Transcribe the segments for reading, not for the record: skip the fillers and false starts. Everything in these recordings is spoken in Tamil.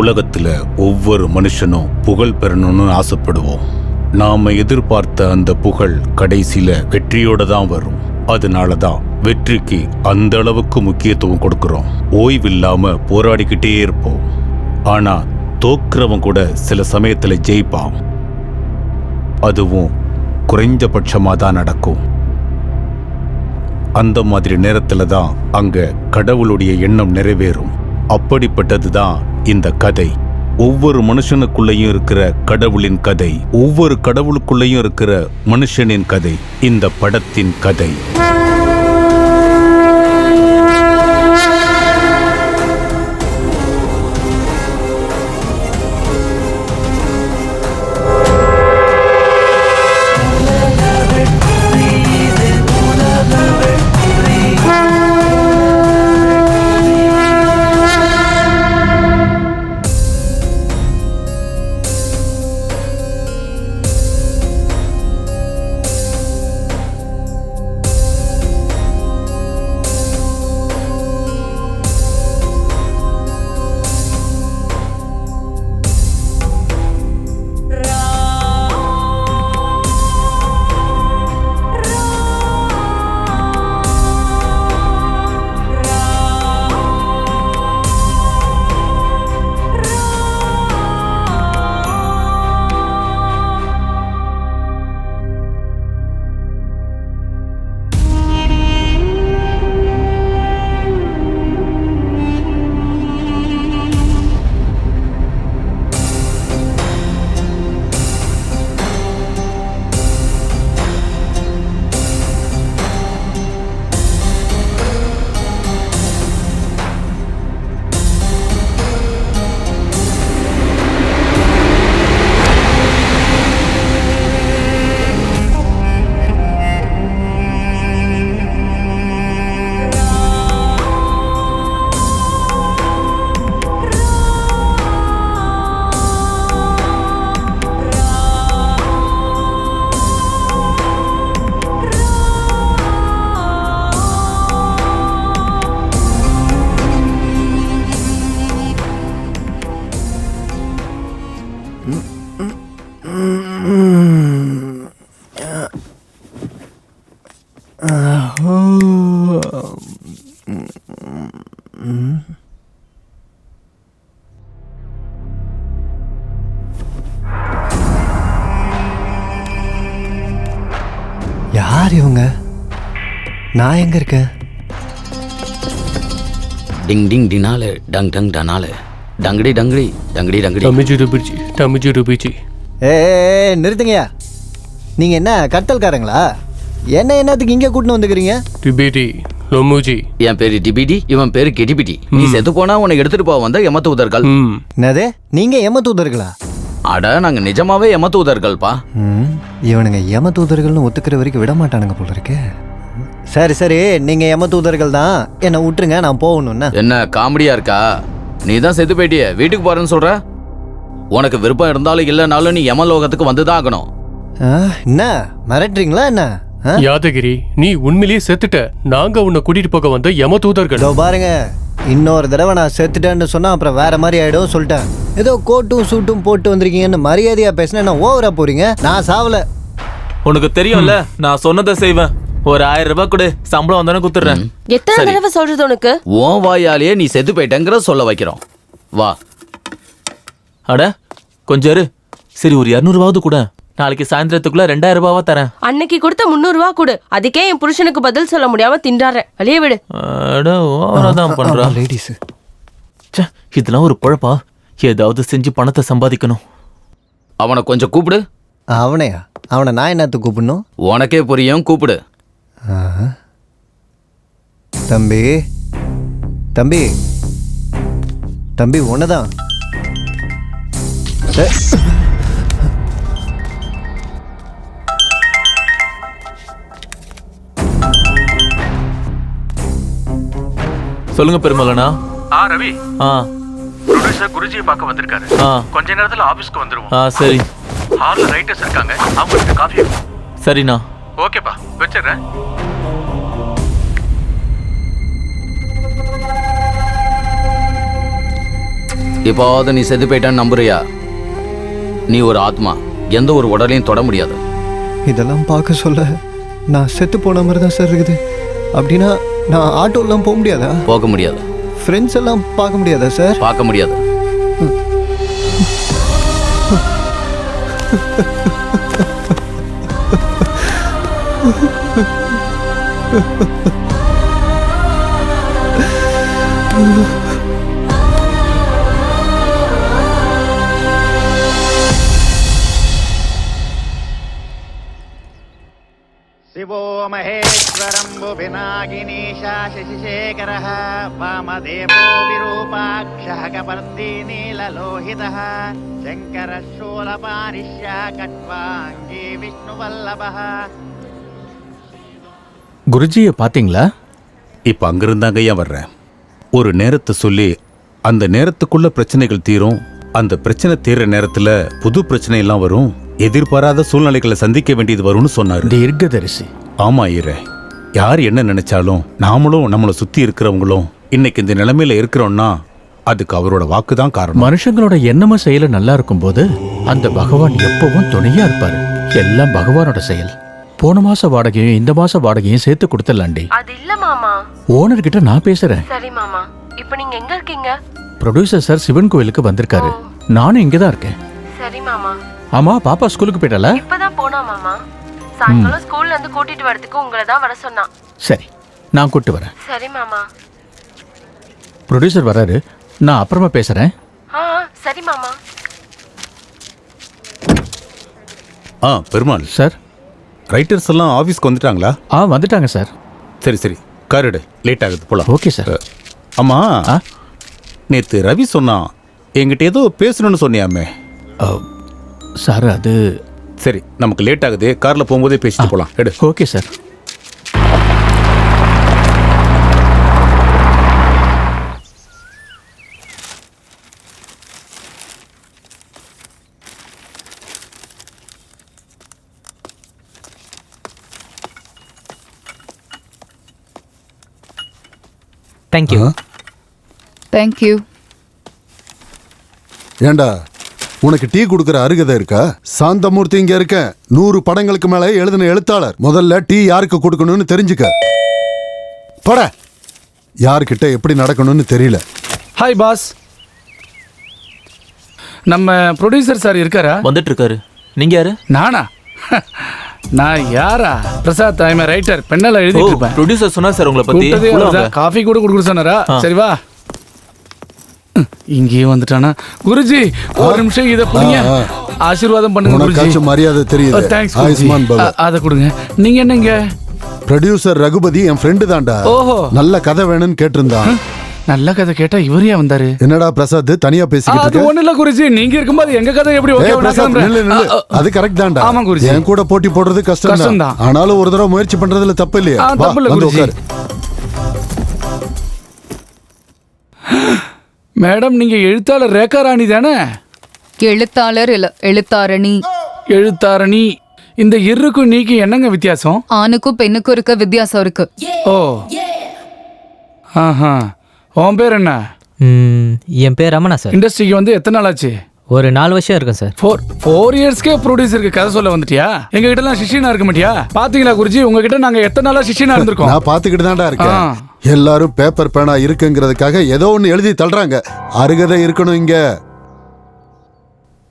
உலகத்துல ஒவ்வொரு மனுஷனும் புகழ் பெறணும்னு ஆசைப்படுவோம். நாம எதிர்பார்த்த அந்த புகழ் கடைசியில வெற்றியோட தான் வரும். அதனாலதான் வெற்றிக்கு அந்த அளவுக்கு முக்கியத்துவம் கொடுக்கிறோம். ஓய்வில்லாம போராடிக்கிட்டே இருப்போம். ஆனா தோக்குறவன் கூட சில சமயத்துல ஜெயிப்பான். அதுவும் குறைஞ்சபட்சமா தான் நடக்கும். அந்த மாதிரி நேரத்துல தான் அங்க கடவுளுடைய எண்ணம் நிறைவேறும். அப்படிப்பட்டதுதான் இந்த கதை. ஒவ்வொரு மனுஷனுக்குள்ளேயும் இருக்கிற கடவுளின் கதை, ஒவ்வொரு கடவுளுக்குள்ளேயும் இருக்கிற மனுஷனின் கதை இந்த படத்தின் கதை. யார் இவங்க? நான் எங்க இருக்கேன்? டிங் டிங் டினாலே டங் டங் டனாலே டங்கடி டங்கடி டங்கடி டங்கடி டமிஜி ருபிச்சி. நிறுத்துங்கய்யா. நீங்க என்ன கட்டல்காரங்களா? என்னத்துக்கு இங்க கூட்டின்னு வந்துக்கிறீங்க? டிபிடி லொமுஜி. என் பேரு டிபிடி, இவன் பேரு கெடிபிடி. நீ செத்து போனா உன்னை எடுத்துட்டு போக வந்த யமதூதர்கள். என்னது? நீங்க யமதூதர்களா? அட நாங்க நிஜமாவே யமதூதர்கள்ப்பா. இவனுங்க யமதூதர்கள்னு ஒத்துக்கிற வரைக்கும் விட மாட்டானுங்க போல இருக்கு. சரி, நீங்க யமதூதர்கள் தான். என்ன விட்டுருங்க, நான் போகணும்னா. என்ன காமெடியா இருக்கா? நீ தான் செத்து போயிட்டிய, வீட்டுக்கு போறேன்னு சொல்ற. உனக்கு விருப்பம் இருந்தாலும் இல்லைனாலும் நீ யமலோகத்துக்கு வந்துதான் ஆகணும். என்ன மிரட்டுறீங்களா என்ன? யாதகிரி, நீ உண்மையிலேயே செத்துட்ட. நாங்க உன்னை கூட்டிட்டு போக வந்த யமதூதர்கள். பாருங்க, இன்னொரு தடவை நான் செத்துட்டேன்னு சொன்னா அப்புறம் வேற மாதிரி ஆயிடும் சொல்லிட்டேன். ஏதோ கோட்டும் சூட்டும் போட்டு வந்திருக்கீங்கன்னு மரியாதையா பேசினா ஓவரா போறீங்க. நான் சாவல. உனக்கு தெரியும்ல, நான் சொன்னதை செய்வேன். ஒரு 1000 ரூபாய் கொடு, சம்பளம் வந்தானே குத்துறேன். எத்தனை தடவை சொல்றது உனக்கு? உன் வாயாலேயே நீ செத்து போயிட்டேங்கிற சொல்ல வைக்கிறோம். வா. அட கொஞ்சம் இரு. சரி, ஒரு 200 ரூபாவது கூட. நாளைக்கு சாயந்தரத்துக்குள்ள 2000 ரூபாவா தரேன். அன்னைக்கு கொடுத்த 300 ரூபா கொடு. அதுக்கே என் புருஷனுக்கு பதில் சொல்ல முடியாம திண்டாடுறேன். வெளியே விடு. அட ஓவராதான் பண்றா. லேடிஸ், இதெல்லாம் ஒரு குழப்பா. ஏதாவது செஞ்சு பணத்தை சம்பாதிக்கணும். அவனை கொஞ்சம் கூப்பிடு. அவனையா? அவனை நான் என்னத்துக்கு கூப்பிடணும்? உனக்கே புரியும், கூப்பிடு. தம்பி தம்பி தம்பி ஒன்னதான். சொல்லுங்க பெருமலனா. ரவி. ப்ரொடியூசர் குருஜியை பார்க்க வந்திருக்காரு. கொஞ்ச நேரத்துல ஆபீஸ்க்கு வந்துருவோம். சரி. ஹால்ல ரைட்டர்ஸ் இருக்காங்க, அவங்களுக்கு காஃபி. சரிண்ணா. ஓகேப்பா, வச்சிடுறேன். இப்போது நீ செத்து போயிட்டான்னு நம்புறியா? நீ ஒரு ஆத்மா, எந்த ஒரு உடலையும் தொட முடியாது. இதெல்லாம் பார்க்க சொல்ல நான் செத்து போன மாதிரி தான் சார் இருக்குது. அப்படின்னா நான் ஆட்டோலாம் போக முடியாதா? போக முடியாது. ஃப்ரெண்ட்ஸ் எல்லாம் பார்க்க முடியாதா சார்? பார்க்க முடியாது. शिवो महेश्वरम्बु पिनाकिनीशा शशिशेखरः वामदेवो विरूपाक्षः कपर्दी नीललोहितः शङ्करः शूलपानिष्या कट्वाङ्गी विष्णुवल्लभः. குருஜியை பாத்தீங்களா? இப்ப அங்கிருந்தாங்க ஐயா வர்றேன். ஒரு நேரத்தை சொல்லி அந்த நேரத்துக்குள்ள பிரச்சனைகள் தீரும். அந்த பிரச்சனை தீர்ற நேரத்துல புது பிரச்சனை எல்லாம் வரும். எதிர்பாராத சூழ்நிலைகளை சந்திக்க வேண்டியது வரும்னு சொன்னாரு. தீர்க்கதரிசி. ஆமா ஐயரே, யார் என்ன நினைச்சாலும் நாமளும் நம்மளை சுத்தி இருக்கிறவங்களும் இன்னைக்கு இந்த நிலைமையில இருக்கிறோம்னா அதுக்கு அவரோட வாக்கு தான் காரணம். மனுஷங்களோட எண்ணமும் செயல நல்லா இருக்கும்போது அந்த பகவான் எப்பவும் துணையா இருப்பாரு. எல்லாம் பகவானோட செயல். போன மாச வாடகையும் இந்த மாச வாடகையும் சேர்த்து கொடுத்துடலாண்டி. அது இல்ல மாமா. ஓனர் கிட்ட நான் பேசுறேன். சரி மாமா. இப்போ நீங்க எங்க இருக்கீங்க? ப்ரொடியூசர் சார் சிவன் கோயிலுக்கு வந்திருக்காரு. நானும் இங்கதான் இருக்கேன். சரி மாமா. ஆமா, பாப்பா ஸ்கூலுக்கு போயிட்டாளா? இப்பதான் போனா மாமா. சாயங்காலம் ஸ்கூல்ல இருந்து கூட்டிட்டு வரதுக்கு உங்களை தான் வர சொன்னா. சரி, நான் கூட்டு வரேன். சரி மாமா. ப்ரொடியூசர் வராரு, நான் அப்புறமா பேசுறேன். சரி மாமா. பெருமாள் சார், ரைட்டர்ஸ் எல்லாம் ஆபீஸ்க்கு வந்துட்டாங்களா? வந்துட்டாங்க சார். சரி சரி, காரிடு லேட் ஆகுது போலாம். Okay sir. ஆமா, நேத்து ரவி சொன்னா என்கிட்ட ஏதோ பேசணும்னு சொன்னியாமே. சார் அது சரி, நமக்கு லேட் ஆகுது, கார்ல போகும்போதே பேசிட்டு போலாம். எடு. Okay sir. தேங்க்யூ. தேங்க்யூ. ஏண்டா, உனக்கு டீ கொடுக்கற அருகதை இருக்கா? சாந்தமூர்த்தி இங்க இருக்க. 100 படங்களுக்கு மேல எழுதின எழுத்தாளர். முதல்ல டீ யாருக்கு கொடுக்கணும்னு தெரிஞ்சுக்க. பட யார்கிட்ட எப்படி நடக்கணும்னு தெரியல. Hi boss. நம்ம ப்ரொடியூசர் சார் இருக்காரா? வந்துட்டு இருக்காரு. நீங்க யாரு? நானா? நான் யாரா? Prasad, I am a writer. பெண்ணால எழுதிட்டு இருப்பேன். ப்ரொடியூசர் சொன்னார் சார் உங்களை பத்தி. காஃபி கூட குடுக்க சொன்னாரா? சரி வா. இங்கேயே வந்துட்டானா? குருஜி ஒரு நிமிஷம் இத புடிங்க. ஆசீர்வாதம் பண்ணுங்க குருஜி. உனக்கு மரியாதை தெரியுது. தேங்க்ஸ் ஆயுஷ்மான் பவ. அத கொடுங்க. நீங்க என்னங்க? ப்ரொடியூசர் ரகுபதி என் ஃப்ரெண்டு தான்டா. ஓஹோ. நல்ல கதை வேணும்னு கேட்டிருந்தான். நல்ல கதை கேட்டா இவரே வந்தாரு. என்னடா பிரசாத் தனியா பேசிக்கிட்டு இருக்க? அது ஒண்ணு இல்ல குருஜி, நீங்க இருக்கும்போது எங்க கதை எப்படி ஓகே ஆகும்? அது கரெக்ட் தான்டா. ஆமா குருஜி. என் கூட போட்டி போடுறது கஷ்டம் தான். ஆனாலும் ஒரு தடவை முயற்சி பண்றதுல தப்பு இல்லையா? தப்பு இல்ல குருஜி. மேடம், நீங்க எழுத்தாளர் ரேகா ராணி தானே? எழுத்தாளர் இல்ல, எழுத்தாரணி. எழுத்தாரணி. இந்த இருக்கு நீக்கு என்னங்க வித்தியாசம்? ஆணுக்கும் பெண்ணுக்கும் இருக்க வித்தியாசம் இருக்கு. ஓ, ஆஹா. உன் பேர் என்ன? என் பேர் ரமணா சார். இண்டஸ்ட்ரிக்கு வந்து எத்தனை நாள் ஆச்சு? ஒரு 4 வருஷம் இருக்கும் சார். 4 இயர்ஸ்க்கே ப்ரொடியூசருக்கு கதை சொல்ல வந்துட்டியா? எங்க கிட்ட எல்லாம் சிஷியனா இருக்க மாட்டியா? பாத்தீங்களா குருஜி, உங்ககிட்ட நாங்க எத்தனை நாளா சிஷியனா இருந்திருக்கோம். நான் பாத்துக்கிட்டு தான்டா இருக்கேன். எல்லாரும் பேப்பர் பேனா இருக்குங்கிறதுக்காக ஏதோ ஒண்ணு எழுதி தள்ளுறாங்க. அருகதை இருக்கணும் இங்க.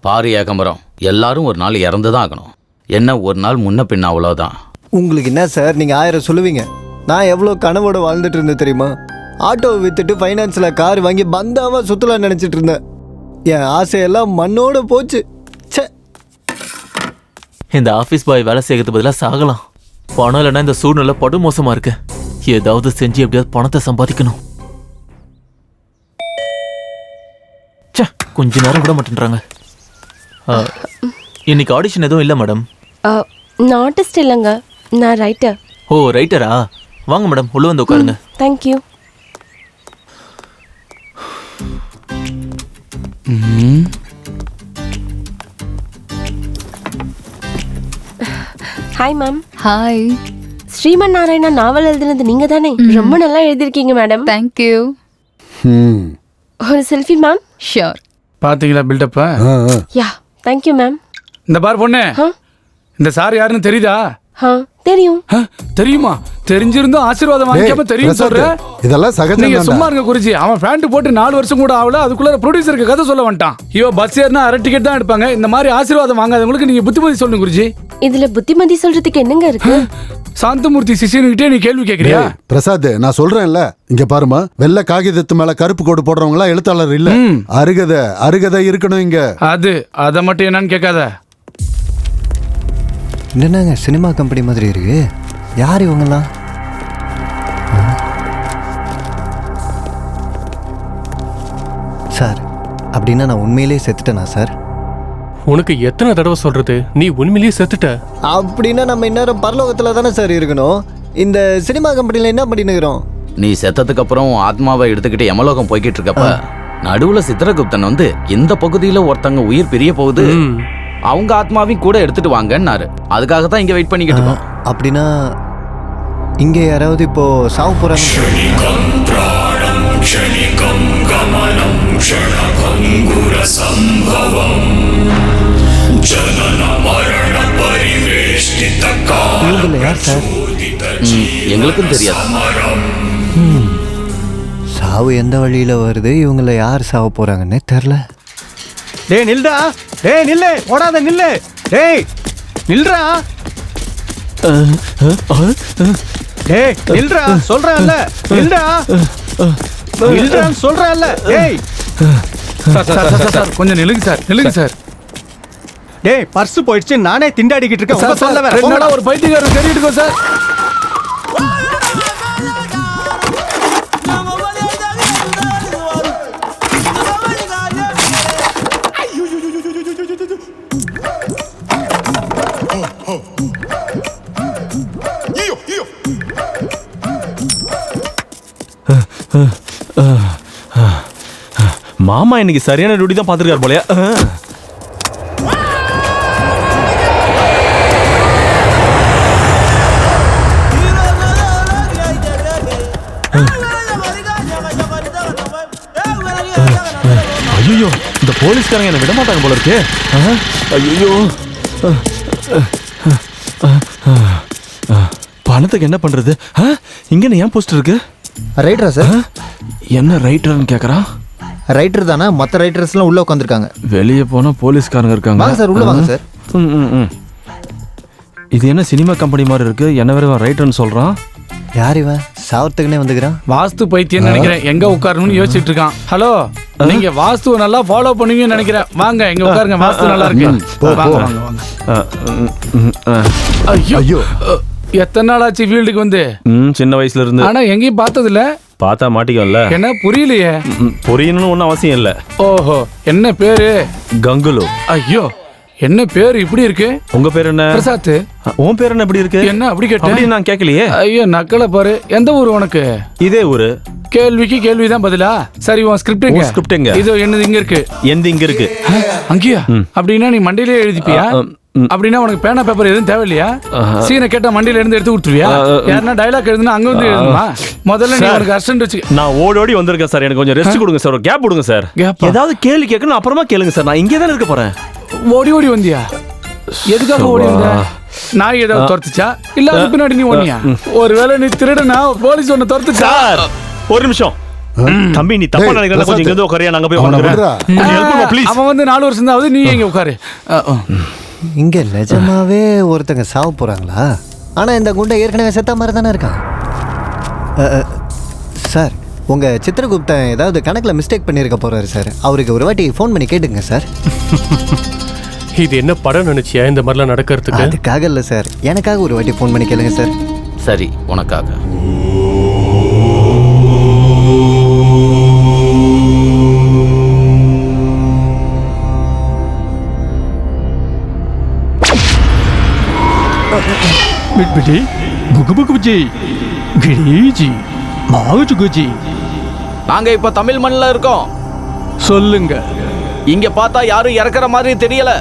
பாரு ஏகம்பரம், எல்லாரும் ஒரு நாள் இறந்துதான் ஆகணும். என்ன ஒரு நாள் முன்ன பின்ன, அவ்வளவுதான். உங்களுக்கு என்ன சார், நீங்க 1000 சொல்லுவீங்க. நான் எவ்வளோ கனவோட வாழ்ந்துட்டு இருந்தேன் தெரியுமா? ஆட்டோவை வித்துட்டு ஃபைனான்ஸ்ல கார் வாங்கி பந்தாவா சுத்தலாம் நினைச்சிட்டு இருந்தேன். என் ஆசையெல்லாம் மண்ணோட போச்சு. இந்த ஆபீஸ் பாய் வேலை செய்யறது பதிலாக சாகலாம். பணம் இல்லைன்னா இந்த சூழ்நிலை படு மோசமா இருக்கு. ஏதாவது செஞ்சு எப்படியாவது பணத்தை சம்பாதிக்கணும். கொஞ்ச நேரம் விட மாட்டேன்றாங்க. இன்னைக்கு ஆடிஷன் எதுவும் இல்லை மேடம். நான் ஆர்டிஸ்ட் இல்லைங்க, நான் ரைட்டர். ஓ, ரைட்டரா? வாங்க மேடம், உள்ள வந்து உட்காருங்க. Thank you. Hi ma'am. Hi. Sriman Narayana novel எழுதுனது நீங்க தானே? ரொம்ப நல்லா எழுதிருக்கீங்க மேடம். தேங்க்யூ. ஒரு செல்ஃபி மேம். ஷியோர். பாத்தீங்களா பில்டப்ப? Yeah thank you ma'am. இந்த பார் பொண்ணு, இந்த சார் யாருன்னு தெரியுதா? தெரியும். தெரியுமா? தெரிஞ்சிருந்தும் ஆசீர்வாதம் வாங்கிக்காம தெரியும் சொல்ற? இதெல்லாம் சகஜம். நீங்க சும்மா இருங்க குருஜி. அவன் பேண்ட் போட்டு 4 வருஷம் கூட ஆகல, அதுக்குள்ள ப்ரொடியூசருக்கு கதை சொல்ல வந்துட்டான். இவ பஸ் ஏறினா அரை டிக்கெட் தான் எடுப்பாங்க. இந்த மாதிரி ஆசீர்வாதம் வாங்காதவங்களுக்கு நீங்க புத்திமதி சொல்லுங்க குருஜி. இதுல புத்திமதி சொல்றதுக்கு என்னங்க இருக்கு? சாந்தமூர்த்தி சிஷியன்கிட்டே நீ கேள்வி கேக்குறியா? பிரசாத், நான் சொல்றேன்ல, இங்க பாருமா, வெள்ளை காகிதத்து மேல கருப்பு கோடு போடுறவங்க எல்லாம் எழுத்தாளர் இல்ல. அருகதை இருக்கணும் இங்க. அத மட்டும் என்னன்னு கேட்காத. என்னங்க சினிமா கம்பெனி மாதிரி இருக்கு? யார் இவங்கலாம்? சார், அப்படின்னா நான் உண்மையிலேயே செத்துட்டேனா சார்? உனக்கு எத்தனை தடவை சொல்றது, நீ உண்மையிலேயே செத்துட்ட? அப்படின்னா நம்ம இந்நேரம் பரலோகத்துல தானே சார் இருக்கணும். இந்த சினிமா கம்பெனில என்ன பண்ணினுக்கிறோம்? நீ செத்ததுக்கு அப்புறம் ஆத்மாவை எடுத்துக்கிட்டு யமலோகம் போய்கிட்டு இருக்கப்ப நடுவுல சித்திரகுப்தன் வந்து இந்த பகுதியில ஒருத்தங்க உயிர் பிரிய போகுது, அவங்க ஆத்மாவையும் கூட எடுத்துட்டு வாங்கன்னாரு. அதுக்காக தான் இங்க வெயிட் பண்ணிக்கிட்டு இருக்கோம். அப்படின்னா இங்க யாராவது இப்போ சாவு போறாங்க? யார் சார்? எங்களுக்கும் தெரியாது. சாவு எந்த வழியில வருது, இவங்கள யார் சாவ போறாங்கன்னே தெரியல. டேய் நில்டா, டேய் நில்லு, ஓடாத நில்லு, டேய் நில்றா, டேய் நில்றா சொல்றேன்ல, நில்டா, நில்றான்னு சொல்றேன்ல, டேய். சார் கொஞ்சம் நில்லுங்க சார், நில்லுங்க சார். டேய் பர்ஸ் போயிடுச்சு, நானே திண்டாடிக்கிட்டு இருக்கேன். உங்க சொல்ல வேற என்னடா ஒரு பைத்தியக்காரன் தேடிட்டு இருக்கோம் சார். மாமா இன்னைக்கு சரியான டியூட்டி தான் பார்த்துருக்காரு போலயா? ஐயோ, இந்த போலீஸ்காரங்க என்ன விட மாட்டாங்க போல இருக்கு. ஐயோ, பணத்துக்கு என்ன பண்றது? இங்க ஏன் போஸ்டர் இருக்கு? ரைட்டரா சார்? என்ன ரைட்டர்னு கேக்குறான்? ரைட்டர் தானே, மற்ற ரைட்டர்ஸ்லாம் உள்ள உட்காந்துருக்காங்க. வெளியே போனா போலீஸ்காரங்க இருக்காங்க. வாங்க சார், உள்ள வாங்க சார். இது என்ன சினிமா கம்பெனி மாதிரி இருக்கு? என்ன வேற ரைட்டர்னு சொல்றான்? யார் இவன்? சாவத்துக்குனே வந்துக்கிறான். வாஸ்து பைத்தியம் நினைக்கிறேன். எங்க உட்காரணும்னு யோசிச்சுட்டு இருக்கான். ஹலோ, நீங்க வாஸ்துவை நல்லா ஃபாலோ பண்ணுவீங்கன்னு நினைக்கிறேன். வாங்க எங்க உட்காருங்க, வாஸ்து நல்லா இருக்கு. வாங்க வாங்க வாங்க. ஐயோ, எத்தனை நாள் ஆச்சு ஃபீல்டுக்கு வந்து? சின்ன வயசுல இருந்து. ஆனா எங்கேயும் பார்த்தது இல்ல. பார்த்தா மாட்டிக்கல. என்ன புரியலையே? புரியணும்னு ஒன்றும் அவசியம் இல்லை. ஓஹோ, என்ன பேரு? கங்குலு. ஐயோ, என்ன பேர் இப்படி இருக்கு? உங்க பேர் என்ன? பிரசாத். உன் பேர் என்ன இப்படி இருக்கு? என்ன அப்படி கேட்ட? அப்படி நான் கேட்கலையே. ஐயோ நக்கல பாரு. எந்த ஊர் உனக்கு? இதே ஊரு. கேள்விக்கு கேள்விதான் பதிலா? சரி, உன் ஸ்கிரிப்ட் எங்க? ஸ்கிரிப்ட் எங்க? இது என்னது இங்க இருக்கு? எந்த இங்க இருக்கு? அங்கேயா? அப்படின்னா நீ மண்டையிலே எழுதிப்பியா? அப்படின்னா உனக்கு பேனா பேப்பர் எதுவும் தேவையில்லையா? சீனை கேட்டா மண்டியில இருந்து எடுத்து கொடுத்துருவியா? யாருன்னா டைலாக் எழுதுனா அங்க வந்து எழுதுமா? முதல்ல நீ உனக்கு அர்ஜென்ட் வச்சு. நான் ஓடி வந்திருக்கேன் சார். எனக்கு கொஞ்சம் ரெஸ்ட் கொடுங்க சார், கேப் கொடுங்க சார். ஏதாவது கேள்வி கேட்கணும் அப்புறமா கேளுங்க சார். நான் இங்கே தான் இருக்க போறேன். ஓடி வந்தியா? எதுக்காக ஓடி வந்த? நாய் ஏதாவது துரத்துச்சா இல்ல அது பின்னாடி நீ ஓடியா? ஒருவேளை நீ திருடனா போலீஸ் ஒன்னு துரத்துச்சா? ஒரு நிமிஷம் தம்பி, நீ தப்பா நினைக்கிறத கொஞ்சம் இங்க உட்காரியா, நாங்க போய் உட்காருறோம். அவன் வந்து 4 வருஷம் தான் ஆகுது, நீ எங்க உட்காரு. இங்க நிஜமாவே ஒருத்தங்க சாவ போறாங்களா? ஆனா இந்த குண்டை ஏற்கனவே செத்த மாதிரி தானே இருக்கான். சார், உங்க சித்திரகுப்தன் ஏதாவது கணக்குல மிஸ்டேக் பண்ணிருக்க போறாரு சார். அவருக்கு ஒரு வாட்டி ஃபோன் பண்ணி கேட்டுங்க சார். இது என்ன படம் நினைச்சியா இந்த மாதிரிலாம் நடக்கிறதுக்கு? அதுக்காக இல்ல சார், எனக்காக ஒரு வாட்டி ஃபோன் பண்ணி கேளுங்க சார். சரி, உனக்காக. மிட்பிடி புகுபுகுஜி கிரிஜி மாகுஜுகுஜி. நாங்க இப்ப தமிழ் மண்ணில் இருக்கோம். சொல்லுங்க. இங்க பார்த்தா யாரும் இறக்குற மாதிரி தெரியல.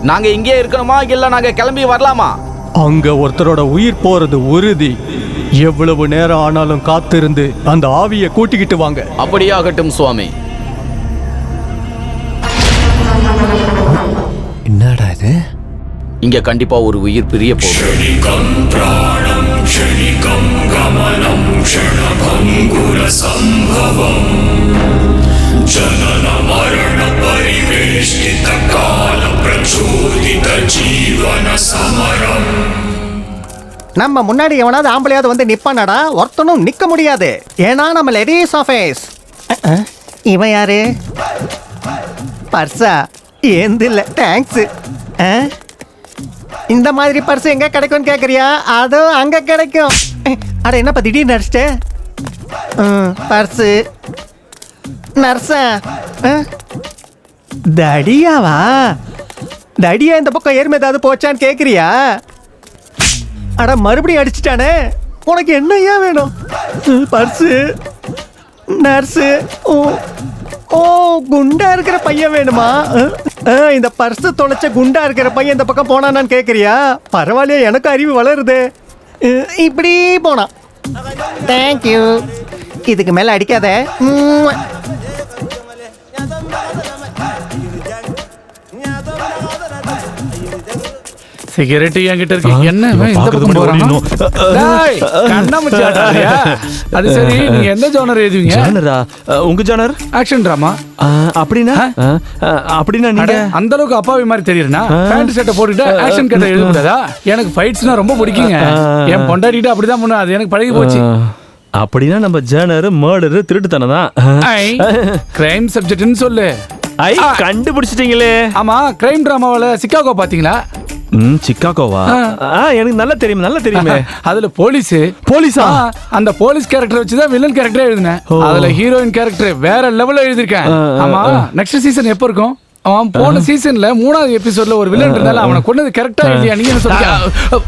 நாங்க இங்கே இருக்கணுமா இல்ல நாங்க கிளம்பி வரலாமா? அங்க ஒருத்தரோட உயிர் போறது உறுதி. எவ்வளவு நேரம் ஆனாலும் காத்திருந்து அந்த ஆவியை கூட்டிக்கிட்டு வாங்க. அப்படியாகட்டும் சுவாமி. என்னடா இது? இங்க கண்டிப்பா ஒரு உயிர் பிரிய நம்ம முன்னாடி எவனாவது ஆம்பளையாவது வந்து நிப்பானாடா, ஒருத்தனும் நிக்க முடியாது. ஏன்னா நம்ம லேடிஸ் ஆஃபீஸ். இவன் யாரு? பர்ஸா? ஏந்து இல்ல, தேங்க்ஸ். இந்த மாதிரி பர்ஸ் எங்க கிடைக்கும்னு கேக்குறியா? அதுவும் அங்க கிடைக்கும். அட என்னப்பா திடீர்னு நடிச்சிட்டு? பர்ஸு நர்ஸா? தடியாவா? தடியா இந்த பக்கம் ஏறும் ஏதாவது போச்சான்னு கேக்குறியா? அட மறுபடியும் அடிச்சிட்டானே. உனக்கு என்னையா வேணும்? பர்ஸு, நர்ஸு, ஓ குண்டா இருக்கிற பையன் வேணுமா? இந்த பர்ஸு தொலைச்ச குண்டா இருக்கிற பையன் இந்த பக்கம் போனான்னு கேக்குறியா? பரவாயில்லையா, எனக்கு அறிவு வளருது. இப்படி போனான். தேங்க்யூ. இதுக்கு மேல அடிக்காத. சிகரெட் என்கிட்ட இருக்கு. என்ன இந்த பக்கம் போறானோ? டேய் கண்ணாமூச்சி ஆடுறியா? அது சரி, நீங்க எந்த ஜானர் எழுதுவீங்க? ஜானரா? உங்க ஜானர் ஆக்ஷன் டிராமா. அப்படினா நீங்க அந்த அளவுக்கு அப்பாவி மாதிரி தெரியுறனா? பேண்ட் ஷர்ட் போட்டுட்டு ஆக்ஷன் கதை எழுத கூடாதா? எனக்கு ஃபைட்ஸ்னா ரொம்ப பிடிக்குங்க. என் பொண்டாட்டிட்ட அப்படிதான் பண்ணு, அது எனக்கு பழகி போச்சு. அப்படினா நம்ம ஜானர் மர்டர் திருட்டுத்தனம் தான். கிரைம் சப்ஜெக்ட்னு சொல்லு. கண்டுபிடிச்சிட்டீங்களே. ஆமா, கிரைம் டிராமாவுல சிக்காகோ பாத்தீங்களா? சிக்காகோவா? எனக்கு நல்லா தெரியுமே. அதுல போலீஸா? அந்த போலீஸ் கேரக்டர் வச்சுதான் வில்லன் கேரக்டரே எழுதினேன். அதுல ஹீரோயின் கேரக்டர் வேற லெவல்ல எழுதிருக்கேன். ஆமா, நெக்ஸ்ட் சீசன் எப்ப இருக்கும்? அவன் போன சீசன்ல 3வது எபிசோட்ல ஒரு வில்லன் இருந்தாலும் அவனை கொன்னது கரெக்டா எழுதியா? நீங்க என்ன சொல்றீங்க?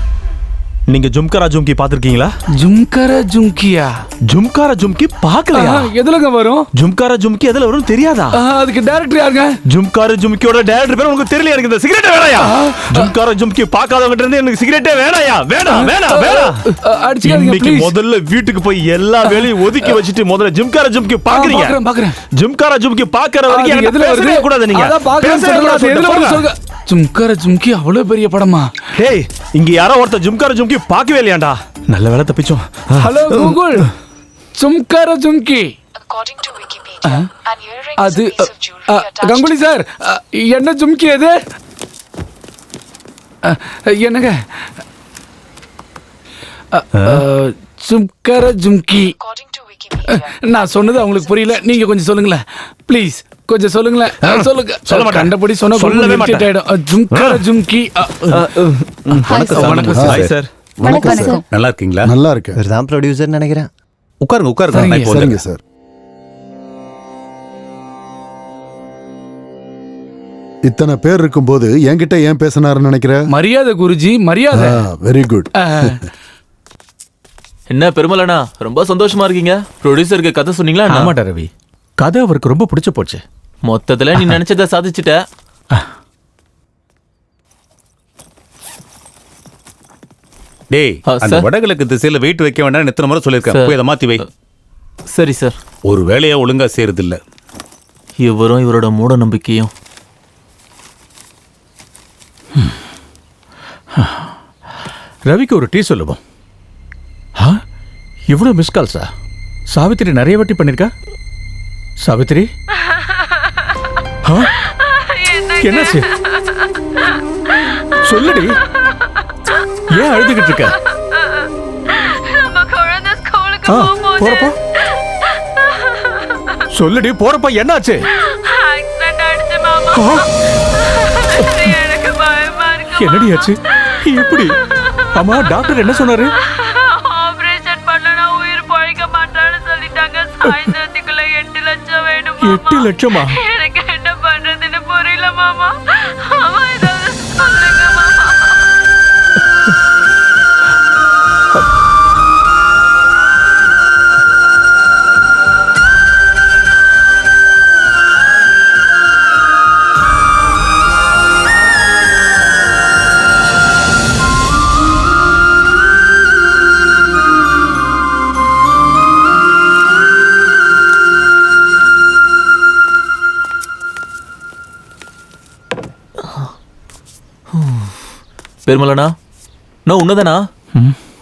நீங்க ஜும்கரா ஜும்கி பாத்திருக்கீங்களா? ஜும்கரா ஜும்கியா? ஜும்காரா ஜும்கி பார்க்கலையா? எதுலங்க வரும்? ஜும்காரா ஜும்கி எதுல வரும் தெரியாதா? அதுக்கு டைரக்டர் யாருங்க? ஜும்காரா ஜும்கியோட டைரக்டர் பேர் உங்களுக்கு தெரியல. எனக்கு இந்த சிகரெட் வேணாயா? ஜும்காரா ஜும்கி பார்க்காதவங்க இருந்து எனக்கு சிகரெட்டே வேணாயா? வேணாம். இன்னைக்கு முதல்ல வீட்டுக்கு போய் எல்லா வேலையும் ஒதுக்கி வச்சிட்டு முதல்ல ஜும்காரா ஜும்கி பாக்குறீங்க. பாக்குறேன். ஜும்காரா ஜும்கி பாக்குற வரைக்கும் எனக்கு எதுல வரவே கூடாது. நீங்க அத பாக்குறேன். ஜும்காரா ஜும்கி அவ்வளவு பெரிய படமா? டேய், இங்க யாரோ ஒருத்தர் ஜும்காரா ஜும்கி பார்க்கவே இல்லையாண்டா? நல்ல வேளை தப்பிச்சோம். ஹலோ கூகுள், ஜும்காரா ஜும்கி. அது கங்குலி சார், என்ன ஜும்கி அது? என்னங்க ஜும்காரா ஜும்கி? நான் சொன்னது அவங்களுக்கு புரியல. நீங்க கொஞ்சம் சொல்லுங்களேன் ப்ளீஸ். கொஞ்சம் சொல்லுங்களேன். சொல்ல மாட்டேன். கண்டபடி சொன்னா சொல்லவே மாட்டேன். ஜும்காரா ஜும்கி. வணக்கம் சார். வணக்கம் சார். நல்லா இருக்கீங்களா? நல்லா இருக்கு. இவர்தான் ப்ரொடியூசர் நினைக்கிறேன். உட்காருங்க. சரிங்க சார். இத்தனை பேர் இருக்கும்போது என்கிட்ட ஏன் பேசினாருன்னு நினைக்கிற? மரியாதை குருஜி, மரியாதை. Very good. என்ன பெருமலண்ணா, ரொம்ப சந்தோஷமா இருக்கீங்க. ப்ரொடியூசருக்கு கதை சொன்னீங்களா? ஆமாடா ரவி, கதை அவருக்கு ரொம்ப பிடிச்சு போச்சு. மொத்தத்துல நீ நினைச்சதை சாதிச்சுட்ட. டேய், அந்த வடகிழக்கு திசையில வெயிட் வைக்க வேண்டாம் எத்தனை முறை சொல்லியிருக்கேன். போய் அதை மாத்தி வை. சரி சார். ஒரு வேலையா ஒழுங்கா செய்யறது இல்ல. இவரும் இவரோட மூட நம்பிக்கையும். ரவிக்கு ஒரு டீ சொல்லுவோம். இவ்வளவு மிஸ் கால்ஸா? சாவித்திரி நிறைய வாட்டி பண்ணிருக்கா. சாவித்திரி, என்னாச்சு? சொல்லுடி, ஏன் அழுதுகிட்டு இருக்க? போறப்போ சொல்லுடி, போறப்ப என்னாச்சு? என்னடி ஆச்சு? எப்படி? அம்மா, டாக்டர் என்ன சொன்னாரு? ஆபரேஷன் பண்ணனா உயிர் பொழைக்க மாட்டான்னு சொல்லிட்டாங்க. சாயந்தரத்துக்குள்ள 8 லட்சம் வேணும். 8 லட்சமா? எனக்கு என்ன பண்றதுன்னு புரியல மாமா. அம்மா ஏதாவது சொல்லுங்க மாமா. பெருமலண்ணா நான் உன்னதானா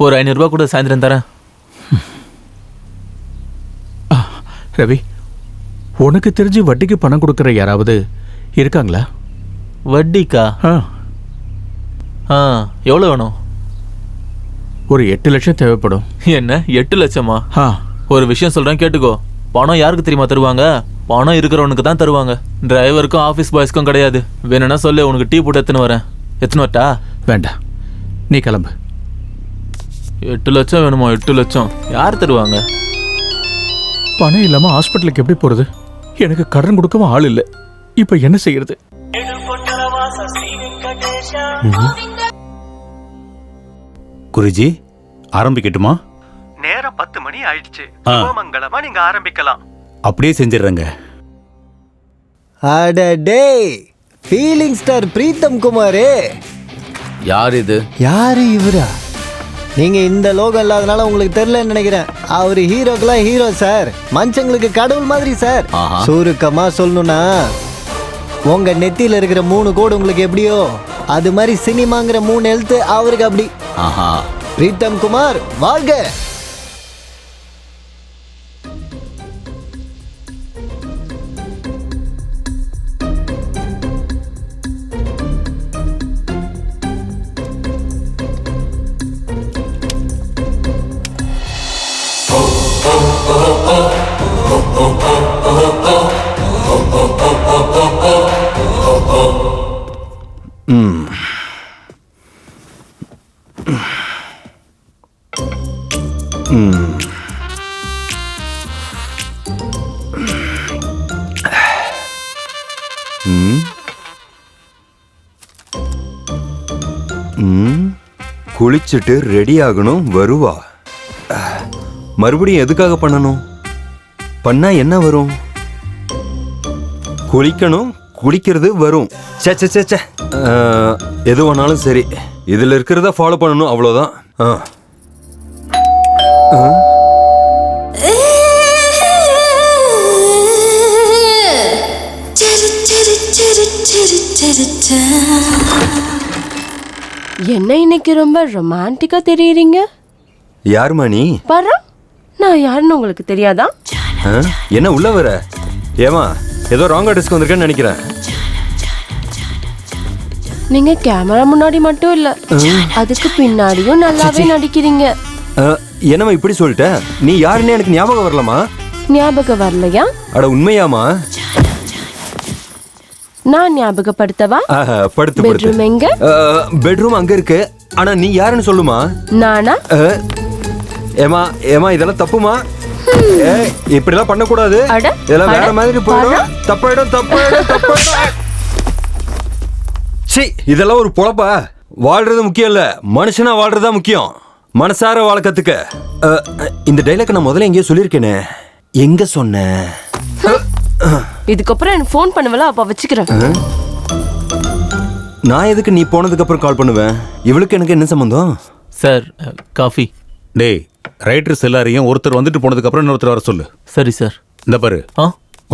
ஒரு 500 ரூபாய் கூட சாயந்தரம் தரேன். ரவி, உனக்கு தெரிஞ்சு வட்டிக்கு பணம் கொடுக்குற யாராவது இருக்காங்களா? வட்டிக்கா? எவ்வளோ வேணும்? ஒரு 8 லட்சம் தேவைப்படும். என்ன 8 லட்சமா? ஆ, ஒரு விஷயம் சொல்றேன் கேட்டுக்கோ. பணம் யாருக்கு தெரியுமா தருவாங்க? பணம் இருக்கிறவனுக்கு தான் தருவாங்க. டிரைவருக்கும் ஆஃபீஸ் பாய்ஸ்க்கும் கிடையாது. வேணும்னா சொல்லு, உனக்கு டீ போட்டு எத்தனை வரேன். எத்தனை வரட்டா? வேண்டாம், நீ கிளம்பு. 8 லட்சம் வேணுமா? 8 லட்சம் யார் தருவாங்க? பணம் இல்லாம ஹாஸ்பிட்டலுக்கு எப்படி போறது? எனக்கு கடன் கொடுக்கவும் ஆள் இல்லை. இப்ப என்ன செய்யறது? குருஜி, ஆரம்பிக்கட்டுமா? நேரம் 10 மணி ஆயிடுச்சு. ஆ. மங்களமா நீங்க ஆரம்பிக்கலாம். அப்படியே செஞ்சிடுறேங்க. அடடே, ஃபீலிங் ஸ்டார் பிரீத்தம் குமாரே. யார் இது? யாரு இவரா? நீங்க இந்த லோகம் இல்லாதனால உங்களுக்கு தெரியலன்னு நினைக்கிறேன். அவரு ஹீரோக்கெல்லாம் ஹீரோ சார், மனுஷங்களுக்கு கடவுள் மாதிரி சார். ஆஹா. சுருக்கமா சொல்லணும்னா, உங்க நெத்தியில இருக்கிற 3 கோடு உங்களுக்கு எப்படியோ அது மாதிரி சினிமாங்கிற 3 எழுத்து அவருக்கு அப்படி. ஆஹா. பிரீத்தம் குமார் வாழ்க. குளிச்சுட்டு ரெடி ஆகணும், வருவா. மறுபடியும் எதுக்காக பண்ணணும்? பண்ணா என்ன வரும்? குளிக்கணும், குளிக்கிறது வரும். சே சே சே சே. எது வேணாலும் சரி, இதுல இருக்கிறத ஃபாலோ பண்ணணும், அவ்வளோதான். என்ன இன்னைக்கு ரொம்ப ரொமான்டிக்கா தெரியுறீங்க? யாருமா நீ? பாரு, நான் யாருன்னு உங்களுக்கு தெரியாதா? என்ன உள்ள வர? ஏமா, ஏதோ ராங் அட்ரஸ்க்கு வந்திருக்கேன்னு நினைக்கிறேன். நீங்க கேமரா முன்னாடி மட்டும் இல்ல, அதுக்கு பின்னாடியும் நல்லாவே நடிக்கிறீங்க. என்னம்மா இப்படி சொல்லிட்ட? நீ யாருன்னு எனக்கு ஞாபகம் வரலமா? ஞாபகம் வரலையா? அட உண்மையாமா? நான் ஞாபகப்படுத்தவா? படுத்து பெட்ரூம் எங்க? பெட்ரூம் அங்க இருக்கு. ஆனா நீ யாருன்னு சொல்லுமா? நானா? ஏமா ஏமா, இதெல்லாம் தப்புமா? இப்படி எல்லாம் பண்ண கூடாது. இதெல்லாம் வேற மாதிரி போயிடும். தப்பாயிடும் தப்பாயிடும் தப்பாயிடும். சீ, இதெல்லாம் ஒரு பொழப்பா? வாழ்றது முக்கியம் இல்ல, மனுஷனா வாழ்றதா முக்கியம். மனசார வாழ கத்துக்க. இந்த டைலாக் நான் முதல்ல எங்கேயோ சொல்லியிருக்கேனே, எங்க சொன்னேன்? இதுக்கப்புறம் எனக்கு ஃபோன் பண்ணுவல, அப்ப வச்சுக்கிறேன். நான் எதுக்கு நீ போனதுக்கு அப்புறம் கால் பண்ணுவேன்? இவளுக்கு எனக்கு என்ன சம்பந்தம்? Sir, coffee. டேய், ரைட்டர்ஸ் எல்லாரையும் ஒருத்தர் வந்துட்டு போனதுக்கு அப்புறம் இன்னொருத்தர் வர சொல்லு. சரி சார். இந்த பாரு,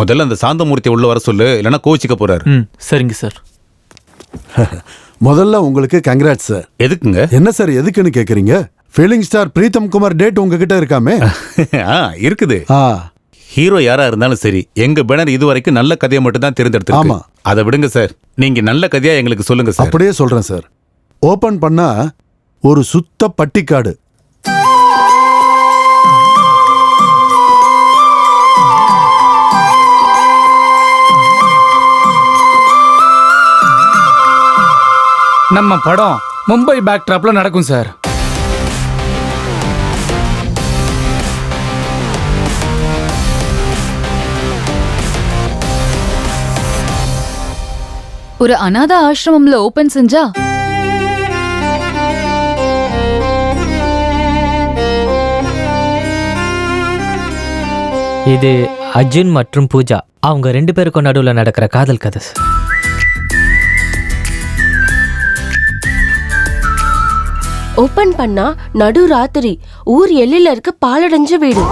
முதல்ல அந்த சாந்தமூர்த்தி உள்ள வர சொல்லு, இல்லைன்னா கோச்சிக்க போறாரு. சரிங்க சார். முதல்ல உங்களுக்கு கங்க்ராட்ஸ் சார். எதுக்குங்க? என்ன சார் எதுக்குன்னு கேக்குறீங்க? Feeling star Pritam Kumar date உங்ககிட்ட இருக்காமே? இருக்குது. ஹீரோ யாரா இருந்தாலும் சரி, எங்க பேனர் இதுவரைக்கும் நல்ல கதையை மட்டும் தான் தேர்ந்தெடுத்திருக்கு. அதை விடுங்க சார், நீங்க நல்ல கதையா எங்களுக்கு சொல்லுங்க சார். அப்படியே சொல்றேன் சார். ஓபன் பண்ணா ஒரு சுத்த பட்டிக்காடு. நம்ம படம் மும்பை பேக்ட்ராப்ல நடக்கும் சார். ஒரு அநாத ஆசிரமம்ல ஓபன் செஞ்சா இது அர்ஜுன் மற்றும் பூஜா, அவங்க 2 பேருக்கும் நடுவில் நடக்கிற காதல் கதை. ஓபன் பண்ணா நடு ராத்திரி, ஊர் எல்லையில இருக்க பாலடைஞ்ச வீடு.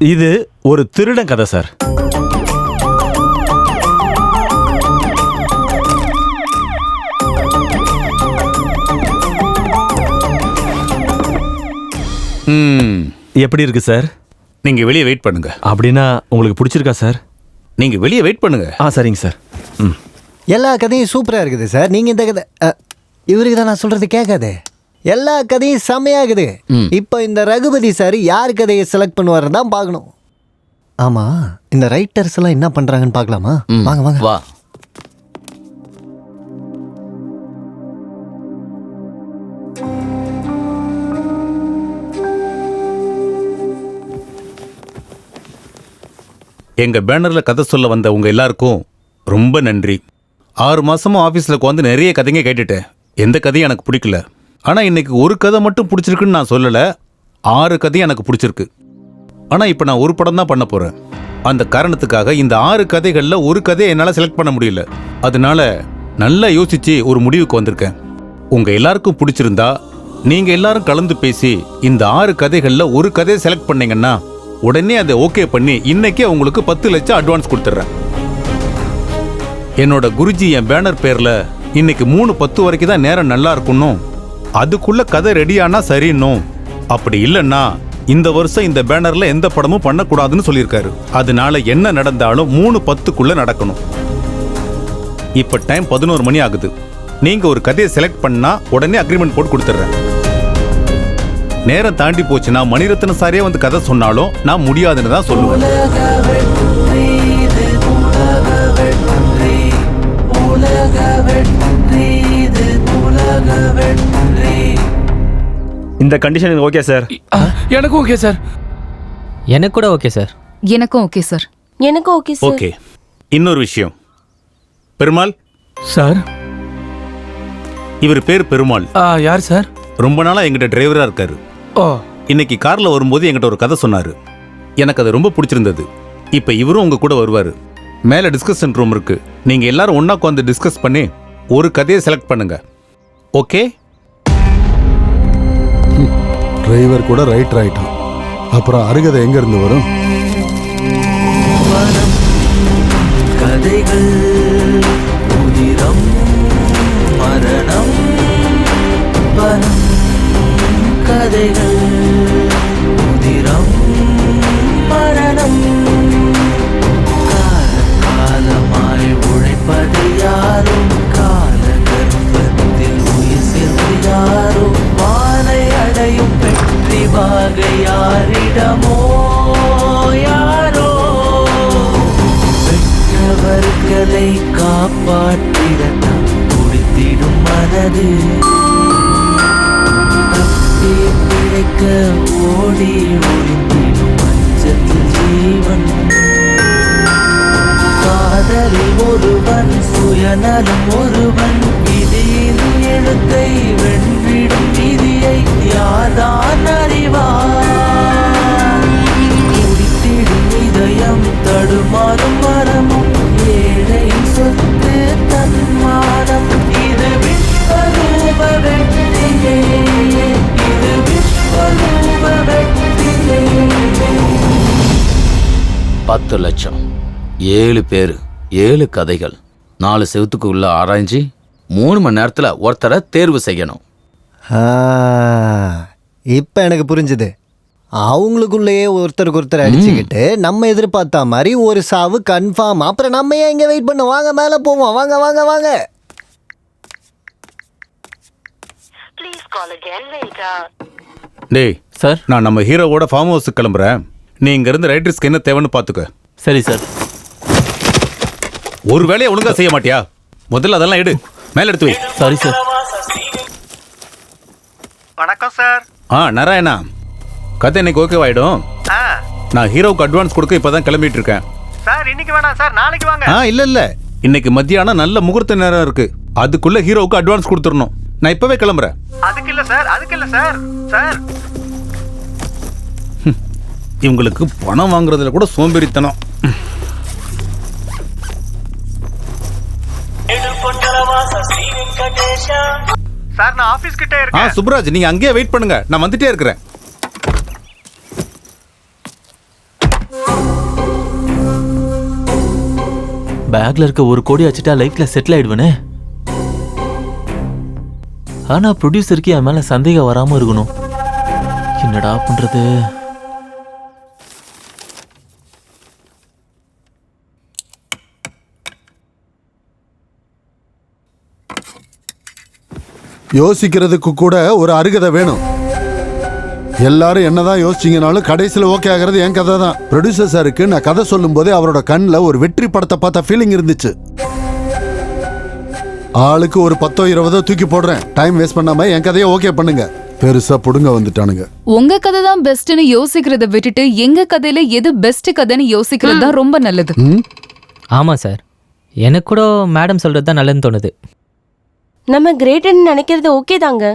இது ஒரு திருடன் கதை சார். எப்படி இருக்கு சார்? நீங்க வெளியே வெயிட் பண்ணுங்க. அப்படின்னா உங்களுக்கு பிடிச்சிருக்கா சார்? நீங்க வெளியே வெயிட் பண்ணுங்க. சரிங்க சார். எல்லா கதையும் சூப்பராக இருக்குது சார். நீங்கள் இந்த கதை இவருக்கு தான் நான் சொல்கிறது கேட்காது. எல்லா கதையும் செம்மையாகுது. இப்போ இந்த ரகுபதி சார் யார் கதையை செலக்ட் பண்ணுவாருன்னு தான் பார்க்கணும். ஆமாம், இந்த ரைட்டர்ஸ் எல்லாம் என்ன பண்ணுறாங்கன்னு பார்க்கலாமா? வாங்க வாங்க வா. எங்க பேனர்ல கதை சொல்ல வந்த உங்க எல்லாருக்கும் ரொம்ப நன்றி. 6 மாசமா ஆபீஸ்ல உட்காந்து நிறைய கதைங்க கேட்டுட்டேன். எந்த கதையும் எனக்கு பிடிக்கல. ஆனா இன்னைக்கு ஒரு கதை மட்டும் பிடிச்சிருக்குன்னு நான் சொல்லல, 6 கதையும் எனக்கு பிடிச்சிருக்கு. ஆனா இப்ப நான் ஒரு படம் தான் பண்ண போறேன். அந்த காரணத்துக்காக இந்த 6 கதைகள்ல ஒரு கதையை என்னால செலக்ட் பண்ண முடியல. அதனால நல்லா யோசிச்சு ஒரு முடிவுக்கு வந்திருக்கேன். உங்க எல்லாருக்கும் பிடிச்சிருந்தா நீங்க எல்லாரும் கலந்து பேசி இந்த 6 கதைகள்ல ஒரு கதையை செலக்ட் பண்ணீங்கன்னா உடனே அதை ஓகே பண்ணி இன்னைக்கே உங்களுக்கு 10 லட்சம் அட்வான்ஸ் கொடுத்துட்றேன். என்னோட குருஜி என் பேனர் பேர்ல இன்னைக்கு 3:10 வரைக்கும் தான் நேரம் நல்லா இருக்கணும், அதுக்குள்ள கதை ரெடியானா சரின்னும், அப்படி இல்லைன்னா இந்த வருஷம் இந்த பேனர்ல எந்த படமும் பண்ணக்கூடாதுன்னு சொல்லியிருக்காரு. அதனால என்ன நடந்தாலும் 3:10க்குள்ள நடக்கணும். இப்ப டைம் 11 மணி ஆகுது. நீங்க ஒரு கதையை செலக்ட் பண்ணா உடனே அக்ரிமெண்ட் போட்டு கொடுத்துட்றேன். நேரம் தாண்டி போச்சுன்னா மணிரத்ன சாரே வந்து கதை சொன்னாலும் நான் முடியாதுன்னு தான் சொல்லுவேன். இந்த கண்டிஷன் எனக்கு ஓகே சார். எனக்கு ஓகே சார். எனக்கு கூட ஓகே சார். எனக்கும் ஓகே சார். எனக்கும் ஓகே சார். ஓகே. இன்னொரு விஷயம், பெருமாள் சார். இவர் பேர் பெருமாள். யார் சார்? ரொம்ப நாளா எங்கிட்ட டிரைவரா இருக்காரு. இன்னைக்கு கார்ல வரும்போது என்கிட்ட ஒரு கதை சொன்னாரு. எனக்கு அது ரொம்ப பிடிச்சிருந்தது. இப்ப இவரும் உங்க கூட வருவாரு. மேல டிஸ்கஷன் ரூம் இருக்கு. நீங்க எல்லாரும் ஒண்ணா உட்காந்து டிஸ்கஸ் பண்ணி ஒரு கதையை செலக்ட் பண்ணுங்க. ஓகே? டிரைவர் கூட ரைட்டர் ஆயிட்டான். அப்புறம் அருகதை எங்க இருந்து வரும்? கதைகள் உதிரம் மரணம் வனம். கதைகள் உதிரம் மரணம். காலமாய் உழைப்பது யாரோ, கால கர்ப்பத்தில் உயிர் சேர்ந்து யாரோ, வானை அடையும் வெற்றி வாகை யாரிடமோ யாரோ, பெற்றவர்களை காப்பாற்றிடத்தான் துடித்திடும் மனது, பிழைக்க ஓடி ஒளிந்திடும் மஞ்சத்தில் ஜீவன். காதலில் ஒருவன், சுயநலம் ஒருவன், விதியின் எழுத்தை வென்றிடும் விதியை யார்தான் அறிவார்? துடித்திடும் இதயம் தடுமாறும் மரமும், ஏழையின் சொத்து தன்மானம். இது விஸ்வரூப வெற்றியே, இது விஸ்வரூப வெற்றியே. 10 லட்சம், 7 பேரு, 7 கதைகள், 4 செவத்துக்குள்ள ஆராய்ச்சி 3 மணி நேரத்துல ஒருத்தரை தேர்வு செய்யணும். இப்போ எனக்கு புரிஞ்சுது. அவங்களுக்குள்ளேயே ஒருத்தருக்கு ஒருத்தர் அடிச்சுக்கிட்டு நம்ம எதிர்பார்த்த மாதிரி ஒரு சாவு கன்ஃபார்ம். அப்புறம் நம்ம ஏன் இங்கே வெயிட் பண்ண? வாங்க மேலே போவோம். வாங்க வாங்க வாங்க. டேய் சார், நான் நம்ம ஹீரோவோட ஃபார்ம் ஹவுஸுக்கு கிளம்புறேன். நீ இங்க இருந்து ரைட்டர்ஸ்க்கு என்ன தேவைன்னு பாத்துக்க. சரி சார். ஒரு வேலையை ஒழுங்கா செய்ய மாட்டியா? முதல்ல அதெல்லாம் எடு, மேல எடுத்து வை. Sorry sir. வணக்கம் சார். நாராயணா, கதை இன்னைக்கு ஓகேவாயிடும். நான் ஹீரோவுக்கு அட்வான்ஸ் கொடுக்க இப்பதான் கிளம்பிட்டு இருக்கேன். சார் இன்னைக்கு வேணாம் சார், நாளைக்கு வாங்க. இல்ல இன்னைக்கு மத்தியானம் நல்ல முகூர்த்த நேரம் இருக்கு. அதுக்குள்ள ஹீரோவுக்கு அட்வான்ஸ் கொடுத்துடணும். நான் இப்பவே கிளம்புறேன். அதுக்கு இல்ல சார், அதுக்கு இல்ல சார். சார் இவங்களுக்கு பணம் வாங்குறதுல கூட சோம்பேறித்தனம். சார் நான் ஆபீஸ் கிட்ட இருக்கேன். சுப்ராஜ், நீங்க அங்கேயே வெயிட் பண்ணுங்க, நான் வந்துட்டே இருக்கிறேன். பேக்ல இருக்க 1 கோடி வச்சுட்டா லைஃப்ல செட்டில் ஆயிடுவேனே. ஆனா ப்ரொடியூசருக்கு என் மேல சந்தேகம் வராம இருக்கணும். என்னடா பண்றது? யோசிக்கிறதுக்கு கூட ஒரு அருகதை வேணும். எல்லாரும் என்னதான் யோசிச்சீங்கனாலும் கடைசியில் ஓகே ஆகிறது என் கதை தான். ப்ரொடியூசர் சாருக்கு நான் கதை சொல்லும் போதே அவரோட கண்ணில் ஒரு வெற்றி படத்தை பார்த்த ஃபீலிங் இருந்துச்சு. ஆளுக்கு ஒரு 10-20 தூக்கி போடுறேன். டைம் வேஸ்ட் பண்ணாம என் கதையை ஓகே பண்ணுங்க. பெருசா புடுங்க வந்துட்டானுங்க. உங்க கதை தான் பெஸ்ட்னு யோசிக்கிறத விட்டுட்டு எங்க கதையில எது பெஸ்ட் கதைன்னு யோசிக்கிறது தான் ரொம்ப நல்லது. ஆமா சார், எனக்கு கூட மேடம் சொல்றது தான் நல்லதுன்னு தோணுது. நம்ம கிரேட்னு நினைக்கிறது ஓகே தாங்க,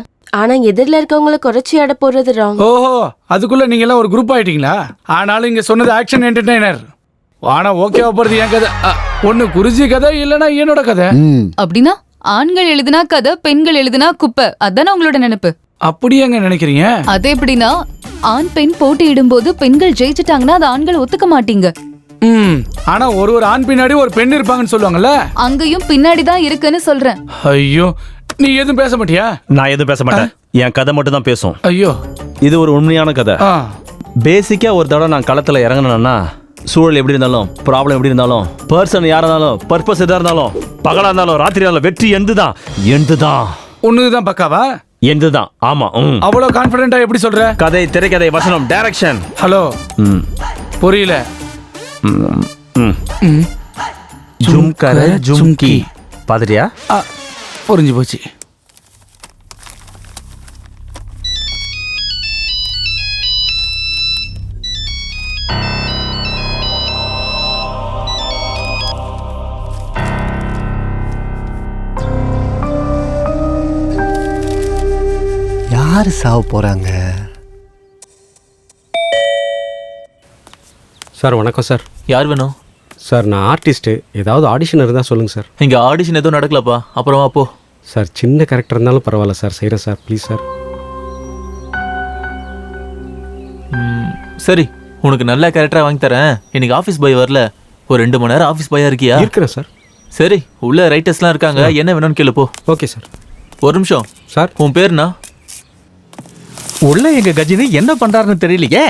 ஆனா எதிரில இருக்கவங்கள குறைச்சி அட போறது ராங். ஓஹோ, அதுக்குள்ள நீங்க எல்லாம் ஒரு குரூப் ஆயிட்டீங்களா? ஆனாலும் இங்க சொன்னது ஆக்ஷன் என்டர்டெய்னர். ஆனா ஓகேவா போறது என் கதை. ஒண்ணு குருஜி கதை, இல்லனா என்னோட கதை. அப்படின்னா ஆண்கள் எழுதினா கதை, பெண்கள் எழுதினா குப்பை, அதானே உங்களோட நினைப்பு? அப்படி எங்க நினைக்கிறீங்க? அது எப்படின்னா, ஆண் பெண் போட்டியிடும் போது பெண்கள் ஜெயிச்சிட்டாங்கன்னா அது ஆண்கள் ஒத்துக்க மாட்டீங்க. ஆனா ஒரு ஆண் பின்னாடி ஒரு பெண் இருப்பாங்கன்னு சொல்லுவாங்கல்ல, அங்கேயும் பின்னாடி தான் இருக்குன்னு சொல்றேன். ஐயோ, நீ எதுவும் பேச மாட்டியா? நான் எதுவும் பேச மாட்டேன். என் கதை மட்டும் தான் பேசும். ஐயோ, இது ஒரு உண்மையான கதை. பேசிக்கா ஒரு தடவை நான் களத்துல இறங்கினேன்னா, சூழல் எப்படி இருந்தாலும், ப்ராப்ளம் எப்படி இருந்தாலும், பர்சன் யாரா இருந்தாலும், பர்பஸ் எதா இருந்தாலும், பகலா இருந்தாலும் ராத்திரி இருந்தாலும், வெற்றி எந்துதான். ஒண்ணுதான் பக்காவா? எந்துதான். ஆமா. அவ்வளவு கான்பிடென்ட்டா எப்படி சொல்ற? கதை, திரைக்கதை, வசனம், டைரக்ஷன். ஹலோ, புரியல. ஜும்கர ஜும்கி பாத்துட்டியா? புரிஞ்சு போச்சு. யாரு சாவ போறாங்க? சார் வணக்கம் சார். யார் வேணும்? சார் நான் ஆர்டிஸ்ட்டு. ஏதாவது ஆடிஷன் இருந்தால் சொல்லுங்கள் சார். இங்கே ஆடிஷன் எதுவும் நடக்கலப்பா, அப்புறமா போ. சார் சின்ன கேரக்டர் இருந்தாலும் பரவாயில்ல சார், செய்கிறேன் சார், ப்ளீஸ் சார். சரி, உனக்கு நல்ல கேரக்டராக வாங்கி தரேன். இன்னைக்கு ஆஃபீஸ் பாய் வரல, ஒரு 2 மணி நேரம் ஆஃபீஸ் பாயாக இருக்கியா? இருக்கிறேன் சார். சரி, உள்ள ரைட்டர்ஸ்லாம் இருக்காங்க, என்ன வேணும்னு கேளு போ. Okay sir. ஒரு நிமிஷம் சார். உன் பேருண்ணா? உள்ள எங்க கஜினி என்ன பண்றாருன்னு தெரியலையே.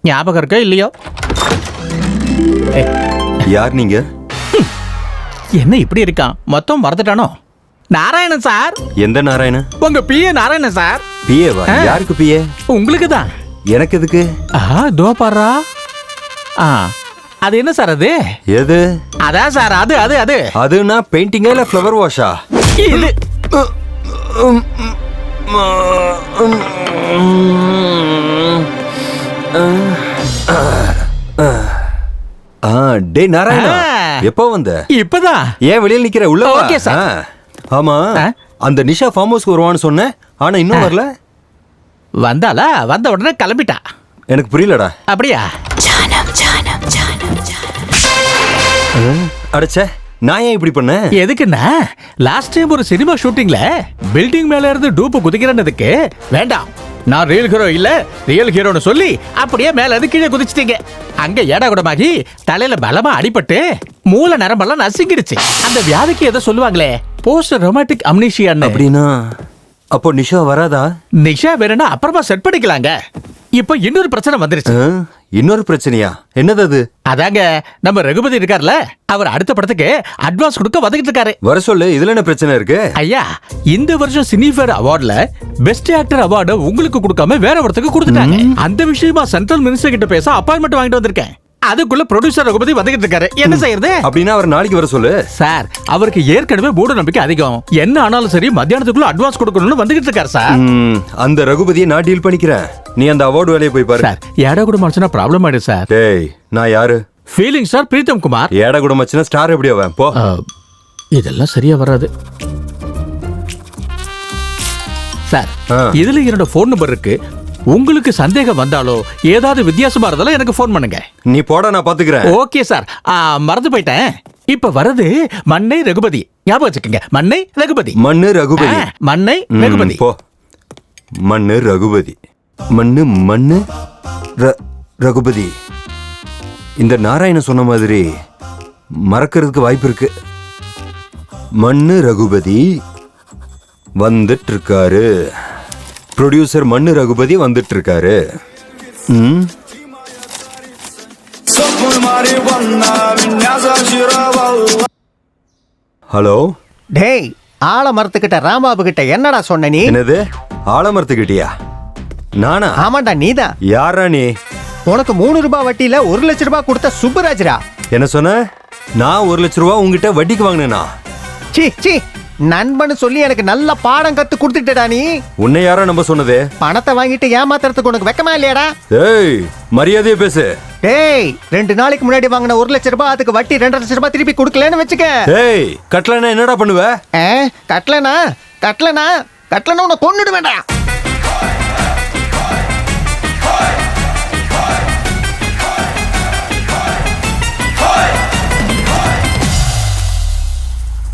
ஞாபகம் இருக்கா இல்லையோ? யார் நீங்க? என்ன இப்படி இருக்கான், மொத்தம் மறந்துட்டானோ? நாராயணன் சார். எந்த நாராயணன்? உங்க பிஏ நாராயணன் சார். பிஏவா? யாருக்கு பிஏ? உங்களுக்கு தான். எனக்கு எதுக்கு? தோ பாரா. அது என்ன சார் அது? எது? அதான் சார், அது அது அது அதுனா பெயிண்டிங்கா இல்ல ஃப்ளவர் வாஷா? இது டே நாராயணா, எப்போ வந்த? இப்பதான். ஏன் வெளியில நிக்கிற? உள்ள வா. Okay sir. ஆமா, அந்த நிஷா ஃபார்ம் ஹவுஸ்க்கு வருவான்னு சொன்னேன், ஆனா இன்னும் வரல. வந்தாளா? வந்த உடனே கிளம்பிட்டா. எனக்கு புரியலடா. அப்படியா? அடச்சே, நான் ஏன் இப்படி பண்ண? எதுக்குன்னா, லாஸ்ட் டைம் ஒரு சினிமா ஷூட்டிங்ல பில்டிங் மேல இருந்து டூப்பு குதிக்கிறதுக்கு வேண்டாம், நான் ரியல் ஹீரோ இல்ல ரியல் ஹீரோன்னு சொல்லி அப்படியே மேல இருந்து கீழே குதிச்சிட்டீங்க. அங்க ஏடாகுடமாகி தலையில பலமா அடிபட்டு மூல நரம்பெல்லாம் நசுங்கிடுச்சு. அந்த வியாதிக்கு ஏதோ சொல்லுவாங்களே, போஸ்ட் ரொமாட்டிக் அம்னீஷியான்னு. அப்படின்னா அப்போ நிஷா வராதா? நிஷா வேணும்னா அப்புறமா செட் பண்ணிக்கலாங்க. இப்போ இன்னொரு பிரச்சனை வந்துருச்சு. இன்னொரு பிரச்சனையா? என்னது அது? அதாங்க, நம்ம ரகுபதி இருக்கார்ல, அவர் அடுத்த படத்துக்கு அட்வான்ஸ் கொடுக்க வந்துகிட்டு இருக்காரு. வர சொல்லு. இதுல என்ன பிரச்சனை இருக்கு? ஐயா, இந்த வருஷம் சினிஃபேர் அவார்ட்ல பெஸ்ட் ஆக்டர் அவார்டு உங்களுக்கு கொடுக்காம வேற ஒருத்தருக்கு கொடுத்துட்டாங்க. அந்த விஷயமா சென்ட்ரல் மினிஸ்டர் கிட்ட பேச அப்பாயின்மெண்ட் வாங்கிட்டு வந்திருக்கேன். அதுக்குள்ள ப்ரொடியூசர் ரகுபதி வந்துகிட்டு இருக்காரு. என்ன செய்யறது? அப்படின்னா அவர் நாளைக்கு வர சொல்லு. சார், அவருக்கு ஏற்கனவே மூட நம்பிக்கை அதிகம். என்ன ஆனாலும் சரி மத்தியானத்துக்குள்ள அட்வான்ஸ் கொடுக்கணும்னு வந்துகிட்டு இருக்காரு சார். அந்த ரகுபதியை நான் டீல் பண்ணிக்கிறேன். நீ அந்த அவார்டு வேலையை போய் பாரு. சார், ஏடா கூட மனுஷனா ப்ராப்ளம் ஆயிடு சார். டேய், நான் யாரு? Feeling sir, Pritam Kumar. ஏடா கூட மச்சனா ஸ்டார் எப்படி அவன்? போ. இதெல்லாம் சரியா வராது சார். இதுல என்னோட போன் நம்பர் இருக்கு. உங்களுக்கு சந்தேகம் வந்தாலோ ஏதாவது வித்தியாசமா இருந்தாலும் எனக்கு போன் பண்ணுங்க. நீ போட, நான் பாத்துக்கிறேன். Okay sir. மறந்து போயிட்டேன். இப்ப வரது மண்ணை ரகுபதி. ஞாபகம் வச்சுக்கோங்க, மண்ணை ரகுபதி. மண்ணு ரகுபதி. மண்ணை ரகுபதி. போ. மண்ணு ரகுபதி. மண்ணு மண்ணு ரகுபதி, இந்த நாராயணன் சொன்ன மாதிரி மறக்கிறதுக்கு வாய்ப்பு இருக்கு. மண்ணு ரகுபதி வந்துட்டு இருக்காரு. ப்ரொடியூசர் மண்ணு ரகுபதி வந்துட்டு இருக்காரு. ஹலோ. டேய், ஆலமரத்துக்கிட்ட ராம்பாபு கிட்ட என்னடா சொன்ன நீ? என்னது ஆலமரத்துக்கிட்டியா? நானா? ஆமாண்டா, நீதான். யாரா நீ? உனக்கு 3 ரூபாய் வட்டியில 1 லட்ச ரூபாய் கொடுத்த சுப்பராஜ்ரா. என்ன சொன்ன? நான் 1 லட்ச ரூபாய் உங்ககிட்ட வட்டிக்கு வாங்கினேனா? சீ சீ, நண்பன்னு சொல்லி எனக்கு நல்ல பாடம் கத்து கொடுத்துட்டடா நீ. உன்னை யாரா நம்ப சொன்னது? பணத்தை வாங்கிட்டு ஏமாத்துறதுக்கு உனக்கு வெக்கமா இல்லையாடா? ஏய், மரியாதையா பேசு. டேய், 2 நாளைக்கு முன்னாடி வாங்கின 1 லட்ச ரூபாய் அதுக்கு வட்டி 2 லட்ச ரூபாய் திருப்பி கொடுக்கலன்னு வச்சுக்க. ஏய், கட்டலனா என்னடா பண்ணுவ? கட்டலனா உன்னை கொன்னுடு வேண்டாம்.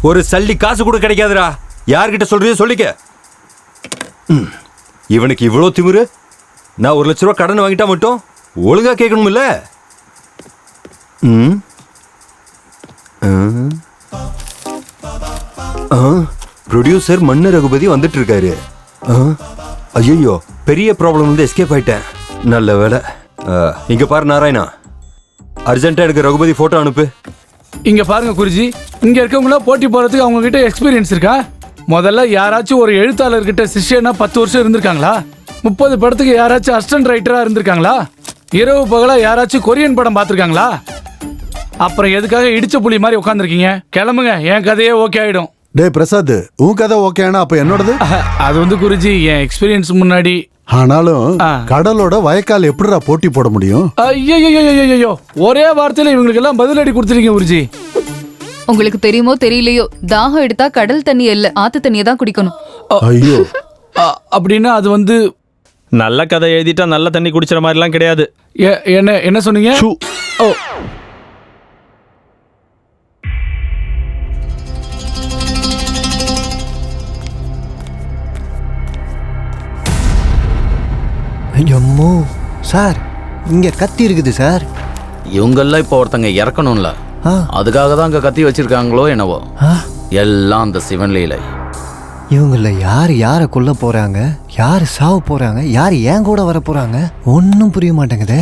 ஒரு சல்லி காசு கூட கிடைக்காதுடா. யார்கிட்ட சொல்றியோ சொல்லிக்க. இவனுக்கு இவ்வளோ திமிரு. நான் 1 லட்ச ரூபா கடன் வாங்கிட்டா மட்டும் ஒழுங்கா கேட்கணும் இல்ல? ப்ரொடியூசர் மண்ணு ரகுபதி வந்துட்டு இருக்காரு. ஐயோ, பெரிய ப்ராப்ளம் வந்து எஸ்கேப் ஆயிட்டேன். நல்ல வேலை. இங்க பாரு நாராயணா, அர்ஜென்ட்டா எனக்கு ரகுபதி போட்டோ அனுப்பு. இங்க பாருங்க குருஜி, இங்க இருக்கவங்கள போட்டி போறதுக்கு அவங்க கிட்ட எக்ஸ்பீரியன்ஸ் இருக்கா? முதல்ல யாராச்சும் ஒரு எழுத்தாளர்கிட்ட சிஷ்யனா 10 வருஷம் இருந்திருக்காங்களா? 30 படத்துக்கு யாராச்சும் அசிஸ்டன்ட் ரைட்டரா இருந்திருக்காங்களா? இரவு பகலா யாராச்சும் கொரியன் படம் பார்த்திருக்காங்களா? அப்புறம் எதுக்காக இடிச்ச புலி மாதிரி உட்காந்துருக்கீங்க? கிளம்புங்க, என் கதையே ஓகே ஆயிடும். டே பிரசாத், உன் கதை ஓகேனா அப்ப என்னோடது? அது வந்து குருஜி, என் எக்ஸ்பீரியன்ஸ் முன்னாடி. ஆனாலும் கடலோட வயக்கால் எப்படிடா போட்டி போட முடியும்? ஐயோ, ஒரே வார்த்தையில இவங்களுக்கு எல்லாம் பதிலடி கொடுத்துருக்கீங்க குருஜி. உங்களுக்கு தெரியுமோ தெரியலையோ, தாகம் எடுத்தா கடல் தண்ணி இல்ல, ஆத்து தண்ணியை தான் குடிக்கணும். ஐயோ, அப்படின்னா அது வந்து நல்ல கதை எழுதிட்டா நல்ல தண்ணி குடிச்சிற மாதிரிலாம் கிடையாது. என்ன சொன்னீங்க? ஓ, ஐயம்மோ சார், இங்க கத்தி இருக்குது சார். இவங்கெல்லாம் இப்போ ஒருத்தங்க இறக்கணும்ல, அதுக்காக தான் அங்க கத்தி வச்சிருக்காங்களோ என்னவோ. எல்லாம் அந்த சிவன் லீலை. இவங்கள யாரை கொல்ல போறாங்க, யாரு சாவ போறாங்க, யார் ஏன் கூட வர போறாங்க, ஒன்னும் புரிய மாட்டேங்குது.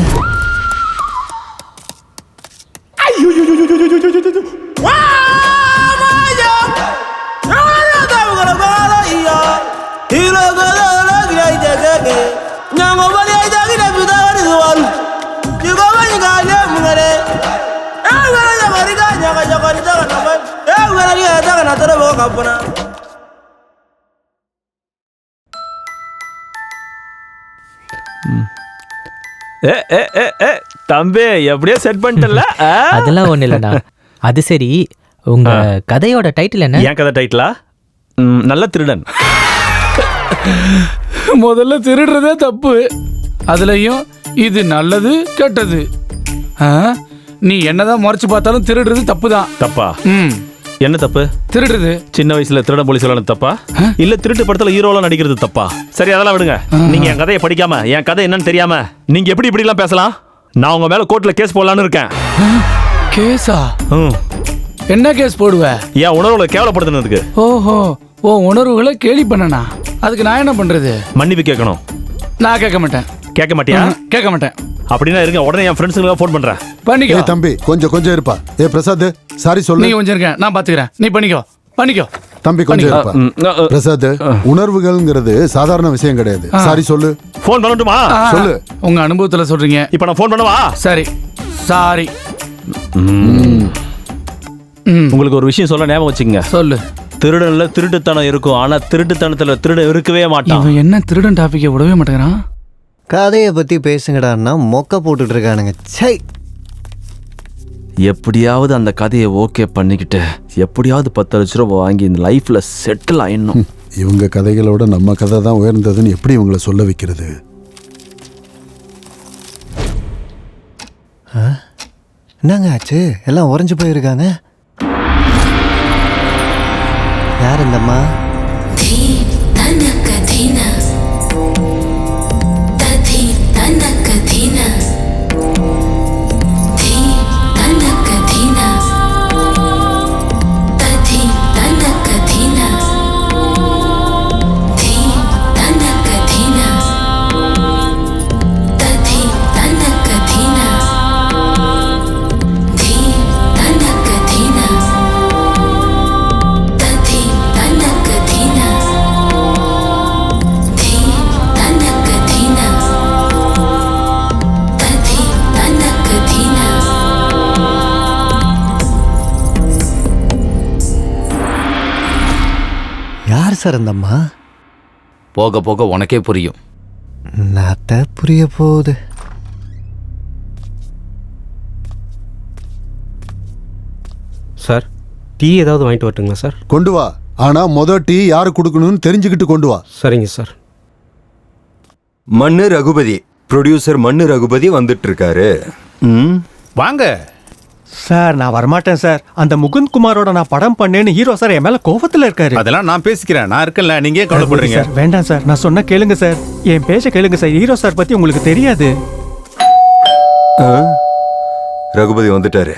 தம்பி, எப்படியோ செட் பண்ணிட்டல? அதெல்லாம் ஒண்ணு இல்லண்ணா. அது சரி, உங்க கதையோட டைட்டில் என்ன? என் கதை டைட்டிலா? நல்ல திருடன். முதல்ல திருடுறதே தப்பு, அதுலயும் இது நல்லது கெட்டது. நீ என்னதான் முறைச்சு பார்த்தாலும் திருடுறது தப்பு தான். தப்பா? என்ன தப்பு? திருடுறது. சின்ன வயசுல திருடன் போலீஸ் சொல்லணும் தப்பா? இல்ல திருட்டு படத்துல ஹீரோலாம் நடிக்கிறது தப்பா? சரி, அதெல்லாம் விடுங்க. நீங்க என் கதையை படிக்காம என் கதை என்னன்னு தெரியாம நீங்க எப்படி இப்படி எல்லாம் பேசலாம்? நான் உங்க மேல கோர்ட்ல கேஸ் போடலான்னு இருக்கேன். கேஸா? என்ன கேஸ் போடுவ? என் உணர்வுகளை கேவலப்படுத்துனதுக்கு. ஓஹோ, ஓ உணர்வுகளை கேலி பண்ணனா? அதுக்கு நான் என்ன பண்றது? மன்னிப்பு கேட்கணும். நான் கேட்க மாட்டேன். கேட்க மாட்டியா? கேட்க மாட்டேன். அப்படின்னா இருங்க, உடனே என் ஃப்ரெண்ட்ஸுக்கு ஃபோன் பண்றேன். பண்ணிக்கோ. தம்பி கொஞ்சம் இருப்பா. பிரசாத், சாரி சொல்லு. நீ கொஞ்சம் இருக்க, நான் பாத்துக்கிறேன். நீ பண்ணிக்கோ. தம்பி கொஞ்சம் இருப்பா. பிரசாத், உணர்வுகள்ங்கிறது சாதாரண விஷயம் கிடையாது. சாரி சொல்லு. ஃபோன் பண்ணட்டுமா? சொல்லு. உங்க அனுபவத்துல சொல்றீங்க. இப்போ நான் ஃபோன் பண்ணவா? சரி, சாரி. உங்களுக்கு ஒரு விஷயம் சொல்ல ஞாபகம் வச்சுக்கங்க. சொல்லு. திருடன்ல திருட்டுத்தனம் இருக்கும், ஆனா திருட்டுத்தனத்துல திருடன் இருக்கவே மாட்டான். இவன் என்ன திருடன் டாபிக்கை விடவே மாட்டேங்கிறான்? கதையை பத்தி பேசுங்கடான்னா மொக்க போட்டுட்டு இருக்கானுங்க. சை, எப்படியாவது அந்த கதையை ஓகே பண்ணிக்கிட்டு எப்படியாவது 10 லட்ச ரூபா வாங்கி இந்த லைஃப்ல செட்டில் ஆயிடணும். இவங்க கதைகளோட நம்ம கதை தான் உயர்ந்ததுன்னு எப்படி இவங்களை சொல்ல வைக்கிறது? என்னங்க ஆச்சு? எல்லாம் உறைஞ்சு போயிருக்காங்க. யார் இந்தம்மா? தனக்கு தீன சார் அந்த அம்மா? போக போக உனக்கே புரியும். நாத்த புரிய போகுது. சார் டீ ஏதாவது வாங்கிட்டு வரட்டுங்களா சார்? கொண்டு வா. ஆனா டீ யாரு கொடுக்கணும்னு தெரிஞ்சுக்கிட்டு கொண்டு வா. சரிங்க சார். மண்ணு ரகுபதி, ப்ரொடியூசர் மண்ணு ரகுபதி வந்துட்டு இருக்காரு. வாங்க சார். நான் வரமாட்டேன் சார். அந்த முகுந்த் குமாரோட நான் படம் பண்ணேன்னு ஹீரோ சார் என் மேல கோபத்துல இருக்காரு. அதெல்லாம் நான் பேசிக்கிறேன், நான் இருக்கேன்ல, நீங்க ஏன் கவலைப்படுறீங்க? சார் வேண்டாம் சார், நான் சொன்ன கேளுங்க சார். என் பேச்ச கேளுங்க சார். ஹீரோ சார் பத்தி உங்களுக்கு தெரியாது. ரகுபதி வந்துட்டாரு.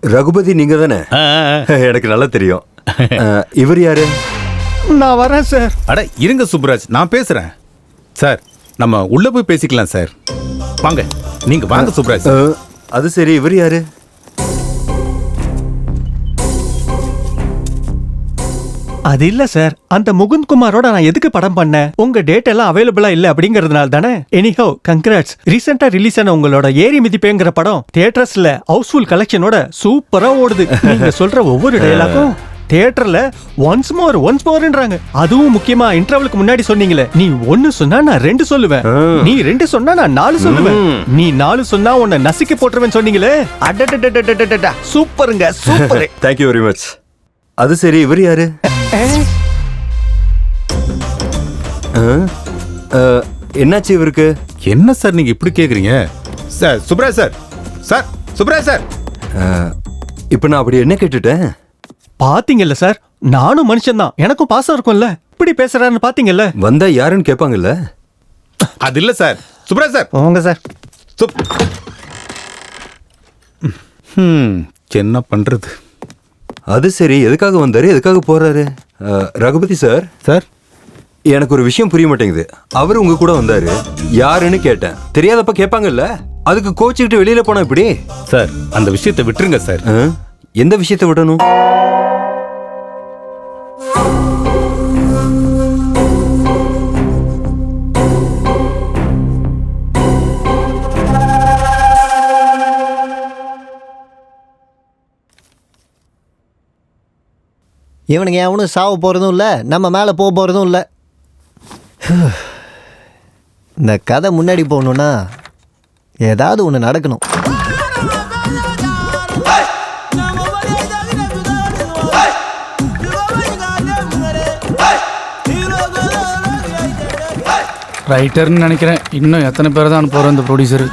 ரகுபதி நீங்க தானே? எனக்கு நல்லா தெரியும். இவர் யாரு? நான் வரேன் சார். அட இருங்க சுப்ராஜ், நான் பேசுறேன் சார். நம்ம உள்ள போய் பேசிக்கலாம் சார். வாங்க, நீங்க வாங்க சுப்ராஜ். அது சரி, இவர் யாரு? அது இல்ல சார், அந்த முகுந்த் குமாரோட நான் எதுக்கு படம் பண்ணேன்? உங்க டேட் எல்லாம் அவைலபிளா இல்ல அப்படிங்கறதுனால தானே. Anyhow congrats. ரீசெண்டா ரிலீஸ் ஆன உங்களோட ஏரி மிதிப்பேங்கிற படம் தியேட்டர்ஸ்ல ஹவுஸ்ஃபுல் கலெக்ஷனோட சூப்பரா ஓடுது. நீங்க சொல்ற ஒவ்வொரு டயலாக்கும் தியேட்டர்ல ஒன்ஸ் மோர்ன்றாங்க. அதுவும் முக்கியமா இன்டர்வலுக்கு முன்னாடி சொன்னீங்களே, நீ 1 சொன்னா நான் 2 சொல்லுவேன், நீ 2 சொன்னா நான் 4 சொல்லுவேன், நீ 4 சொன்னா உன்னை நசுக்கி போட்டுருவேன் சொன்னீங்களே. அடடடடடடடடா, சூப்பருங்க, சூப்பர். Thank you very much. அது சரி, இவர் யாரு? என்னாச்சு இவருக்கு? என்ன சார் நீங்க இப்படி கேக்குறீங்க? Sir Subraj sir, sir Subraj sir. இப்ப நான் அப்படி என்ன கேட்டுட்டேன்? பாத்தீங்கல்ல சார், நானும் மனுஷன் தான், எனக்கும் பாசம் இருக்கும்ல. இப்படி பேசுறாருன்னு பாத்தீங்கல்ல. வந்தா யாருன்னு கேட்பாங்கல்ல. அது இல்ல சார். சுப்ராஜ் சார் வாங்க சார். என்ன பண்றது? அது சரி, எதுக்காக வந்தாரு, எதுக்காக போறாரு? ரகுபதி சார், சார் எனக்கு ஒரு விஷயம் புரிய மாட்டேங்குது. அவர் உங்க கூட வந்தாரு, யாருன்னு கேட்டேன். தெரியாதப்ப கேட்பாங்கல்ல, அதுக்கு கோச்சுக்கிட்டு வெளியில போனா இப்படி? சார் அந்த விஷயத்தை விட்டுருங்க சார். எந்த விஷயத்தை விடணும்? இவனுங்க எவனும் சாவ போகிறதும் இல்லை, நம்ம மேலே போக போகிறதும் இல்லை. இந்த கதை முன்னாடி போகணுன்னா ஏதாவது ஒன்று நடக்கணும். ரைட்டர்னு நினைக்கிறேன். இன்னும் எத்தனை பேர் தான் போகிறோம் இந்த ப்ரொடியூசரு?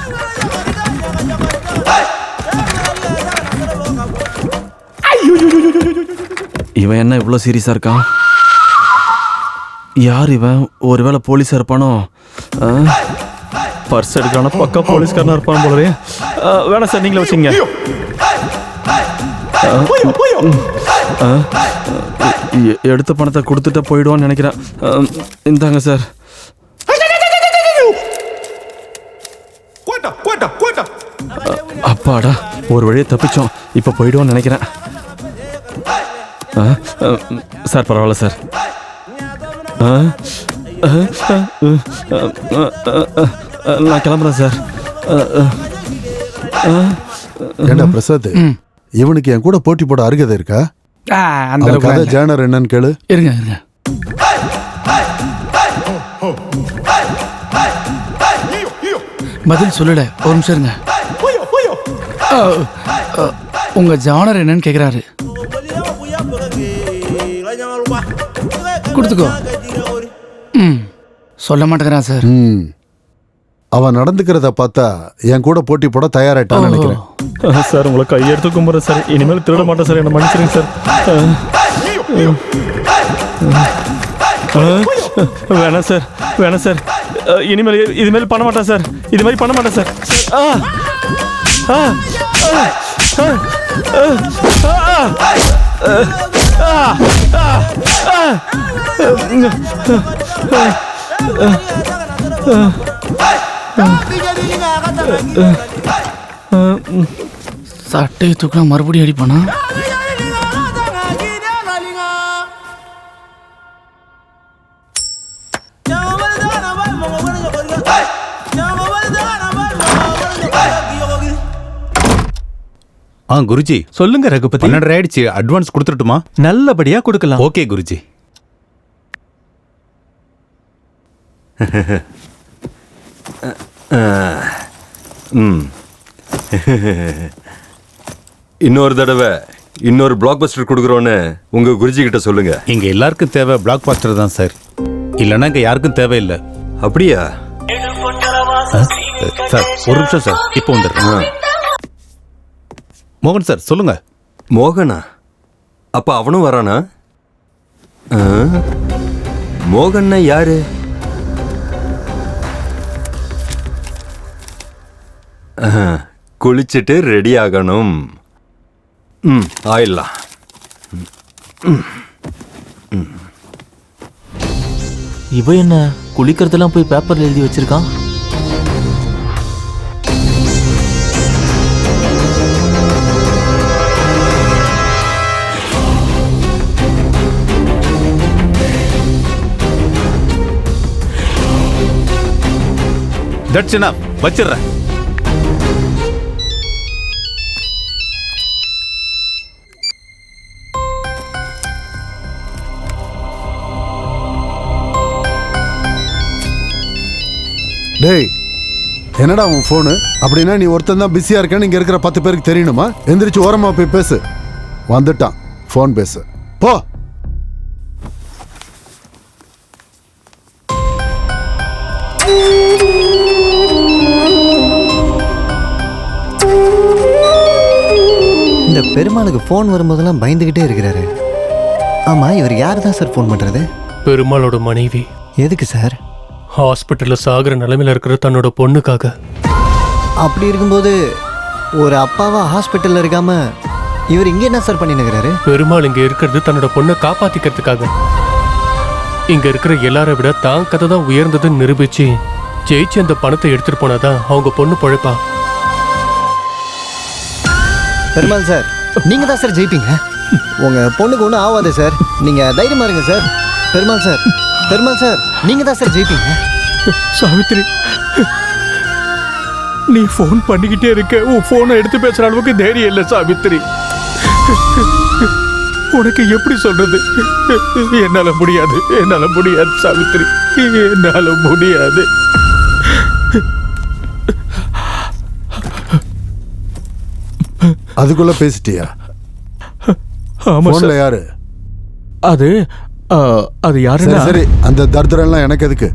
இவன் என்ன இவ்வளோ சீரியஸாக இருக்கான்? யார் இவன்? ஒருவேளை போலீஸாக இருப்பானோ? பர்ஸ் எடுக்கான பக்கா போலீஸ்காரனா இருப்பான் போலவே. வேணாம் சார், நீங்களே வச்சுங்க. எடுத்த பணத்தை கொடுத்துட்டு போயிடுவான்னு நினைக்கிறேன். இந்தாங்க சார். அப்பாடா, ஒரு வழியை தப்பிச்சோம். இப்போ போயிடுவோன்னு நினைக்கிறேன். சார் பரவாயில்ல சார். நான் கிளம்புறேன் சார். ஏண்டா பிரசாத், இவனுக்கு என் கூட போட்டி போட அருகதை இருக்கா? அந்த கதை ஜேனர் என்னன்னு கேளு. இருங்க இருங்க. பதில் சொல்லல, ஒரு நிமிஷம் இருங்க. உங்க ஜானர் என்னன்னு கேக்குறாரு. கொடுத்துக்கோ. சொல்ல மாட்டேங்கிறான் சார். அவன் நடந்துக்கிறத பார்த்தா என் கூட போட்டி போட தயாராயிட்டான்னு நினைக்கிறேன். சார் உங்களை கையெடுத்து கும்பிட்றேன் சார். இனிமேல் திருட மாட்டேன் சார், என்ன மன்னிச்சிருங்க சார். வேணாம் சார், வேணாம் சார். இனிமேல் இதுமாரி பண்ண மாட்டேன் சார். இது மாதிரி பண்ண மாட்டேன் சார். சட்டையை தூக்கினா மறுபடியும் அடிப்பானா? குருஜி சொல்லுங்க ரகுபதி. 12 ஆயிடுச்சு, அட்வான்ஸ் கொடுத்துட்டுமா? நல்லபடியா கொடுக்கலாம். ஓகே குருஜி. இன்னொரு தடவை இன்னொரு பிளாக் பஸ்டர் கொடுக்குறோன்னு உங்க குருஜி கிட்ட சொல்லுங்க. இங்க எல்லாருக்கும் தேவை பிளாக் பஸ்டர் தான் சார், இல்லைன்னா இங்க யாருக்கும் தேவையில்லை. அப்படியா சார்? ஒரு நிமிஷம் சார், இப்போ வந்துடுறேன். மோகன் சார் சொல்லுங்க. மோகனா? அப்ப அவனும் வரானா? மோகன்னா யாரு? குளிச்சுட்டு ரெடி ஆகணும். ஆயிடலாம். இவ என்ன குளிக்கிறதெல்லாம் போய் பேப்பர்ல எழுதி வச்சிருக்கான்? தட்ஸ் எனஃப், வச்சிடுறேன். டேய், என்னடா உன் ஃபோனு? அப்படின்னா நீ ஒருத்தன் தான் பிஸியா இருக்கேன்னு இங்க இருக்கிற 10 பேருக்கு தெரியணுமா? எந்திரிச்சு ஓரமா போய் பேசு. வந்துட்டான், ஃபோன் பேசு போ. இந்த பெருமாளுக்கு ஃபோன் வரும்போதெல்லாம் பயந்துகிட்டே இருக்கிறாரு. ஆமா, இவர் யார் தான் சார் ஃபோன் பண்றது? பெருமாளோட மனைவி. எதுக்கு சார்? ஹாஸ்பிட்டல்ல சாகுற நிலைமையில இருக்கிற தன்னோட பொண்ணுக்காக. அப்படி இருக்கும்போது ஒரு அப்பாவா ஹாஸ்பிட்டல்ல இருக்காம இவர் இங்க என்ன சார் பண்ணினுக்கிறாரு? பெருமாள் இங்க இருக்கிறது தன்னோட பொண்ணை காப்பாத்திக்கிறதுக்காக. இங்க இருக்கிற எல்லாரை விட தான் கதை தான் உயர்ந்ததுன்னு நிரூபிச்சு ஜெயிச்சு அந்த பணத்தை எடுத்துட்டு போனாதான் அவங்க பொண்ணு பொழைப்பா. பெருமாள் சார், நீங்க தான் சார் ஜெயிப்பீங்க. உங்க பொண்ணுக்கு ஒன்றும் ஆகாது சார், நீங்க தைரியமா இருங்க sir. Perumal sir, Perumal sir, நீங்க தான் சார் ஜெயிப்பீங்க. சாவித்ரி, நீ ஃபோன் பண்ணிக்கிட்டே இருக்க, உன் ஃபோனை எடுத்து பேசுற அளவுக்கு தைரியம் இல்லை சாவித்ரி. உனக்கு எப்படி சொல்றது? என்னால முடியாது, என்னால முடியாது சாவித்ரி, என்னால முடியாது. அதுக்குள்ள பேசிட்டியா? ஆமா ஃபோன்ல சார். யாரு? அது யாருன்னா? சரி, அந்த தர்தரெல்லாம் எனக்கு எதுக்கு?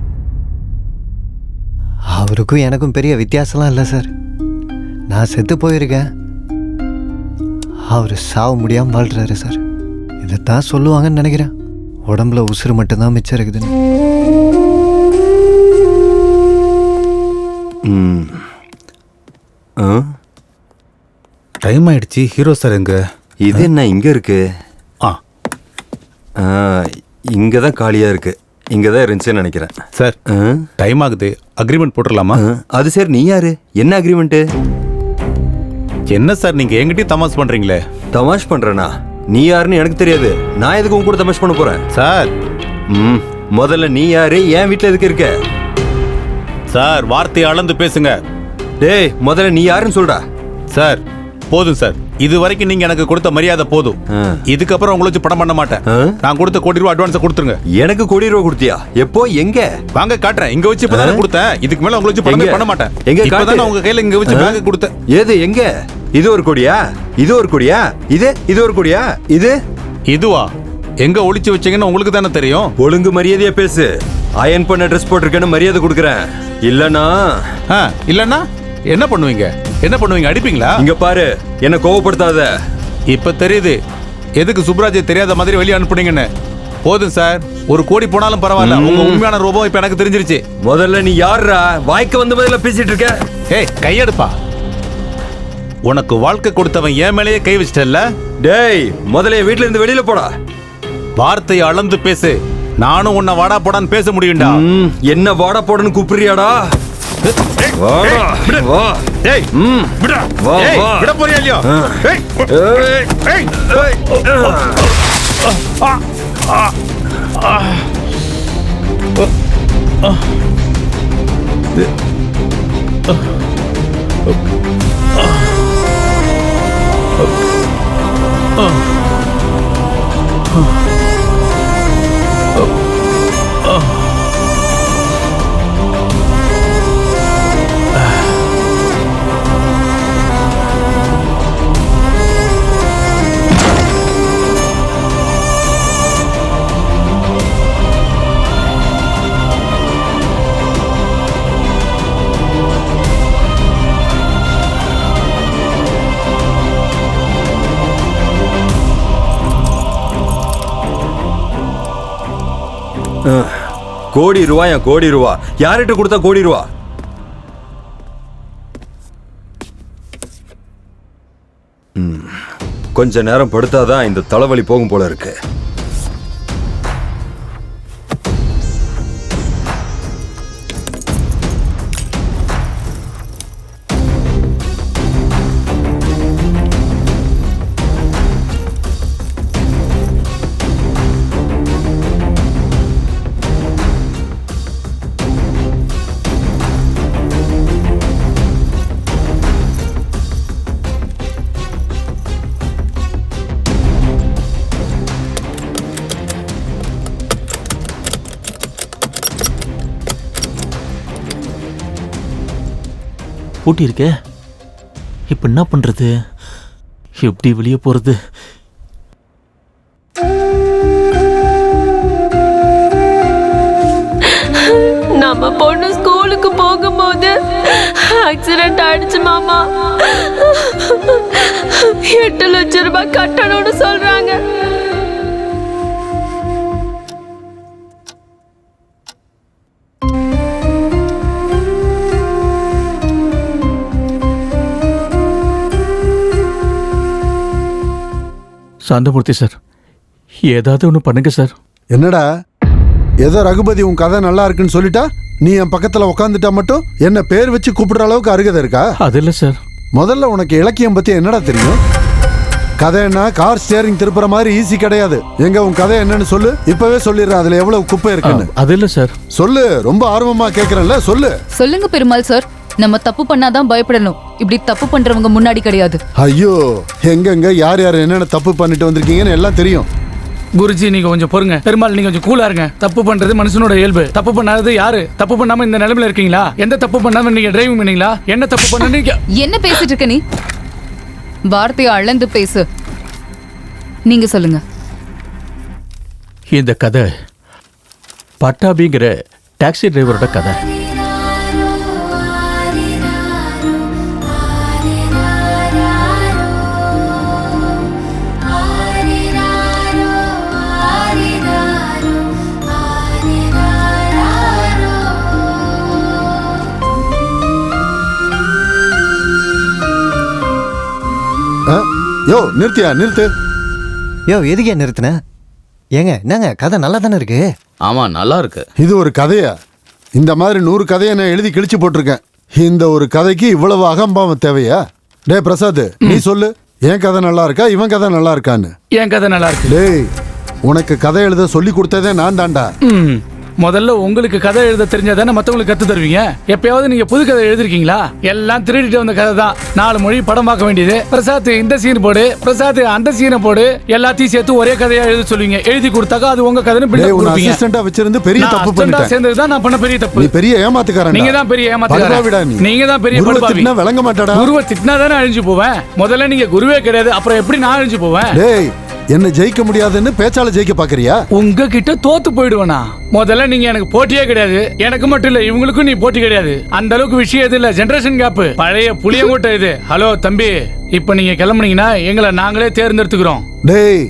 அவருக்கும் எனக்கும் பெரிய வித்தியாசம்லாம் இல்லை சார். நான் செத்து போயிருக்கேன், அவர் சாவு முடியாமல் வாழ்றாரு சார். இதைத்தான் சொல்லுவாங்கன்னு நினைக்கிறேன், உடம்புல உசுறு மட்டும்தான் மிச்சம் இருக்குதுன்னு. டைம் ஆயிடுச்சு. ஹீரோ சார் எங்க? இது என்ன இங்க இருக்கு? இங்க தான் காலியா இருக்கு. இங்க தான் இருந்துச்சுன்னு நினைக்கிறேன். சார் டைம் ஆகுது, அக்ரிமெண்ட் போட்டுடலாமா? அது சார், நீ யாரு? என்ன அக்ரிமெண்ட்? என்ன சார் நீங்க என்கிட்டயும் தமாஷ் பண்றீங்களே? தமாஷ் பண்றேனா? நீ யாருன்னு எனக்கு தெரியாது, நான் எதுக்கு உன் கூட தமாஷ் பண்ண போறேன்? சார் முதல்ல நீ யாரு, என் வீட்டுல எதுக்கு இருக்க? சார் வார்த்தையை அளந்து பேசுங்க. டேய், முதல்ல நீ யாருன்னு சொல்றா. சார் போதும் சார், இது வரைக்கும் நீங்க எனக்கு கொடுத்த மரியாதை போதும். இதுக்கப்புறம் உங்களை வச்சு படம் பண்ண மாட்டேன். நான் கொடுத்த ₹1 கோடி அட்வான்ஸ் கொடுத்துருங்க. எனக்கு ₹1 கோடி கொடுத்தியா? எப்போ, எங்க? வாங்க காட்டுறேன். இங்க வச்சு இப்பதான் கொடுத்தேன், இதுக்கு மேல உங்களை வச்சு படமே பண்ண மாட்டேன். எங்க இப்பதான் உங்க கையில இங்க வச்சு பேக் கொடுத்தேன். ஏது எங்க? இது ₹1 கோடியா? இது ₹1 கோடியா? இது ₹1 கோடியா? இதுவா? எங்க ஒளிச்சு வச்சீங்கன்னு உங்களுக்கு தானே தெரியும். ஒழுங்கு மரியாதையா பேசு. அயன் பண்ண ட்ரெஸ் போட்டிருக்கேன்னு மரியாதை கொடுக்குறேன். இல்லனா என்ன பண்ணுவீங்க? என்ன பண்ணுவீங்க? அடிப்பீங்களா? இங்க பாரு, என்ன கோவப்படுத்தாத. இப்ப தெரியுது எதுக்கு சுப்ராஜை தெரியாத மாதிரி வெளியே அனுப்புனீங்கன்னு. போதும் சார், ₹1 கோடி போனாலும் பரவாயில்ல, உங்க உண்மையான ரூபம் இப்ப எனக்கு தெரிஞ்சிருச்சு. முதல்ல நீ யாரா? வாய்க்கு வந்த மாதிரி பேசிட்டு இருக்க. ஏய், கையெடுப்பா. உனக்கு வாழ்க்கை கொடுத்தவன் என் மேலேயே கை வச்சிட்டல்ல? டேய், முதல்ல வீட்டுல இருந்து வெளியில போடா. வார்த்தையை அளந்து பேசு. நானும் உன்னை வாடா போடான்னு பேச முடியும்டா. என்ன வாடா போடன்னு கூப்பிடுறியாடா? விட போறியா இல்லையா? கோடி ரூபாயா, கோடி ரூபா. யார்கிட்ட கொடுத்தா கோடி ரூபா? கொஞ்ச நேரம் படுத்தாதான் இந்த தலைவலி போகும் போல இருக்கு. பூட்டி இருக்கே, இப்ப என்ன பண்றது? எப்படி வெளியே போறது? நம்ம பொண்ணு ஸ்கூலுக்கு போகும்போது ஆக்சிடென்ட் ஆயிடுச்சு மாமா. 8 லட்சம் ரூபாய் கட்டணும்னு சொல்றாங்க. சாந்தமூர்த்தி சார், ஏதாவது ஒன்று பண்ணுங்க சார். என்னடா, ஏதோ ரகுபதி உன் கதை நல்லா இருக்குன்னு சொல்லிட்டா நீ என் பக்கத்துல உட்காந்துட்டா மட்டும் என்ன பேர் வச்சு கூப்பிடுற அளவுக்கு அருகதை இருக்கா? அது இல்லை சார். முதல்ல உனக்கு இலக்கியம் பத்தி என்னடா தெரியும்? கதைன்னா கார் ஸ்டியரிங் திருப்புற மாதிரி ஈஸி கிடையாது. எங்க உன் கதை என்னன்னு சொல்லு, இப்பவே சொல்லிடுறேன் அதுல எவ்வளவு குப்பை இருக்குன்னு. அது இல்லை சார். சொல்லு, ரொம்ப ஆர்வமா கேக்குறேன்ல, சொல்லு. சொல்லுங்க பெருமாள் சார். நம்ம தப்பு பண்ணாதான் பயப்படணும், இப்படி தப்பு பண்றவங்க முன்னாடி கிடையாது. ஐயோ, எங்கெங்க யார் யார் என்னென்ன தப்பு பண்ணிட்டு வந்திருக்கீங்கன்னு எல்லாம் தெரியும். குருஜி நீங்க கொஞ்சம் பொறுங்க. பெருமாள் நீங்க கொஞ்சம் கூலா இருங்க. தப்பு பண்றது மனுஷனோட இயல்பு. தப்பு பண்ணாதது யாரு? தப்பு பண்ணாம இந்த நிலைமையில இருக்கீங்களா? எந்த தப்பு பண்ணாம நீங்க டிரைவிங் பண்ணீங்களா? என்ன தப்பு பண்ணீங்க? என்ன பேசிட்டு இருக்க நீ? வார்த்தையை அளந்து பேசு. நீங்க சொல்லுங்க. இந்த கதை பட்டாபிங்கிற டாக்ஸி டிரைவரோட கதை. யோ நிறுத்தியா, நிறுத்து. யோ எதுக்கே நிறுத்தின? ஏங்க என்னங்க கதை நல்லா தானே இருக்கு? ஆமா நல்லா இருக்கு. இது ஒரு கதையா? இந்த மாதிரி 100 கதையை நான் எழுதி கிழிச்சு போட்டிருக்கேன். இந்த ஒரு கதைக்கு இவ்வளவு அகம்பாவம் தேவையா? டே பிரசாத், நீ சொல்லு, என் கதை நல்லா இருக்கா இவன் கதை நல்லா இருக்கான்னு? என் கதை நல்லா இருக்கு. டேய், உனக்கு கதை எழுத சொல்லி கொடுத்ததே நான் தான்டா. முதல்ல உங்களுக்கு கதை எழுத தெரிஞ்சாதானே மற்றவங்களுக்கு கத்து தருவீங்க. எப்பயாவது நீங்க புது கதை எழுதிருக்கீங்களா? எல்லாம் திருடிட்டு வந்த கதை தான். 4 மொழி படம் பார்க்க வேண்டியது. பிரசாத் இந்த சீன் போடு, பிரசாத் அந்த சீனை போடு, எல்லாத்தையும் சேர்த்து ஒரே கதையா எழுத சொல்லுவீங்க. எழுதி கொடுத்தாக்கா அது உங்க கதைன்னு பில்டப் கொடுப்பீங்க. அசிஸ்டண்டா வச்சிருந்து பெரிய தப்பு பண்ணிட்டேன். சேர்ந்தது தான் நான் பண்ண பெரிய தப்பு. நீ பெரிய ஏமாத்துக்காரன். நீங்க தான் பெரிய ஏமாத்துக்காரன். நீங்க தான் பெரிய படுபாவி. குருவை விளங்க மாட்டாடா. குருவை திட்டினா தானே அழிஞ்சு போவேன். முதல்ல நீங்க குருவே கிடையாது, அப்புறம் எப்படி நான் அழிஞ்சு போவேன்? டேய், என்ன ஜெயிக்க முடியாதுன்னு பேச்சால ஜெயிக்க பாக்குறியா? உங்ககிட்ட தோத்து போயிடுவேனா? முதல்ல நீங்க எனக்கு போட்டியே கிடையாது. எனக்கு மட்டும் இல்ல, இவங்களுக்கும் நீ போட்டி கிடையாது. அந்த அளவுக்கு விஷயம் எது இல்ல, ஜெனரேஷன் கேப். பழைய புளியங்கோட்டை இது. ஹலோ தம்பி, இப்ப நீங்க கிளம்புனீங்கன்னா எங்களை நாங்களே தேர்ந்தெடுத்துக்கிறோம். டேய்,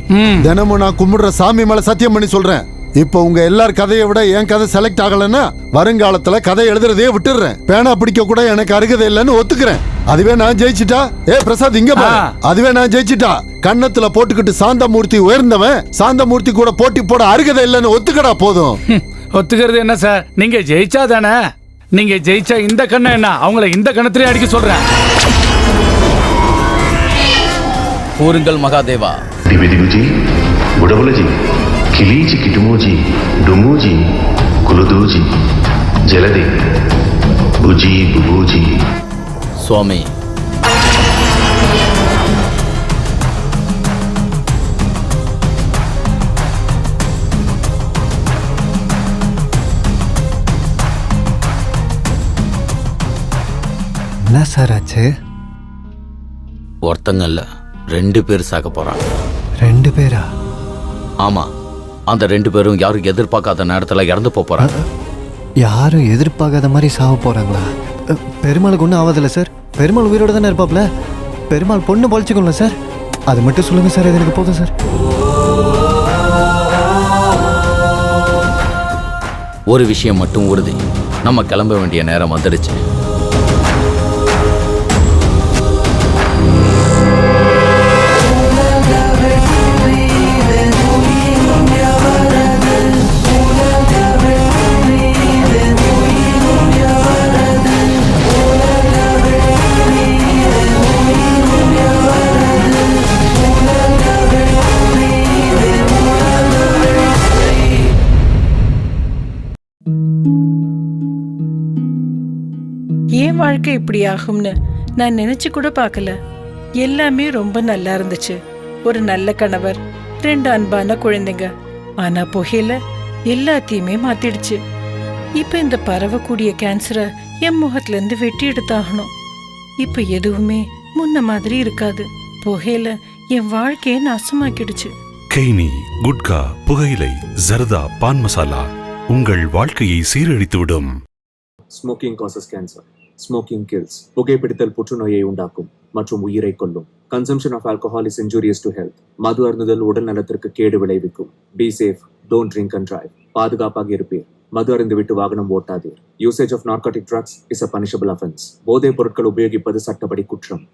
தினமும் நான் கும்பிடுற சாமி மேல சத்தியம் பண்ணி சொல்றேன், இப்போ உங்க எல்லார் கதையை விட என் கதை செலக்ட் ஆகலன்னா வருங்காலத்துல கதை எழுதுறதே விட்டுடுறேன். பேனா பிடிக்க கூட எனக்கு அருகதை இல்லைன்னு ஒத்துக்கிறேன். அதுவே நான் ஜெயிச்சிட்டா, ஏ பிரசாத் இங்க பாரு, அதுவே நான் ஜெயிச்சிட்டா கன்னத்துல போட்டுக்கிட்டு சாந்தமூர்த்தி உயர்ந்தவன், சாந்தமூர்த்தி கூட போட்டி போட அருகதை இல்லைன்னு ஒத்துக்கடா போதும். ஒத்துக்கிறது என்ன சார்? நீங்க ஜெயிச்சா தானே. நீங்க ஜெயிச்சா இந்த கண்ணை என்ன அவங்கள இந்த கணத்திலே அடிக்க சொல்றேன். கூறுங்கள் மகாதேவா. திவிதிகுஜி, புடபுலஜி, கிளீச்சி கிட்டுமோஜி, டுமோஜி, குலுதூஜி, ஜலதி, புஜி புபூஜி. சுவாமி, சார் ஆச்சு? ஒருத்தங்க இல்ல 2 பேர் சாக போறாங்க. 2 பேரா? ஆமா, அந்த 2 பேரும் யாரும் எதிர்பார்க்காத நேரத்துல இறந்து போறாங்க. யாரும் எதிர்பார்க்காத மாதிரி சாவ போறாங்களா? பெருமாளுக்கு ஒன்றும் ஆகாதில்ல சார்? பெருமாள் உயிரோட தானே இருப்பாப்ல? பெருமாள் பொண்ணு பொழைச்சிக்கோங்களா சார்? அது மட்டும் சொல்லுங்க சார், இது எனக்கு போதும் சார். ஒரு விஷயம் மட்டும் உறுதி, நம்ம கிளம்ப வேண்டிய நேரம் வந்துடுச்சு. ஏன் வாழ்க்கை இப்படி ஆகும்னு நான் நினைச்சு கூட பார்க்கல. எல்லாமே ரொம்ப நல்லா இருந்துச்சு. ஒரு நல்ல கணவர், 2 அன்பான குழந்தைங்க. ஆனா புகையில எல்லாத்தையுமே மாத்திடுச்சு. இப்ப இந்த பரவக்கூடிய கேன்சரை என் முகத்துல இருந்து வெட்டி எடுத்தாகணும். இப்ப எதுவுமே முன்ன மாதிரி இருக்காது. புகையில என் வாழ்க்கையை நாசமாக்கிடுச்சு. கெய்னி, குட்கா, புகையிலை, ஜர்தா, பான் மசாலா உங்கள் வாழ்க்கையை சீரழித்துவிடும். Smoking causes cancer. Smoking kills. புகைப்பிடித்தல் புற்றுநோயை உண்டாக்கும் மற்றும் உயிரை கொல்லும். Consumption of alcohol is injurious to health. மது அருந்துதல் உடல் நலத்திற்கு கேடு விளைவிக்கும். Be safe, don't drink and drive. பாதுகாப்பாக இருப்பீர். மது அருந்து விட்டு வாகனம் ஓட்டாதீர். Usage of narcotic drugs is a punishable offence. போதைப் பொருட்கள் உபயோகிப்பது சட்டப்படி குற்றம்.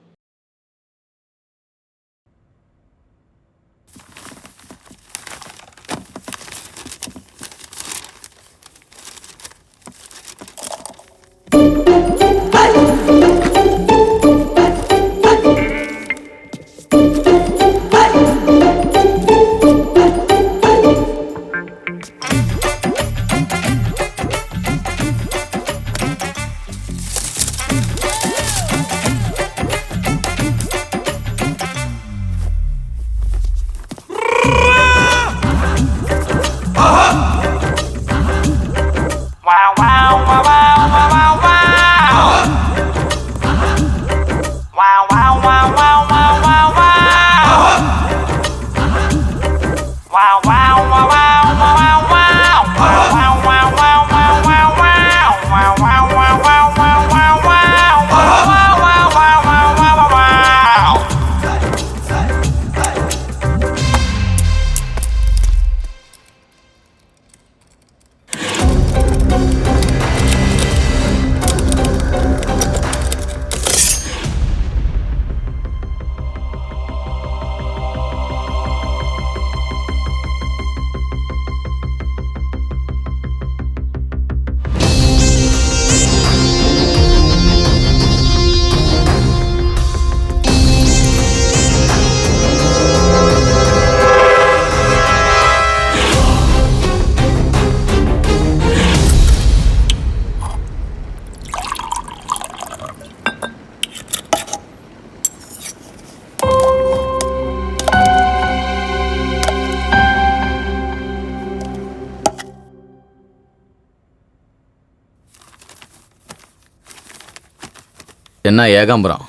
என்ன ஏகாம்பரம்,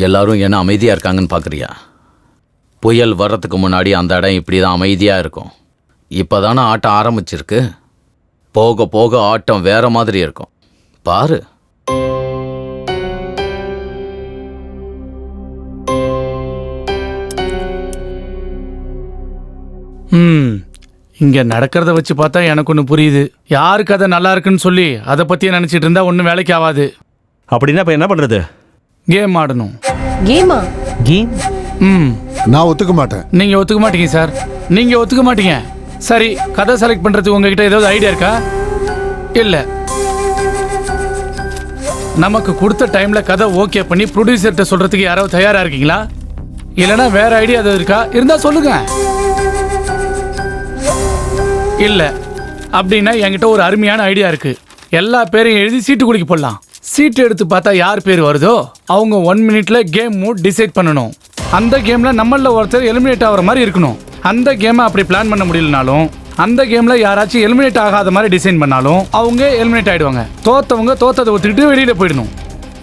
எல்லாரும் என்ன அமைதியாக இருக்காங்கன்னு பார்க்குறியா? புயல் வர்றதுக்கு முன்னாடி அந்த இடம் இப்படி தான் அமைதியாக இருக்கும். இப்போ தானே ஆட்டம் ஆரம்பிச்சிருக்கு. போக போக ஆட்டம் வேற மாதிரி இருக்கும். பாரு. இங்க நடக்கிறத வச்சு பார்த்தா எனக்கு ஒன்று புரியுது. யாருக்கு அதை நல்லா இருக்குன்னு சொல்லி அதை பத்தியே நினைச்சிட்டு இருந்தா ஒன்றும் வேலைக்கு ஆகாது. அப்படின்னா இப்ப என்ன பண்றது? கேம் ஆடணும். கேமா? கேம்? நான் ஒத்துக்க மாட்டேன். நீங்க ஒத்துக்க மாட்டீங்க சார். நீங்க ஒத்துக்க மாட்டீங்க. சரி, கதை செலக்ட் பண்றதுக்கு உங்ககிட்ட ஏதாவது ஐடியா இருக்கா? இல்ல. நமக்கு கொடுத்த டைம்ல கதை ஓகே பண்ணி ப்ரொடியூசர்கிட்ட சொல்றதுக்கு யாராவது தயாரா இருக்கீங்களா? இல்லைன்னா வேற ஐடியா ஏதாவது இருக்கா? இருந்தா சொல்லுங்க. இல்ல அப்படின்னா என்கிட்ட ஒரு அருமையான ஐடியா இருக்கு. எல்லா பேரையும் எழுதி சீட்டு குடிக்க போடலாம். சீட்டு எடுத்து பார்த்தா யார் பேர் வருதோ அவங்க 1 மினிட்ல கேம் மூட் டிசைட் பண்ணணும். அந்த கேம்ல நம்மள ஒருத்தர் எலிமினேட் ஆகிற மாதிரி இருக்கணும். அந்த கேமை அப்படி பிளான் பண்ண முடியலனாலும் அந்த கேம்ல யாராச்சும் எலிமினேட் ஆகாத மாதிரி டிசைன் பண்ணாலும் அவங்க எலிமினேட் ஆயிடுவாங்க. தோத்தவங்க தோத்ததை ஒத்துக்கிட்டு வெளியில போயிடணும்.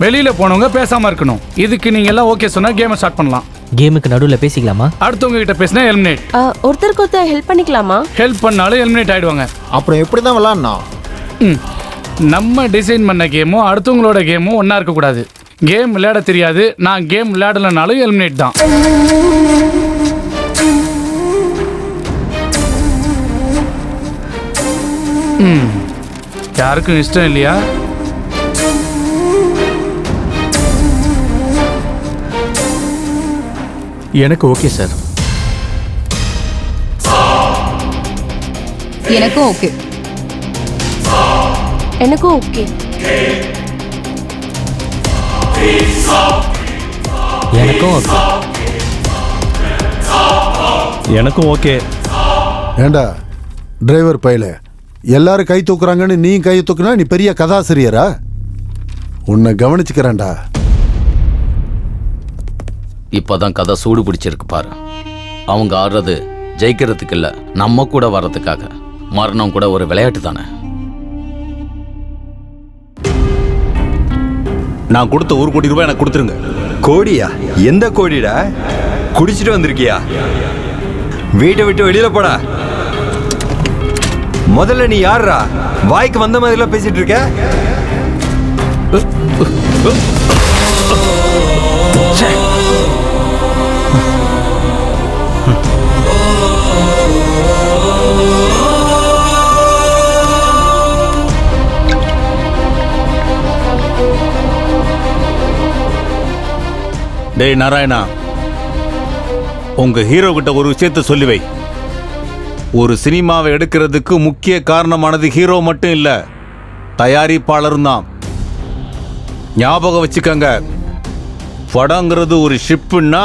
வெளியில போனவங்க பேசாம இருக்கணும். இதுக்கு நீங்க எல்லாம் ஓகே சொன்னா கேமை ஸ்டார்ட் பண்ணலாம். கேமுக்கு நடுவில் பேசிக்கலாமா? அடுத்தவங்க கிட்ட பேசினா எலிமினேட். ஒருத்தருக்கு ஒருத்தர் ஹெல்ப் பண்ணிக்கலாமா? ஹெல்ப் பண்ணாலும் எலிமினேட் ஆயிடுவாங்க. அப்புறம் எப்படி தான் விளாட்ணும்? நம்ம டிசைன் பண்ண கேமும் அடுத்தவங்களோட கேமும் ஒன்றா இருக்கக்கூடாது. கேம் விளையாட தெரியாது, நான் கேம் விளையாடலைனாலும் எலிமினேட் தான். யாருக்கும் இஷ்டம் இல்லையா? எனக்கு ஓகே சார். எனக்கும் ஓகே. எனக்கும் ஓகே. எனக்கும் ஓகே. எனக்கும் ஓகே. ஏண்டா டிரைவர் பையில எல்லாரும் கை தூக்குறாங்கன்னு நீ கை தூக்குனா நீ பெரிய கதாசிரியரா? உன்னை கவனிச்சுக்கிறேன்டா. இப்பதான் கதை சூடு பிடிச்சிருக்கு பாரு. அவங்க ஆடுறது ஜெயிக்கிறதுக்கு இல்ல, நம்ம கூட வர்றதுக்காக. மரணம் கூட ஒரு விளையாட்டு தானே. நான் கொடுத்த 1 கோடி ரூபாய் எனக்கு கொடுத்துருங்க. கோடியா? எந்த கோடிடா? குடிச்சிட்டு வந்திருக்கியா? வீட்டை விட்டு வெளியில போடா. முதல்ல நீ யாரா? வாய்க்கு வந்த மாதிரிலாம் பேசிட்டு இருக்க. டேய் நாராயணா, உங்க ஹீரோ கிட்ட ஒரு விஷயத்தை சொல்லி வை. ஒரு சினிமாவை எடுக்கிறதுக்கு முக்கிய காரணமானது ஹீரோ மட்டும் இல்ல, தயாரிப்பாளரும் தான். ஞாபகம் வச்சுக்கங்க, படங்கிறது ஒரு ஷிப்புன்னா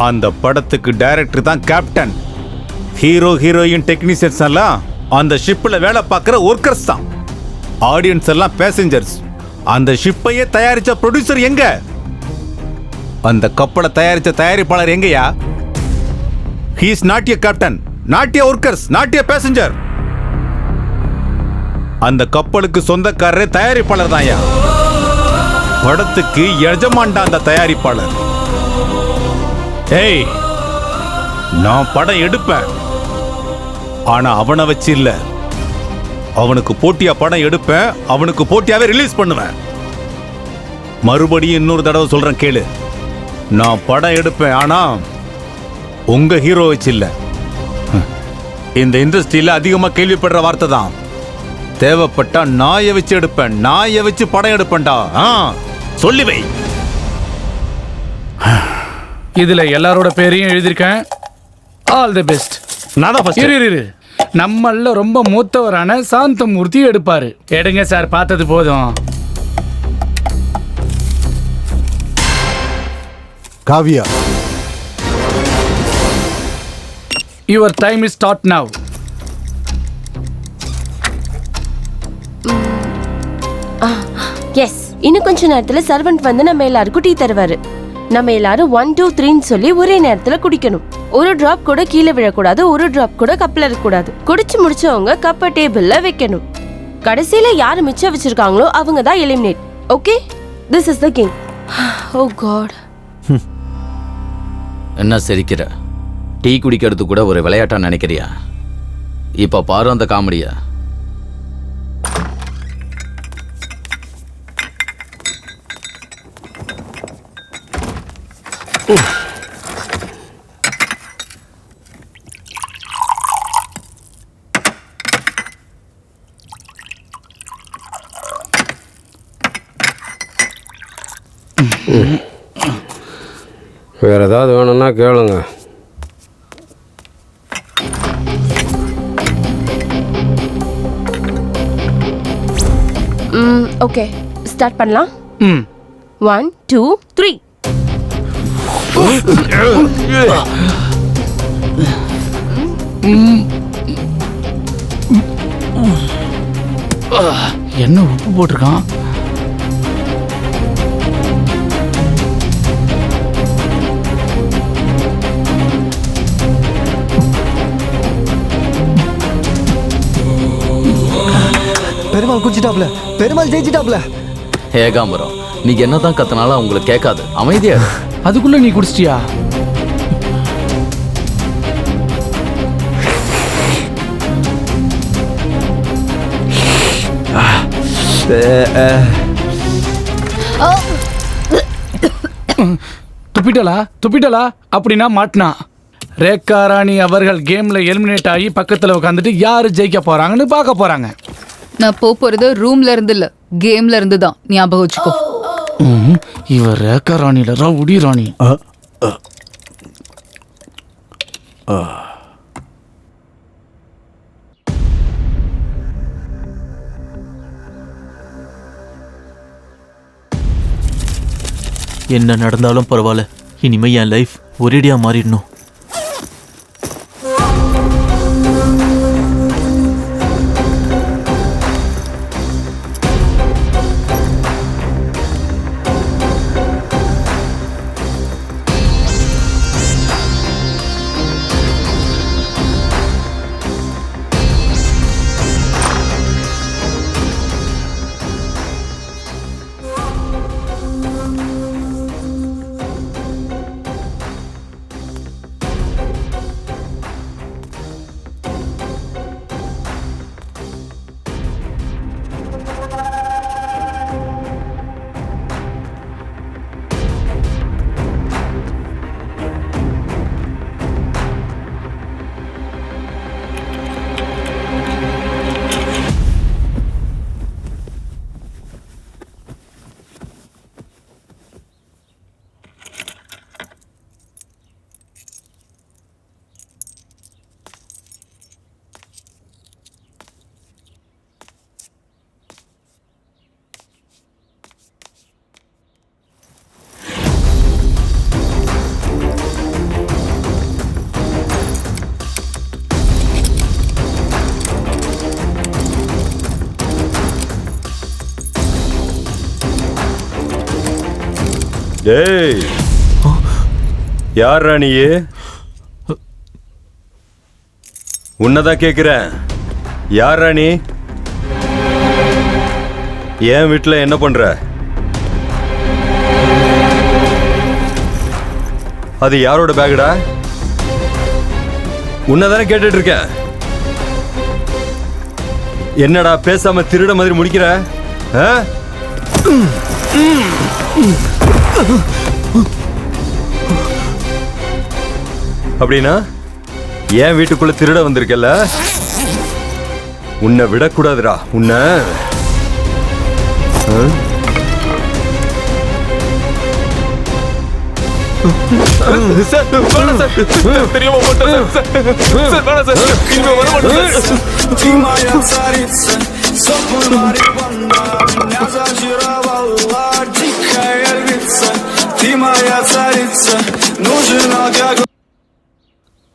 அந்த படத்துக்கு டைரக்டர் தான் கேப்டன். ஹீரோ ஹீரோயின் டெக்னீஷியன்ஸ் எல்லாம் அந்த ஷிப்ல வேலை பார்க்குற ஒர்க்கர்ஸ் தான். ஆடியன்ஸ் எல்லாம் பேசஞ்சர்ஸ். அந்த ஷிப்பையே தயாரிச்ச ப்ரொடியூசர் எங்க? அந்த கப்பலை தயாரிச்ச தயாரிப்பாளர் எங்கயா? He is not a captain, not a workers, not a passenger. அந்த கப்பலுக்கு சொந்தக்காரரே தயாரிப்பாளர் தான்யா. படத்துக்கு எஜமான்டா அந்த தயாரிப்பாளர். ஏய், நான் படம் எடுப்பேன், ஆனா அவனை வச்சு இல்ல. அவனுக்கு போட்டியா படம் எடுப்பேன், அவனுக்கு போட்டியாவே ரிலீஸ் பண்ணுவேன். மறுபடியும் இன்னொரு தடவை சொல்றேன் கேளு. நான் படம் எடுப்பேன், ஆனா உங்க ஹீரோ வச்சு இல்ல. இந்த இண்டஸ்ட்ரியில அதிகமா கேள்விப்படுற வார்த்தை தான், தேவைப்பட்டா நாயை வச்சு எடுப்பேன், நாயை வச்சு படம் எடுப்பேன்டா. சொல்லி வை. இதுல எல்லாரோட பேரையும் எழுதியிருக்கேன். All the best. நான் தான் ஃபர்ஸ்ட். இரு நம்மள ரொம்ப மூத்தவரான சாந்தமூர்த்தி எடுப்பாரு. எடுங்க சார், பார்த்தது போதும். Kavya, your time is start now. Yes, இன்னும் கொஞ்ச நேரத்துல சர்வெண்ட் வந்து நம்ம எல்லாருக்கும் டீ தருவாரு. நம்ம எல்லாரும் 1 2 3 சொல்லி ஒரே நேரத்துல குடிக்கணும். ஒரு டிராப் கூட கீழே விழக்கூடாது, ஒரு டிராப் கூட கப்ல இருக்கக்கூடாது. குடிச்சு முடிச்சவங்க கப்பை டேபிள்ல வைக்கணும். கடைசியில யாரு மிச்சம் வச்சிருக்காங்களோ அவங்க தான் eliminate. Okay, this is the game. Oh God. என்ன சிரிக்கிற? டீ குடிக்கிறது கூட ஒரு விளையாட்டா நினைக்கிறியா? இப்ப பாரு அந்த காமெடியா. வேற ஏதாவது வேணும்னா கேளுங்க. ஓகே, ஸ்டார்ட் பண்ணலாம். 1 2 3. என்ன உப்பு போட்டிருக்கான்? பெருமாள் குடிச்சிட்டாப்ல, பெருமாள் ஜெயிச்சிட்டாப்ல. ஏகாம்பரம், நீங்க என்னதான் கத்தனாலும் அவங்களுக்கு கேட்காது. அமைதியா இரு. அதுக்குள்ள நீ குடிச்சிட்டியா? துப்பிட்டலா அப்படின்னா மாட்டினா. ரேகா ராணி அவர்கள் கேம்ல எலிமினேட் ஆகி பக்கத்துல உட்காந்துட்டு யாரு ஜெயிக்க போறாங்கன்னு பார்க்க போறாங்க. நான் போறது ரூம்ல இருந்து இல்ல, கேம்ல இருந்து தான். ஞாபகம் வச்சுக்கோ. இவர் ரேகா ராணில ரவுடி ராணி. என்ன நடந்தாலும் பரவாயில்ல, இனிமே என் லைஃப் ஒரேடியா மாறிடணும். டேய், யார் ராணியே? உன்னதான் கேக்குறேன். யார் ராணி? என் வீட்டுல என்ன பண்ற? அது யாரோட பேகுடா? உன்னதானே கேட்டுட்டு இருக்கேன். என்னடா பேசாம திருட மாதிரி முடிக்கிற? அப்படின்னா ஏன் வீட்டுக்குள்ள திருட வந்திருக்கல? உன்னை விடக்கூடாதுடா. உன்னை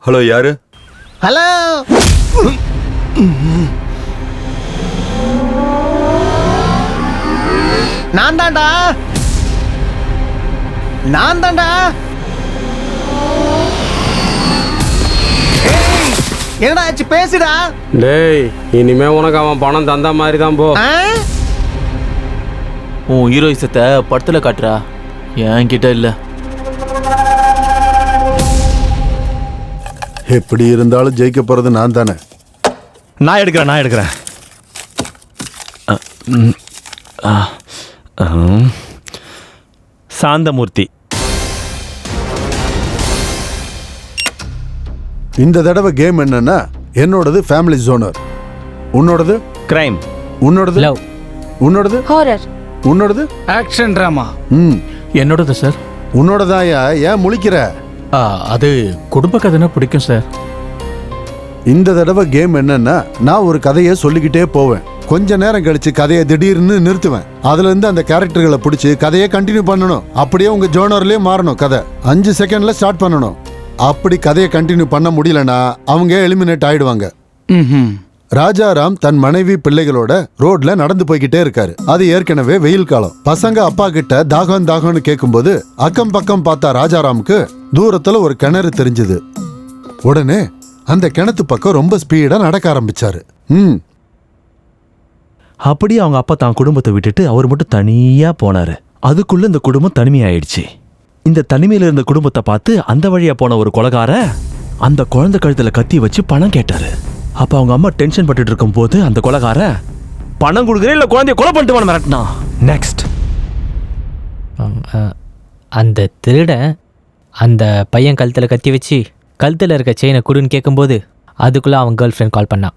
ஹலோ, யாரு? ஹலோ, நான் தான்டா. என்னடா ஆச்சு, பேசுடா. டேய், இனிமே உனக்கு அவன் பணம் தந்தா மாதிரி தான் போ. உன் ஹீரோயிசத்தை படத்துல காட்டுறா, என் கிட்ட இல்ல. எப்படி இருந்தாலும் ஜெயிக்க போறது நான் தானே. நான் எடுக்கிறேன். சாந்தமூர்த்தி. இந்த தடவை கேம் என்னன்னா, என்னோடது ஃபேமிலி ஜோனர், உன்னோடது கிரைம், உன்னோடது லவ், உன்னோடது ஹாரர், உன்னோடது ஆக்ஷன் டிராமா. என்னோடது சார். உன்னோடதாயா? ஏன் முழிக்கிற? அது குடும்ப கதைனா பிடிக்கும் சார். இந்த தடவை கேம் என்னன்னா, நான் ஒரு கதையை சொல்லிக்கிட்டே போவேன். கொஞ்ச நேரம் கழிச்சு கதையை திடீர்னு நிறுத்துவேன். அதுல இருந்து அந்த கேரக்டர்களை பிடிச்சி கதையை கண்டினியூ பண்ணணும். அப்படியே உங்க ஜோனர்லயே மாறணும். கதை 5 செகண்ட்ல ஸ்டார்ட் பண்ணணும். அப்படி கதையை கண்டினியூ பண்ண முடியலன்னா அவங்க எலிமினேட் ஆயிடுவாங்க. ராஜாராம் தன் மனைவி பிள்ளைகளோட ரோட்ல நடந்து போய்கிட்டே இருக்காரு. அது ஏற்கனவே வெயில் காலம். பசங்க அப்பா கிட்ட தாகம்னு கேட்கும்போது அக்கம் பக்கம் பார்த்தா ராஜாராமுக்கு தூரத்துல ஒரு கிணறு தெரிஞ்சது. உடனே அந்த கிணத்து பக்கம் ரொம்ப ஸ்பீடா நடக்க ஆரம்பிச்சாரு. அப்படியே அவங்க அப்பா தான் குடும்பத்தை விட்டுட்டு அவர் மட்டும் தனியா போனாரு. அதுக்குள்ள இந்த குடும்பம் தனிமையாயிடுச்சு. இந்த தனிமையில இருந்த குடும்பத்தை பார்த்து அந்த வழியா போன ஒரு கொலைகார அந்த குழந்தை கழுத்துல கத்தி வச்சு பணம் கேட்டாரு. அப்ப அவங்க அம்மா டென்ஷன் பட்டுட்டு இருக்கும் போது அந்த கொலைகார பணம் கொடுக்குறேன் இல்ல குழந்தைய கொலை பண்ணிட்டு மிரட்டினா. நெக்ஸ்ட் அந்த திருடன் அந்த பையன் கழுத்தில் கத்தி வச்சு கழுத்தில் இருக்க செயினை கொடுன்னு கேட்கும்போது அதுக்குள்ளே அவன் கேர்ள் ஃப்ரெண்ட் கால் பண்ணான்.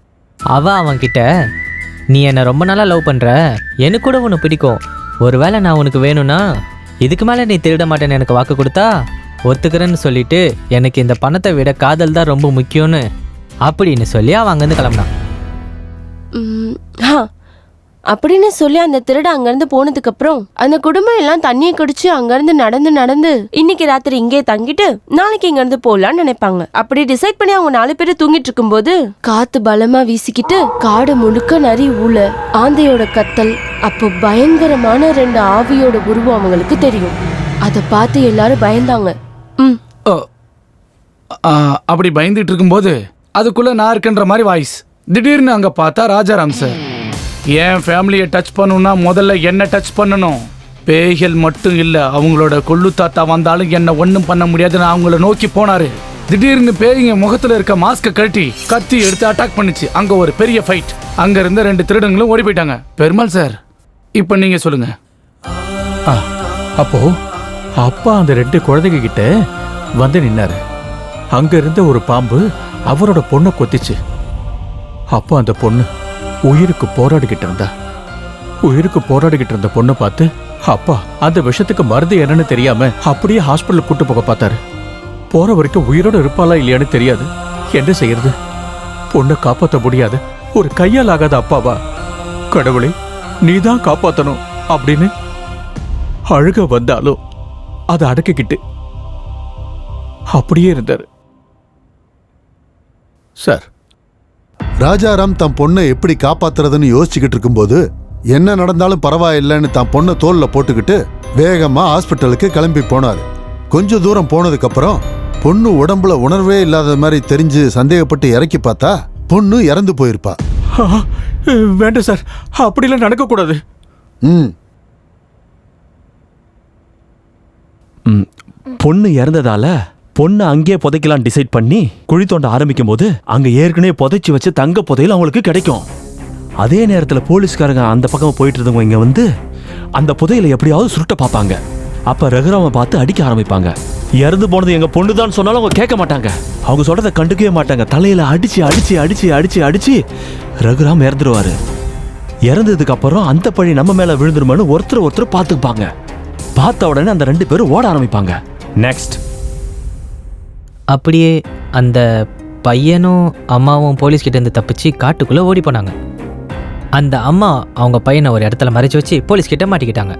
அவன்கிட்ட நீ என்னை ரொம்ப நாளாக லவ் பண்ணுற, எனக்கு கூட உன்னை பிடிக்கும், ஒருவேளை நான் உனக்கு வேணும்னா இதுக்கு மேலே நீ திருட மாட்டேன்னு எனக்கு வாக்கு கொடுத்தா ஒத்துக்கிறேன்னு சொல்லிட்டு எனக்கு இந்த பணத்தை விட காதல் தான் ரொம்ப முக்கியம்னு அப்படின்னு சொல்லி அவன் அங்கேருந்து கிளம்புனான். அப்படின்னு சொல்லி அந்த திருட அங்கிருந்து போனதுக்கு அப்புறம் அந்த குடும்பம் எல்லாம் தண்ணியை குடிச்சு அங்கிருந்து நடந்து இன்னைக்கு ராத்திரி இங்கே தங்கிட்டு நாளைக்கு இங்க இருந்து போலான்னு நினைப்பாங்க. அப்படி டிசைட் பண்ணி அவங்க 4 பேரும் தூங்கிட்டு இருக்கும் போது காத்து பலமா வீசிக்கிட்டு காடு முழுக்க நரி ஊழ ஆந்தையோட கத்தல், அப்போ பயங்கரமான 2 ஆவியோட உருவம் அவங்களுக்கு தெரியும். அதை பார்த்து எல்லாரும் பயந்தாங்க. அப்படி பயந்துட்டு இருக்கும்போது அதுக்குள்ள நான் இருக்கன்ற மாதிரி வாய்ஸ். திடீர்னு அங்க பார்த்தா ராஜாராம் சார். என் ஃபேமிலியை டச் பண்ணணும்னா முதல்ல என்ன டச் பண்ணணும். பேய்கள் மட்டும் இல்லை, அவங்களோட கொள்ளு தாத்தா வந்தாலும் என்ன ஒன்றும் பண்ண முடியாதுன்னு அவங்கள நோக்கி போனாரு. திடீர்னு பேய்ங்க முகத்தில் இருக்க மாஸ்கை கழட்டி கத்தி எடுத்து அட்டாக் பண்ணிச்சு. அங்கே ஒரு பெரிய ஃபைட். அங்கே இருந்த 2 திருடங்களும் ஓடி போயிட்டாங்க. பெருமாள் சார், இப்போ நீங்க சொல்லுங்க. அப்போ அப்பா அந்த 2 குழந்தைங்க கிட்ட வந்து நின்னாரு. அங்க இருந்த ஒரு பாம்பு அவரோட பொண்ணை கொத்திச்சு. அப்போ அந்த பொண்ணு உயிருக்கு போராடிக்கிட்டு இருந்த பொண்ணை பார்த்து அப்பா அந்த விஷத்துக்கு மருந்து என்னன்னு தெரியாம அப்படியே ஹாஸ்பிட்டல் கூட்டு போக பார்த்தாரு. போற வரைக்கும் உயிரோட இருப்பாளா இல்லையான்னு தெரியாது. என்ன செய்யறது? பொண்ணை காப்பாற்ற முடியாது. ஒரு கையால் ஆகாத அப்பாவா? கடவுளே நீதான் காப்பாத்தணும் அப்படின்னு அழுக வந்தாலும் அதை அடக்கிக்கிட்டு அப்படியே இருந்தாரு. சார், ராஜாராம் தன் பொண்ணை எப்படி காப்பாத்துறதுன்னு யோசிச்சுக்கிட்டு இருக்கும்போது என்ன நடந்தாலும் பரவாயில்லைன்னு தான் பொண்ணை தோல்ல போட்டுக்கிட்டு வேகமா ஹாஸ்பிட்டலுக்கு கிளம்பி போனாரு. கொஞ்ச தூரம் போனதுக்கு அப்புறம் பொண்ணு உடம்புல உணர்வே இல்லாத மாதிரி தெரிஞ்சு சந்தேகப்பட்டு இறக்கி பார்த்தா பொண்ணு இறந்து போயிருப்பா. வேண்டாம் சார், அப்படிலாம் நடக்க கூடாது. பொண்ணு இறந்ததால பொண்ணை அங்கேயே புதைக்கலாம் டிசைட் பண்ணி குழி தோண்ட ஆரம்பிக்கும் போது அங்க ஏற்கனவே புதைச்சி வச்சு தங்க புதையல் அவங்களுக்கு கிடைக்கும். அதே நேரத்தில் போலீஸ்காரங்க அந்த பக்கம் போயிட்டு இருந்தவங்க இங்க வந்து அந்த புதையலை எப்படியாவது சுருட்ட பார்ப்பாங்க. அப்ப ரகுராம பார்த்து அடிக்க ஆரம்பிப்பாங்க. இறந்து போனது எங்க பொண்ணுதான் சொன்னாலும் அவங்க கேட்க மாட்டாங்க. அவங்க சொல்றதை கண்டுக்கவே மாட்டாங்க. தலையில அடிச்சு அடிச்சு அடிச்சு அடிச்சு அடிச்சு ரகுராம் இறந்துருவாரு. இறந்ததுக்கு அப்புறம் அந்த பழி நம்ம மேல விழுந்துருமான்னு ஒருத்தர் பார்த்துப்பாங்க. பார்த்த உடனே அந்த 2 பேரும் ஓட ஆரம்பிப்பாங்க. நெக்ஸ்ட் அப்படியே அந்த பையனும் அம்மாவும் போலீஸ்கிட்ட இருந்து தப்பிச்சு காட்டுக்குள்ளே ஓடி போனாங்க. அந்த அம்மா அவங்க பையனை ஒரு இடத்துல மறைச்சு வச்சு போலீஸ்கிட்ட மாட்டிக்கிட்டாங்க.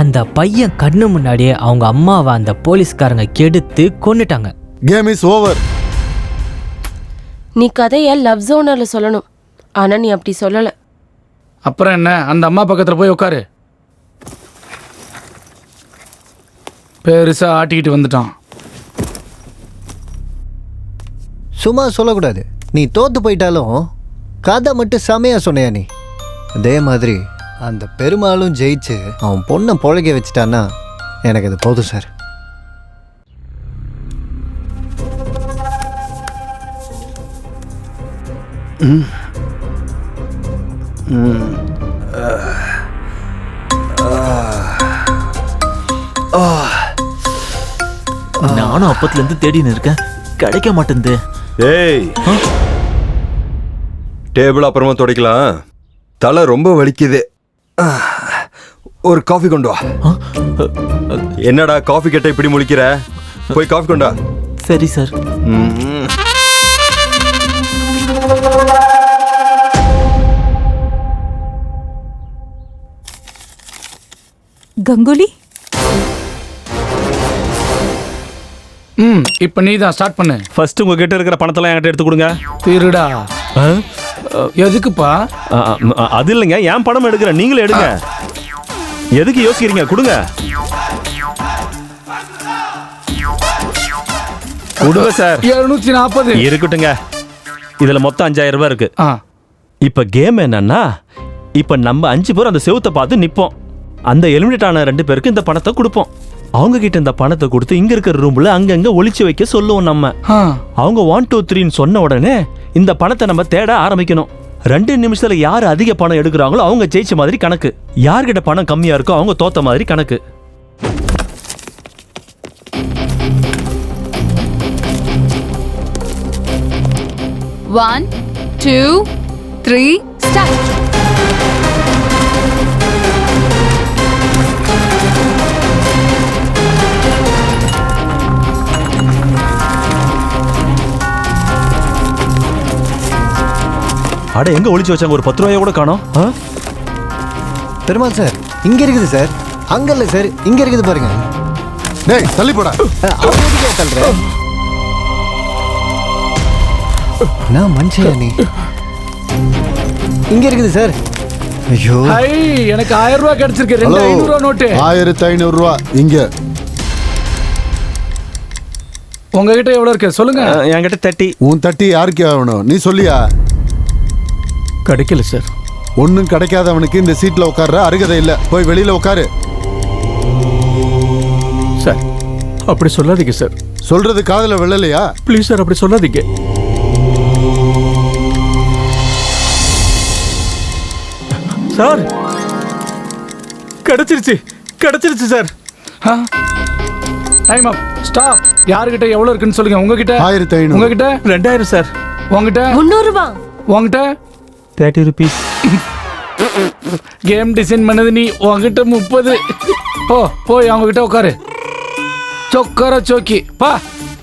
அந்த பையன் கண்ணு முன்னாடியே அவங்க அம்மாவை அந்த போலீஸ்காரங்க கெடுத்து கொன்னுட்டாங்க. Game is over. நீ கதையை லவ் ஜோனர்ல சொல்லணும், ஆனா நீ அப்படி சொல்லல. அப்புறம் என்ன, அந்த அம்மா பக்கத்தில் போய் உட்காரு. பெருசா ஆட்டிக்கிட்டு வந்துட்டான். சும்மா சொல்லக்கூடாது. நீ தோத்து போயிட்டாலும் கதை மட்டும் செமையா சொன்னையா நீ. அதே மாதிரி அந்த பெருமாளும் ஜெயிச்சு அவன் பொண்ணை பொழைக்க வச்சுட்டான்னா எனக்கு அது போதும் சார். நானும் அப்பத்துல இருந்து தேடின்னு இருக்கேன், கிடைக்க மாட்டேங்குது. ஏய், டேபிள் அப்புறமா துடைக்கலாம், தலை ரொம்ப வலிக்குது. ஒரு காஃபி கொண்டு வா. என்னடா காஃபி கேட்ட இப்படி முழிக்கிற? போய் காஃபி கொண்டா. சரி சார். கங்குலி, இப்போ நீ தான் ஸ்டார்ட் பண்ணு. ஃபர்ஸ்ட் உங்ககிட்ட இருக்கிற பணத்தெல்லாம் என்கிட்ட எடுத்து கொடுங்க. திருடா. எதுக்குப்பா? அது இல்லைங்க, என் பணம் எடுக்கிறேன், நீங்களே எடுங்க. எதுக்கு யோசிக்கிறீங்க? கொடுங்க. கொடுங்க சார். 740 இருக்கட்டுங்க. இதுல மொத்தம் 5000 ரூபாய் இருக்கு. இப்ப கேம் என்னன்னா, இப்ப நம்ம 5 பேர் அந்த செவுத்தை பார்த்து நிப்போம். அந்த எலிமினேட் ஆன 2 பேருக்கு இந்த பணத்தை கொடுப்போம். அவங்க கிட்ட இந்த பணத்தை கொடுத்து இங்க இருக்கிற ரூம்ல அங்கங்க ஒளிச்சு வைக்க சொல்லுவோம் நம்ம. அவங்க 1 2 3ன்னு சொன்ன உடனே இந்த பணத்தை நம்ம தேட ஆரம்பிக்கணும். 2 நிமிஷத்துல யார் அதிக பணம் எடுக்கிறாங்களோ அவங்க ஜெயிச்ச மாதிரி கணக்கு. யார்கிட்ட பணம் கம்மியா இருக்கோ அவங்க தோத்த மாதிரி கணக்கு. One, 2, 3, start. அட எங்க ஒளிச்சு வச்சாங்க? ஒரு 10 ரூபாயை கூட காணோம். பெருமாள் சார் இங்க இருக்குது சார். அங்க இல்ல சார், இங்க இருக்குது பாருங்க. டேய் தள்ளி போடா. அப்படியே தள்ளுறேன். நான் மனுஷன் நீ. இங்க இருக்குது சார். ஐயோ ஹை, எனக்கு 1000 ரூபாய் கிடைச்சிருக்கு. 2500 ரூபாய் நோட்டு. 1500 ரூபாய் இங்க. உங்ககிட்ட எவ்வளவு இருக்கு சொல்லுங்க. என்கிட்ட 30. உன் 30 யாருக்கு ஆகணும்? நீ சொல்லியா? கிடைக்கல சார். ஒன்னும் கிடைக்காதவனுக்கு இந்த சீட்ல உட்கார்ற அருகதை இல்ல. போய் வெளியில உட்காரு. சார் அப்படி சொல்லாதீங்க சார். சொல்றது காதுல விழலையா? ப்ளீஸ் சார் அப்படி சொல்லாதீங்க. சார் கிடைச்சிருச்சு, கிடைச்சிருச்சு சார். டைம் அப். ஸ்டாப். யார்கிட்ட எவ்வளவு இருக்குன்னு சொல்லுங்க. உங்ககிட்ட 1500. உங்ககிட்ட 2000 சார். உங்ககிட்ட 300 ரூபாய். உங்ககிட்ட 30 rupees. கேம் டிசைன் பண்ணது நீ. உங்ககிட்ட 30. போய் அவங்க கிட்ட உட்காரு. சொக்கர சோக்கி பா.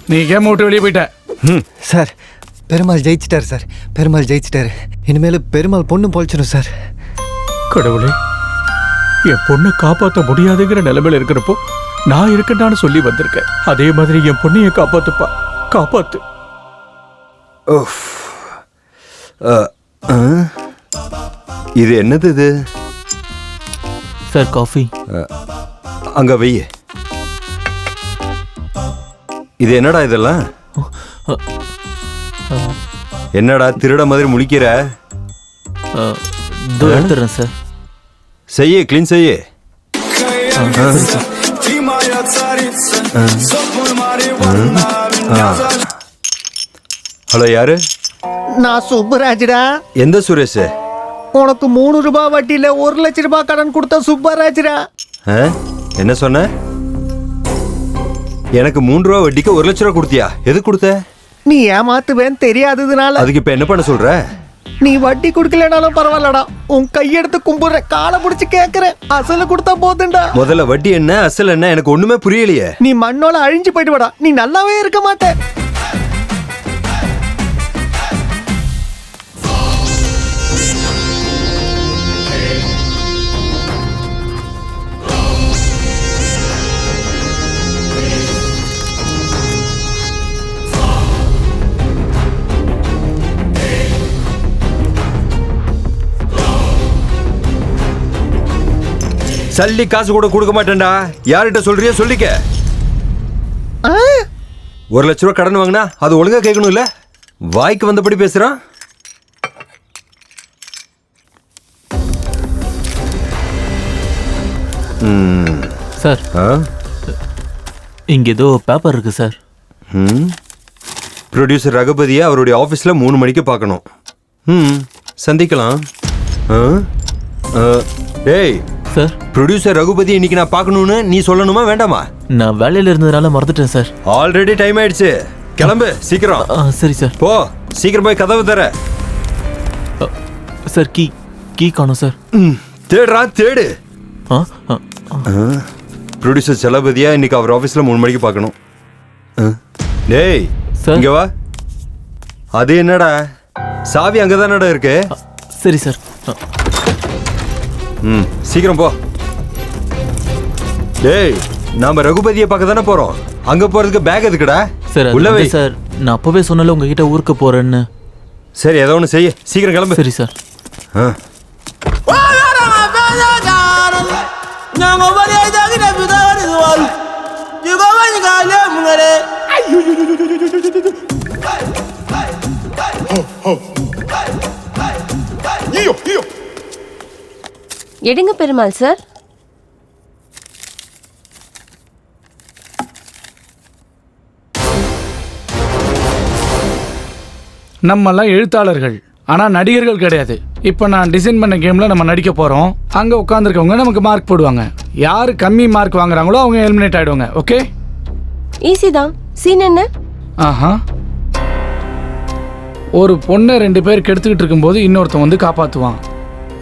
நீ கேம் விட்டு வெளியே போயிட்ட. சார் பெருமாள் ஜெயிச்சிட்டாரு சார். பெருமாள் ஜெயிச்சிட்டாரு. இனிமேல் பெருமாள் பொண்ணு பொழிச்சிடும் சார். கடவுளே, என் பொண்ணை காப்பாற்ற முடியாதுங்கிற நிலைமையில இருக்கிறப்போ நான் இருக்கேன்னு சொல்லி வந்திருக்கேன். அதே மாதிரி என் பொண்ணையை காப்பாத்துப்பா, காப்பாத்து. இது என்னது இது? Sir coffee. அங்க வை. இது என்னடா இதெல்லாம்? என்னடா திருட மாதிரி முழிக்கிற? எடுத்துறேன் சார். செய்ய கிளீன் செய்ய. ஹலோ யாரு? நான் சுப்பராஜ்டா. எந்த சுரேஷ்? உனக்கு 3 ரூபாய் வட்டியில 1 லட்சம் ரூபாய் கடன் கொடுத்த சுப்பராஜ்டா. என்ன சொன்ன? எனக்கு 3 ரூபா வட்டிக்கு 1 லட்சம் ரூபா கொடுத்தியா? எது கொடுத்த? நீ ஏமாத்துவேன்னு தெரியாததுனால. அதுக்கு இப்ப என்ன பண்ண சொல்ற? நீ வட்டி கொடுக்கலனாலும் பரவாயில்லடா. உன் கையெடுத்து கும்பிடுற, காலை பிடிச்சு கேக்குறேன். அசல கொடுத்தா போதுண்டா. முதல்ல வட்டி என்ன அசல் என்ன எனக்கு ஒண்ணுமே புரியலையே. நீ மண்ணோல அழிஞ்சு போயிட்டு வாடா. நீ நல்லாவே இருக்க மாட்ட. சல்லி காசு கூட கொடுக்க மாட்டேன்டா. யார்கிட்ட சொல்றியோ சொல்லிக்க. 1 லட்சம் ரூபாய் கடன் வாங்கினா அது ஒழுங்கா கேட்கணும் இல்ல? வாய்க்கு வந்தபடி பேசுறான். சார் இங்க ஏதோ பேப்பர் இருக்கு சார். ப்ரொடியூசர் ரகுபதியை அவருடைய ஆஃபீஸில் 3 மணிக்கு பார்க்கணும். சந்திக்கலாம். டேய் சார், ப்ரொடியூசர் ரகுபதி இன்னைக்கு நான் பார்க்கணும்னு நீ சொல்லணுமா வேண்டாமா? நான் வேலையில் இருந்ததுனால மறந்துட்டேன் சார். ஆல்ரெடி டைம் ஆயிடுச்சு. கிளம்பு சீக்கிரம். சரி சார். போ சீக்கிரம் போய் கதவு தர. சார் கீ காணும் சார். தேடுறா தேடு. ப்ரொடியூசர் செலபதியா இன்னைக்கு அவர் ஆஃபீஸில் 3 மணிக்கு பார்க்கணும். டேய் இங்க வா. அது என்னடா சாவி அங்கதானடா இருக்கு? சரி சார். சீக்கிரம் போ. டேய் நாம ரகுபதியை பார்க்க தானே போறோம். அங்க போறதுக்கு பேக் எதுக்குடா? சார் உள்ள வை. சார் நான் அப்பவே சொன்னல உங்ககிட்ட ஊருக்கு போறேன்னு. சரி ஏதோ ஒன்று செய்ய. சீக்கிரம் கிளம்பு. சரி சார். எடுங்க பெருமாள் சார். நம்மெல்லாம் எழுத்தாளர்கள், ஆனால் நடிகர்கள் கிடையாது. இப்போ நான் டிசைன் பண்ண கேமில் நம்ம நடிக்க போகிறோம். அங்கே உட்காந்துருக்கவங்க நமக்கு மார்க் போடுவாங்க. யார் கம்மி மார்க் வாங்குறாங்களோ அவங்க எலிமினேட் ஆகிடுவாங்க. ஓகே, ஈஸி தான். சீன் என்ன? ஆஹா, ஒரு பொண்ணை 2 பேர் கெடுத்துக்கிட்டு இருக்கும்போது இன்னொருத்தன் வந்து காப்பாற்றுவான்.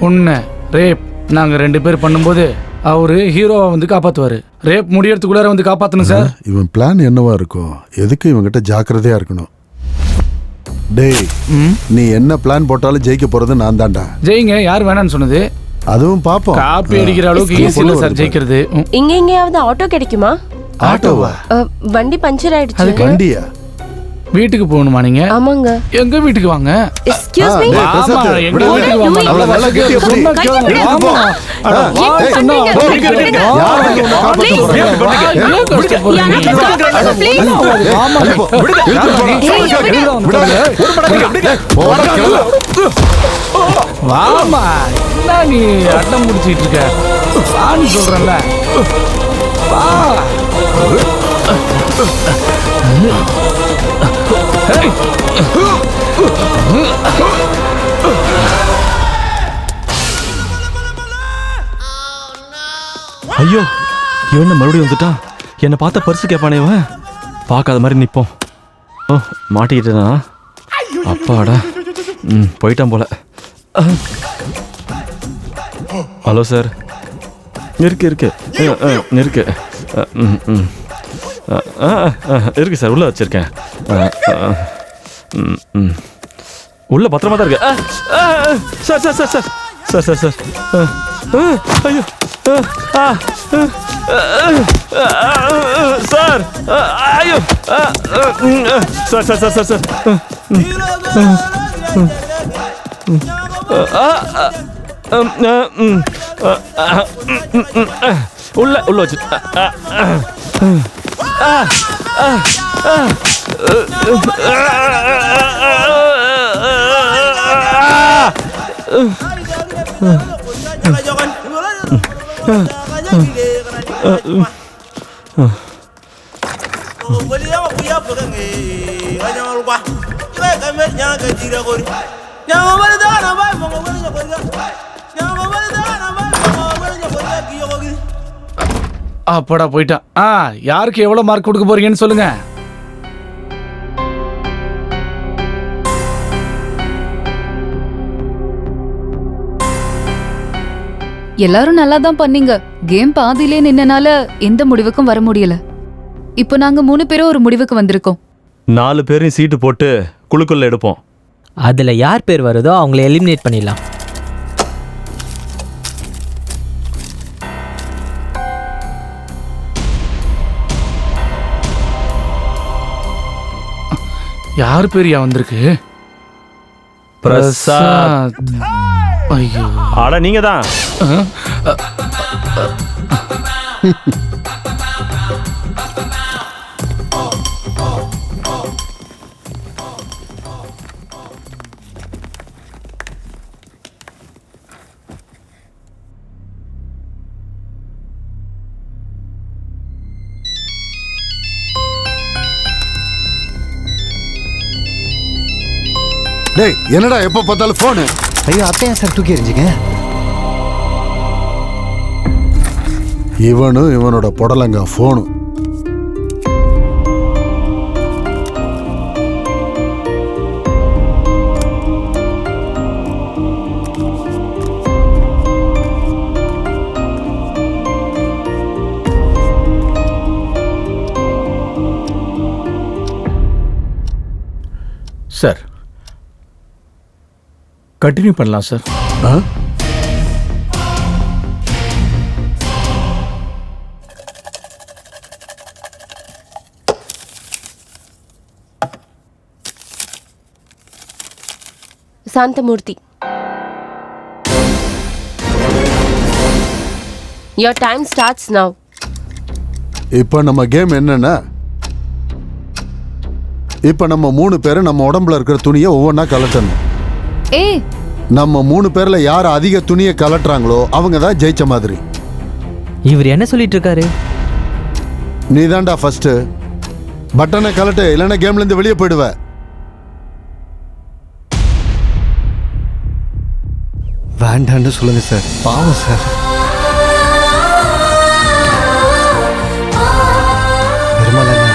ஒன்று ரேப். நாங்கள் 2 பேர் பண்ணும்போது அவரு ஹீரோவை வந்து காப்பாற்றுவார். ரேப் முடியறதுக்குள்ளார வந்து காப்பாற்றணும் சார். இவன் பிளான் என்னவா இருக்கும்? எதுக்கு இவங்கிட்ட ஜாக்கிரதையா இருக்கணும். டேய், நீ என்ன பிளான் போட்டாலும் ஜெயிக்க போறது நான் தான்டா. ஜெயிங்க, யார் வேணான்னு சொன்னது? அதுவும் பாப்போம். காப்பி அடிக்கிற அளவுக்கு ஈஸி இல்லை சார் ஜெயிக்கிறது. இங்க எங்கேயாவது ஆட்டோ கிடைக்குமா? ஆட்டோவா? வண்டி பஞ்சர் ஆயிடுச்சு. வண்டியா? வீட்டுக்கு போகணுமா நீங்க? ஆமாங்க. எங்க வீட்டுக்கு வாங்க. Excuse me. ஆமா, எங்க வீட்டுக்கு வாங்க. நல்லா கேட்டியா? சொன்னா கேளுங்க. ஆமா. அட வா சொன்னா கேளுங்க. யார் வந்து உன்னை காப்பாத்த போறாங்க? ஏன் கஷ்டப்படுறீங்க? ப்ளீஸ். ஆமா. வாமா. என்ன நீ அடம் முடிச்சிட்டு இருக்க? வான்னு சொல்றேன்ல. வா. ஐயோ, இவன் மறுபடியும் வந்துட்டான். என்னை பார்த்த பரிசு கேட்பானே இவன். பார்க்காத மாதிரி நிற்போம். ஓ, மாட்டிக்கிட்டேனா? அப்பாடா. போயிட்டான் போல. Hello sir. இருக்கு இருக்கு இருக்கு இருக்கு சார். உள்ளே வச்சிருக்கேன். உள்ள பத்திரமா தான் இருக்கு. Sir sir sir sir sir sir sir ஐயோ சார் ஐயோ sir sir sir sir sir உள்ள வச்சு அப்படா போயிட்டான். யாருக்கு எவ்வளவு மார்க் கொடுக்க போறீங்கன்னு சொல்லுங்க. எல்லாரும் நல்லா தான் பண்ணீங்க. கேம் பாதியிலே நின்னனால எந்த முடிவுக்கும் வர முடியல. இப்போ நாங்க 3 பேரும் ஒரு முடிவுக்கு வந்திருக்கோம். 4 பேரையும் சீட்டு போட்டு குழுக்குள்ள எடுப்போம். அதுல யார் பேர் வருதோ அவங்கள எலிமினேட் பண்ணிடலாம். யார் பேரியா வந்திருக்கு? பிரசாத். ஐயோ, ஆட நீங்க தான். டேய், என்னடா எப்ப பார்த்தாலும் போனு? ஐயோ, அப்ப ஏன் சார் தூக்கி எறிஞ்சிங்க? இவனும் இவனோட புடலங்க போனு. சார் கண்டினியூ பண்ணலாம் sir. Santhamurthy, your time starts now. இப்ப நம்ம கேம் என்னன்னா, இப்ப நம்ம 3 பேரும் நம்ம உடம்புல இருக்கிற துணியை ஒவ்வொன்றா கலட்டணும். ஏய், நம்ம 3 பேர்ல யார் அதிக துணியை கலட்டுறாங்களோ அவங்க தான் ஜெயிச்ச மாதிரி. இவர் என்ன சொல்லிட்டு இருக்காரு? நீ தான்டா ஃபர்ஸ்ட். பட்டனை கலட்டு, இல்லைன்னா கேம்ல இருந்து வெளியே போயிடுவ. வேண்டான்னு சொல்லுங்க சார், பாவம் சார். பெருமாள் அண்ணா.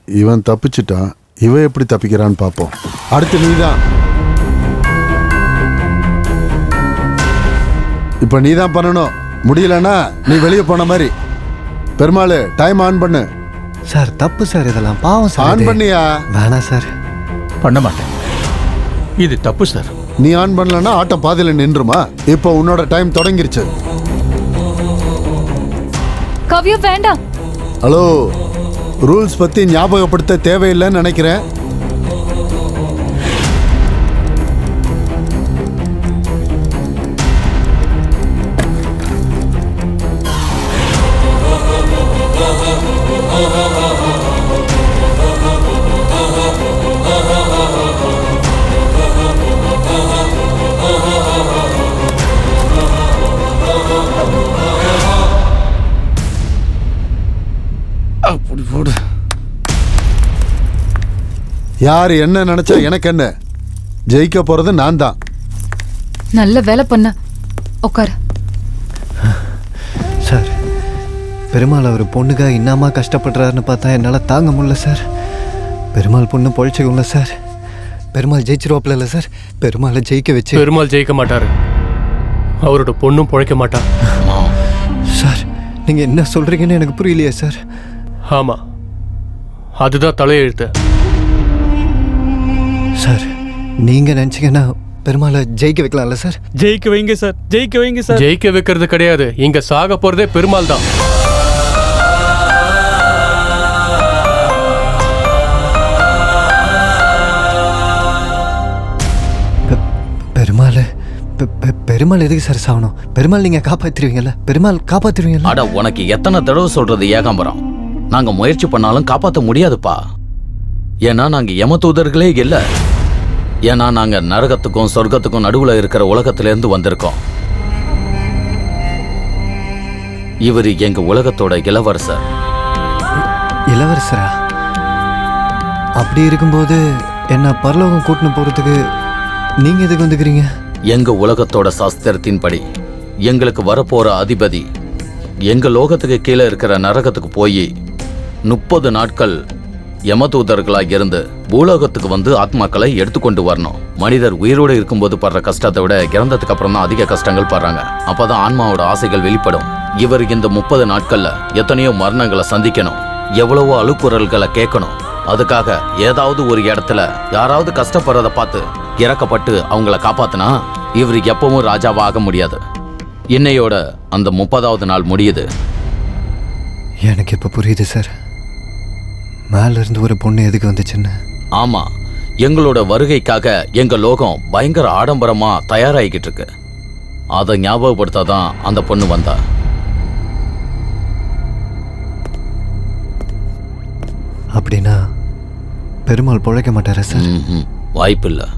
இவன் தப்பிச்சிட்டான், இவன் எப்படி தப்பிக்கிறான்னு பார்ப்போம். அடுத்து நீதான். இப்ப நீதான் பண்ணணும். முடியலன்னா நீ வெளியே போன மாதிரி. பெருமாள், டைம் ஆன் பண்ணு. சார் தப்பு சார், இதெல்லாம் பாவம் சார். ஆன் பண்ணியா? வேணாம் சார், பண்ண மாட்டேன். இது தப்பு சார். நீ ஆன் பண்ணலன்னா ஆட்டம் பாதியில நின்றுமா? இப்போ உன்னோட டைம் தொடங்கிருச்சு. கவ்யா வேண்டாம். ஹலோ, ரூல்ஸ் பத்தி ஞாபகப்படுத்த தேவையில்லைன்னு நினைக்கிறேன். அப்படி போடு. யார் என்ன நினைச்சா எனக்கு என்ன? ஜெயிக்க போறது நான் தான். நல்ல வேலை பண்ண. உட்காரு. சார், பெருமாள் அவர் பொண்ணுக்காக இன்னமா கஷ்டப்படுறாருன்னு பார்த்தா என்னால் தாங்க முடியல சார். பெருமாள் பொண்ணு பொழைச்சிக்கும்ல சார். பெருமாள் ஜெயிச்சிருவாப்ல இல்லை சார். பெருமாளை ஜெயிக்க வச்சு. பெருமாள் ஜெயிக்க மாட்டாரு, அவரோட பொண்ணும் பொழைக்க மாட்டா. சார், நீங்கள் என்ன சொல்கிறீங்கன்னு எனக்கு புரியலையே சார். ஆமாம், அதுதான் தலையெழுத்து. சார், நீங்கள் நினச்சிங்கன்னா பெருமாளை ஜெயிக்க வைக்கலாம்ல சார்? ஜெயிக்க வைங்க சார், ஜெயிக்க வைங்க சார். ஜெயிக்க வைக்கிறது கிடையாது, இங்க சாக போறதே பெருமாள் தான். பெருமாள் பெருமாள் எதுக்கு சார் சாகணும்? பெருமாள் நீங்க காப்பாத்திருவீங்கல்ல? பெருமாள் காப்பாத்திருவீங்கல்ல? அட, உனக்கு எத்தனை தடவை சொல்றது ஏகாம்பரம்? நாங்க முயற்சி பண்ணாலும் காப்பாற்ற முடியாதுப்பா. ஏன்னா நாங்க யம தூதர்களே இல்ல. ஏன்னா நாங்க நரகத்துக்கும் சொர்க்கத்துக்கும் நடுவுல இருக்கிற உலகத்திலிருந்து வந்திருக்கோம். இவர் எங்க உலகத்தோட இளவரசர். இளவரசரா? அப்படி இருக்கும்போது என்ன பரலோகம் கூட்டின்னு போறதுக்கு நீங்க எதுக்கு வந்துக்கிறீங்க? எங்க உலகத்தோட சாஸ்திரத்தின்படி எங்களுக்கு வரப்போற அதிபதி எங்க லோகத்துக்கு கீழே இருக்கிற நரகத்துக்கு போய் 30 நாட்கள் யமதூதர்களாக இருந்து பூலோகத்துக்கு வந்து ஆத்மாக்களை எடுத்துக்கொண்டு வரணும். மனிதர் உயிரோடு இருக்கும்போது படுற கஷ்டத்தை விட இறந்ததுக்கு அப்புறம் தான் அதிக கஷ்டங்கள் படுறாங்க. அப்பதான் ஆன்மாவோட ஆசைகள் வெளிப்படும். இவர் இந்த 30 நாட்கள்ல எத்தனையோ மரணங்களை சந்திக்கணும், எவ்வளவோ அழுக்குறல்களை கேட்கணும். அதுக்காக ஏதாவது ஒரு இடத்துல யாராவது கஷ்டப்படுறத பார்த்து இறக்கப்பட்டு அவங்கள காப்பாத்தினா இவர் எப்பவும் ராஜாவா ஆக முடியாது. இன்னையோட அந்த 30வது நாள் முடியுது. எனக்கு இப்ப புரியுது சார், மேல இருந்து ஒரு பொண்ணு எதுக்கு வந்துச்சுன்னு. ஆமா, எங்களோட வருகைக்காக எங்க லோகம் பயங்கர ஆடம்பரமா தயாராகிக்கிட்டு இருக்கு. அதை ஞாபகப்படுத்தாதான் அந்த பொண்ணு வந்தா. அப்படின்னா பெருமாள் பொழைக்க மாட்டாரா சார்? வாய்ப்பில்லை.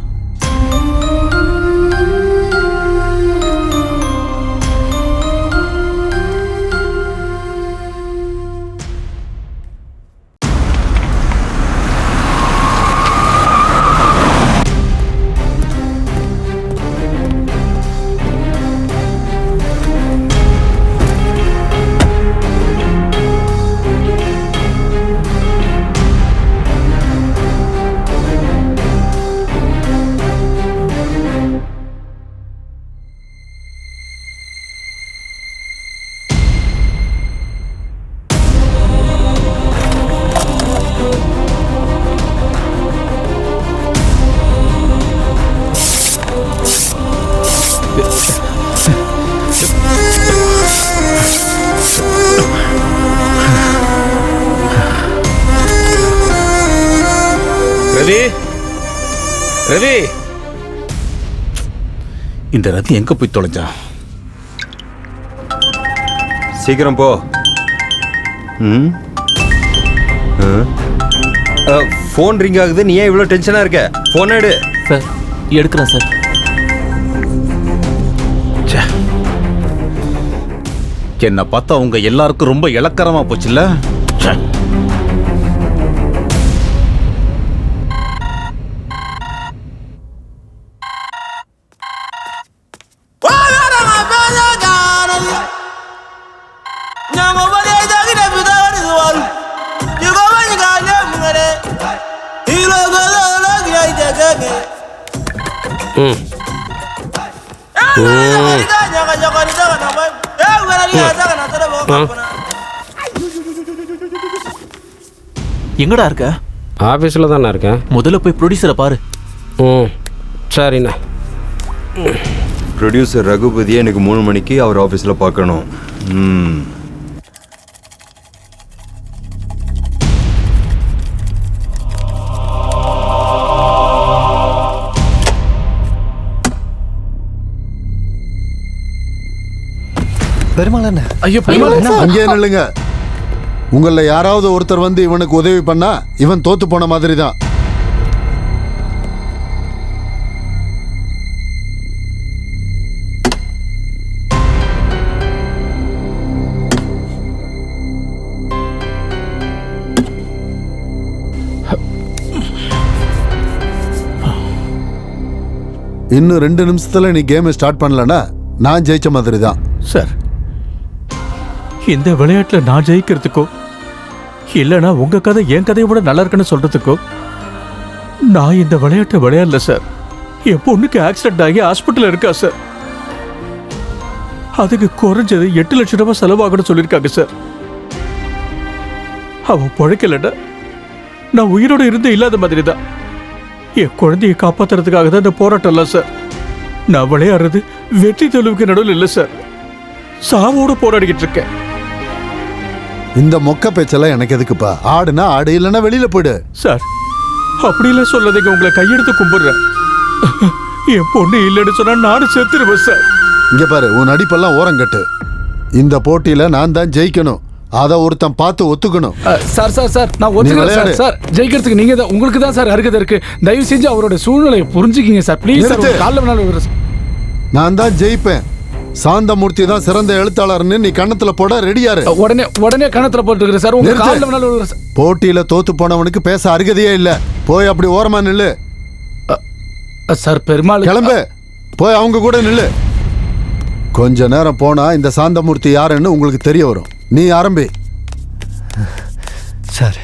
ரவி, இந்த ரதி எங்க போய் தொலைஞ்சா? சீக்கிரம் போ. ஃபோன் ரிங் ஆகுது, நீ ஏன் இவ்வளோ டென்ஷனாக இருக்க? ஃபோன் எடு. சார் எடுக்கிறேன் சார். என்ன பார்த்தா அவங்க எல்லாருக்கும் ரொம்ப இலக்கரமா போச்சுல்ல? எங்கடா இருக்க? ஆஃபீஸில் தானே இருக்கேன். முதல்ல போய் ப்ரொடியூசரை பாரு. சரிண்ணா. ப்ரொடியூசர் ரகுபதியை எனக்கு 3 மணிக்கு அவர் ஆஃபீஸில் பார்க்கணும். பெருமாள் என்ன? ஐயோ அங்கே நில்லுங்க. உங்கள யாராவது ஒருத்தர் வந்து இவனுக்கு உதவி பண்ணா இவன் தோத்து போன மாதிரி தான். இன்னும் 2 நிமிஷத்துல நீ கேம் ஸ்டார்ட் பண்ணலனா நான் ஜெயிச்ச மாதிரி தான். சார், இந்த விளையாட்டுல நான் ஜெயிக்கிறதுக்கோ இல்லைனா உங்க கதை என் கதையை விட நல்லா இருக்குன்னு சொல்றதுக்கோ நான் இந்த விளையாட்டை விளையாடல சார். என் பொண்ணுக்கு ஆக்சிடென்ட் ஆகி ஹாஸ்பிட்டல் இருக்கா சார். அதுக்கு குறைஞ்சது 8 லட்சம் ரூபாய் செலவாகணும்னு சொல்லியிருக்காங்க சார். அவன் பிழைக்கலன்னா நான் உயிரோடு இருந்து இல்லாத மாதிரி தான். என் குழந்தையை காப்பாத்துறதுக்காக தான் இந்த போராட்டம் இல்லை சார். நான் விளையாடுறது வெற்றி தோல்விக்கு நடுவில் இல்லை சார், சாவோட போராடிக்கிட்டு இருக்கேன். இந்த மொக்க பேச்செல்லாம் எனக்கு எதுக்குப்பா? ஆடுனா ஆடு, இல்லைன்னா வெளியில போயிடு. சார், அப்படிலாம் சொல்லாதீங்க, உங்களை கையெடுத்து கும்பிடுறேன். என் பொண்ணு இல்லைன்னு சொன்னா நானும் செத்துருவேன் சார். இங்க பாரு, உன் நடிப்பெல்லாம் ஓரங்கட்டு. இந்த போட்டியில நான் தான் ஜெயிக்கணும். அதை ஒருத்தன் பார்த்து ஒத்துக்கணும். சார் சார் சார் நான் ஒத்துக்கிறேன் சார். சார் ஜெயிக்கிறதுக்கு நீங்க தான், உங்களுக்கு தான் சார் அருகதை இருக்கு. தயவு செஞ்சு அவரோட சூழ்நிலையை புரிஞ்சுக்கிங்க சார் ப்ளீஸ் சார். காலைல வேணாலும் நான் தான் ஜெயிப்பேன். சாந்தமூர்த்தி தான் சிறந்த எழுத்தாளர்னு நீ கண்ணத்துல போட ரெடியாரு. உடனே கண்ணத்துல போட்டுக்கிறேன் சார். உங்க காலைல வேணாலும் போட்டியில தோத்து போனவனுக்கு பேச அருகதையே இல்ல. போய் அப்படி ஓரமா நில்லு. சார் பெருமாள் கிளம்பு, போய் அவங்க கூட நில்லு. கொஞ்ச நேரம் போனா இந்த சாந்தமூர்த்தி யாருன்னு உங்களுக்கு தெரிய வரும். நீ ஆரம்பி. சார்,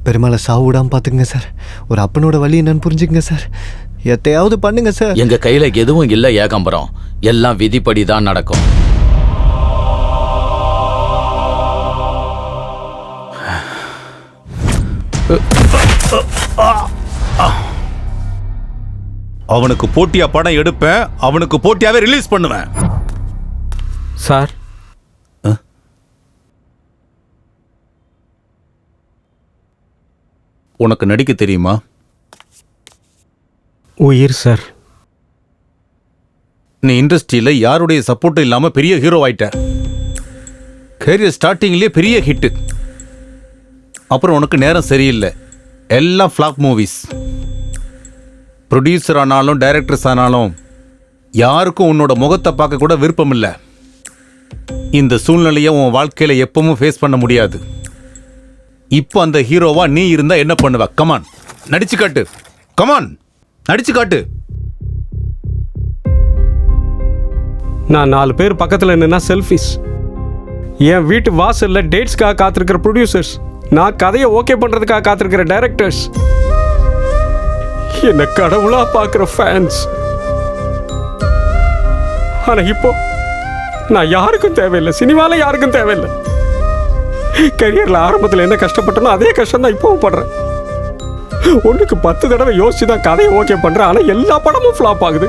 பெருமாளை சாவு விடாம பாத்துங்க சார். ஒரு அப்பனோட வழி என்னன்னு புரிஞ்சுக்கங்க சார். எத்தையாவது பண்ணுங்க சார். எங்க கையில எதுவும் இல்ல ஏகாம்பரம், எல்லாம் விதிப்படி தான் நடக்கும். அவனுக்கு போட்டியா படம் எடுப்பேன், அவனுக்கு போட்டியாவே ரிலீஸ் பண்ணுவேன். சார், உனக்கு நடிக்க தெரியுமா? உயிர் சார். நீ இண்டஸ்ட்ரியில யாருடைய சப்போர்ட்டும் இல்லாம பெரிய ஹீரோ ஆயிட்ட. கேரியர் ஸ்டார்டிங்லயே பெரிய ஹிட். அப்புறம் உனக்கு நேரம் சரியில்லை, எல்லாம் ஃபிளாப் மூவிஸ். ப்ரொடியூசர் ஆனாலும் டைரக்டர்ஸ் ஆனாலும் யாருக்கும் உன்னோட முகத்தை பார்க்க கூட விருப்பம் இல்லை. இந்த சூழ்நிலையை உன் வாழ்க்கையில எப்பவும் ஃபேஸ் பண்ண முடியாது. இப்போ அந்த ஹீரோவா நீ இருந்தா என்ன பண்ணுவ? கமான், நடிச்சு காட்டு. கமான், நடிச்சு காட்டு. நான் 4 பேர் பக்கத்தில் நின்னா செல்ஃபிஸ். என் வீட்டு வாசல்ல டேட்ஸ்க்காக காத்திருக்கிற ப்ரொடியூசர்ஸ், நான் கதையை ஓகே பண்றதுக்காக காத்திருக்கிற டைரக்டர்ஸ், என்ன கடவுளா பார்க்குற ஃபேன்ஸ். ஆனா இப்போ நான் யாருக்கும் தேவையில்லை, சினிமால யாருக்கும் தேவையில்லை. கரியர்ல ஆரம்பத்தில் என்ன கஷ்டப்பட்டனோ அதே கஷ்டம் தான் இப்பவும் படுறேன். ஒன்றுக்கு 10 தடவை யோசிச்சு தான் கதையை ஓகே பண்றேன். ஆனா எல்லா படமும் ஃப்ளாப் ஆகுது.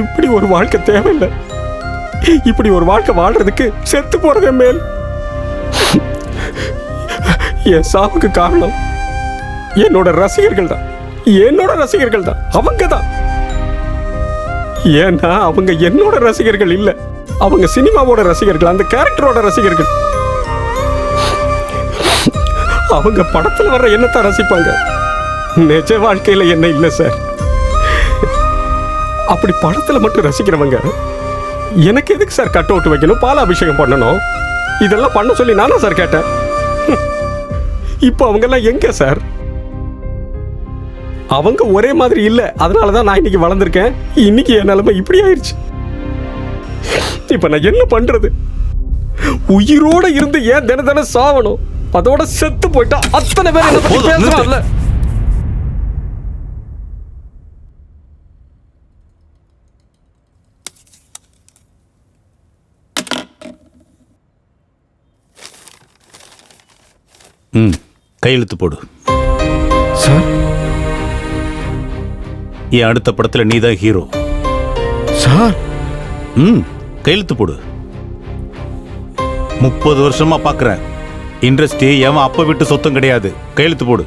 இப்படி ஒரு வாழ்க்கை தேவையில்லை. இப்படி ஒரு வாழ்க்கை வாழ்றதுக்கு செத்து போறதே மேல். என் சாவுக்கு காரணம் என்னோட ரசிகர்கள் தான், என்னோட ரசிகர்கள் தான், அவங்க தான். ஏன்னா அவங்க என்னோட ரசிகர்கள் இல்ல, அவங்க சினிமாவோட ரசிகர்கள், அந்த கேரக்டரோட ரசிகர்கள். அவங்க படத்துல வர்ற என்னத்தான் ரசிப்பாங்க, நிஜ வாழ்க்கையில என்ன இல்ல சார். அப்படி படத்துல மட்டும் ரசிக்கிறவங்க எனக்கு எதுக்கு சார் கட் அவுட் வைக்கணும், பாலாபிஷேகம் பண்ணணும், இதெல்லாம் பண்ண சொல்லி நானா சார் கேட்டேன்? இப்போ அவங்க எல்லாம் எங்க சார்? அவங்க ஒரே மாதிரி இல்ல, அதனாலதான் நான் இன்னைக்கு வளர்ந்திருக்கேன். இன்னைக்கு என் நிலைமை இப்படி ஆயிடுச்சு. இப்ப நான் என்ன பண்றது? உயிரோட இருந்து ஏன் தினம் சாவணும்? அதோட செத்து போயிட்டா அத்தனை பேர் என்ன பத்தி பேசுறாங்கல்ல. கையெழுத்து போடு சார். என் அடுத்த படத்துல நீதான் ஹீரோ சார். கையெழுத்து போடு. 30 வருஷமா பாக்குறேன், இண்டஸ்ட்ரி எவன் அப்ப விட்டு சொத்தம் கிடையாது. கையெழுத்து போடு.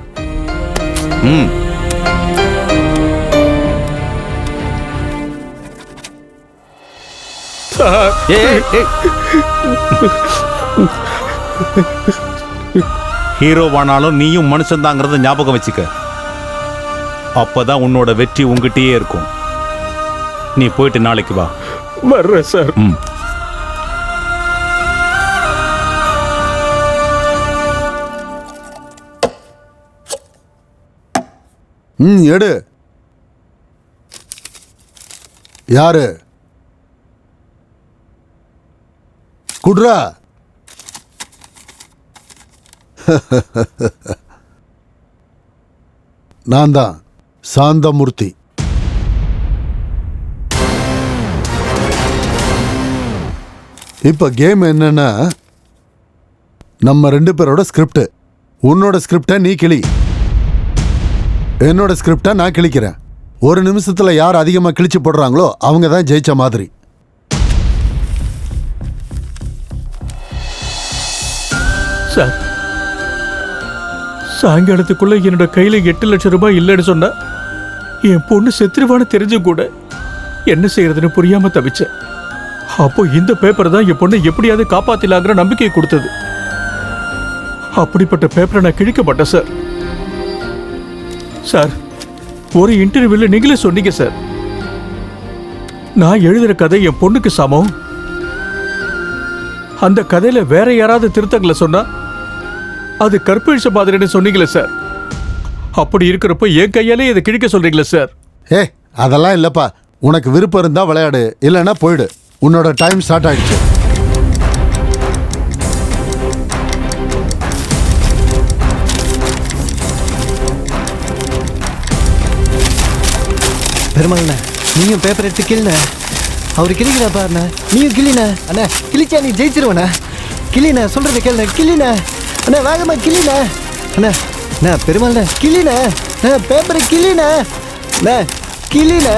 ஹீரோவானாலும் நீயும் மனுஷன் தாங்கிறத ஞாபகம் வச்சுக்க. அப்பதான் உன்னோட வெற்றி உங்ககிட்டயே இருக்கும். நீ போயிட்டு நாளைக்கு வா. வர்றேன் சார். எடு. யாரு குட்ரா? நான் தான் சாந்தமூர்த்தி. இப்ப கேம் என்னன்னா, நம்ம 2 பேரோட ஸ்கிரிப்ட். உன்னோட ஸ்கிரிப்டை நீ கிளி, என்னோட ஸ்கிரிப்டை நான் கிழிக்கிறேன். ஒரு நிமிஷத்துல யார் அதிகமா கிழிச்சு போடுறாங்களோ அவங்க தான் ஜெயிச்ச மாதிரி. சார், சாயங்காலத்துக்குள்ள என்னோட கையில 8 லட்சம் ரூபாய் இல்லைன்னு சொன்னா என் பொண்ணு செத்துருவான்னு தெரிஞ்சும் கூட என்ன செய்யறதுன்னு புரியாம தவிச்சேன். அப்போ இந்த பேப்பர் தான் என் பொண்ணை எப்படியாவது காப்பாத்திலாங்கிற நம்பிக்கையை கொடுத்தது. அப்படிப்பட்ட பேப்பரை நான் கிழிக்கப்பட்டேன் சார். சார், ஒரு இன்டர்வியூல நீங்களே சொன்னீங்க சார், நான் எழுதுற கதை என் பொண்ணுக்கு சமம். அந்த கதையில வேற யாராவது திருத்தங்களை சொன்னா அது கற்பழிச்ச மாதிரின்னு சொன்னீங்களே சார். அப்படி இருக்கிறப்ப என் கையாலே இதை கிழிக்க சொல்றீங்களே சார். அதெல்லாம் இல்லப்பா. உனக்கு விருப்பம் இருந்தா விளையாடு, இல்லைன்னா போயிடு. உன்னோட டைம் ஸ்டார்ட் ஆயிடுச்சு. பெருமாள்ண்ண, நீயும் பேப்பர் எடுத்து கிளின. அவரு கிளிக்கிறா பாருண்ண, நீயும் கிளின. அண்ணா கிழிச்சா நீ ஜெயிச்சிருவண்ணா. கிளின, சொல்றதை கேளுண்ண. கிளின அண்ணா, வேகமா கிளின. அண்ணா அண்ணா பெருமாள்ண்ண கிளின. பேப்பரை கிளின. அண்ணா கிளின.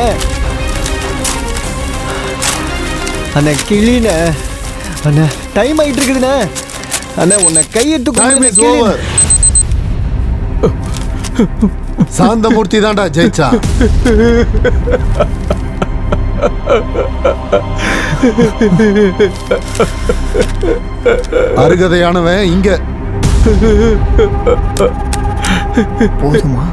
அண்ணா கிளின. அண்ணா டைம் ஆகிட்டு இருக்குதுண்ணா. அண்ணா உன்னை கையிட்டு சாந்தமூர்த்தி தான்டா ஜெயிச்சா. அருகதையானவன் இங்க. போதுமா?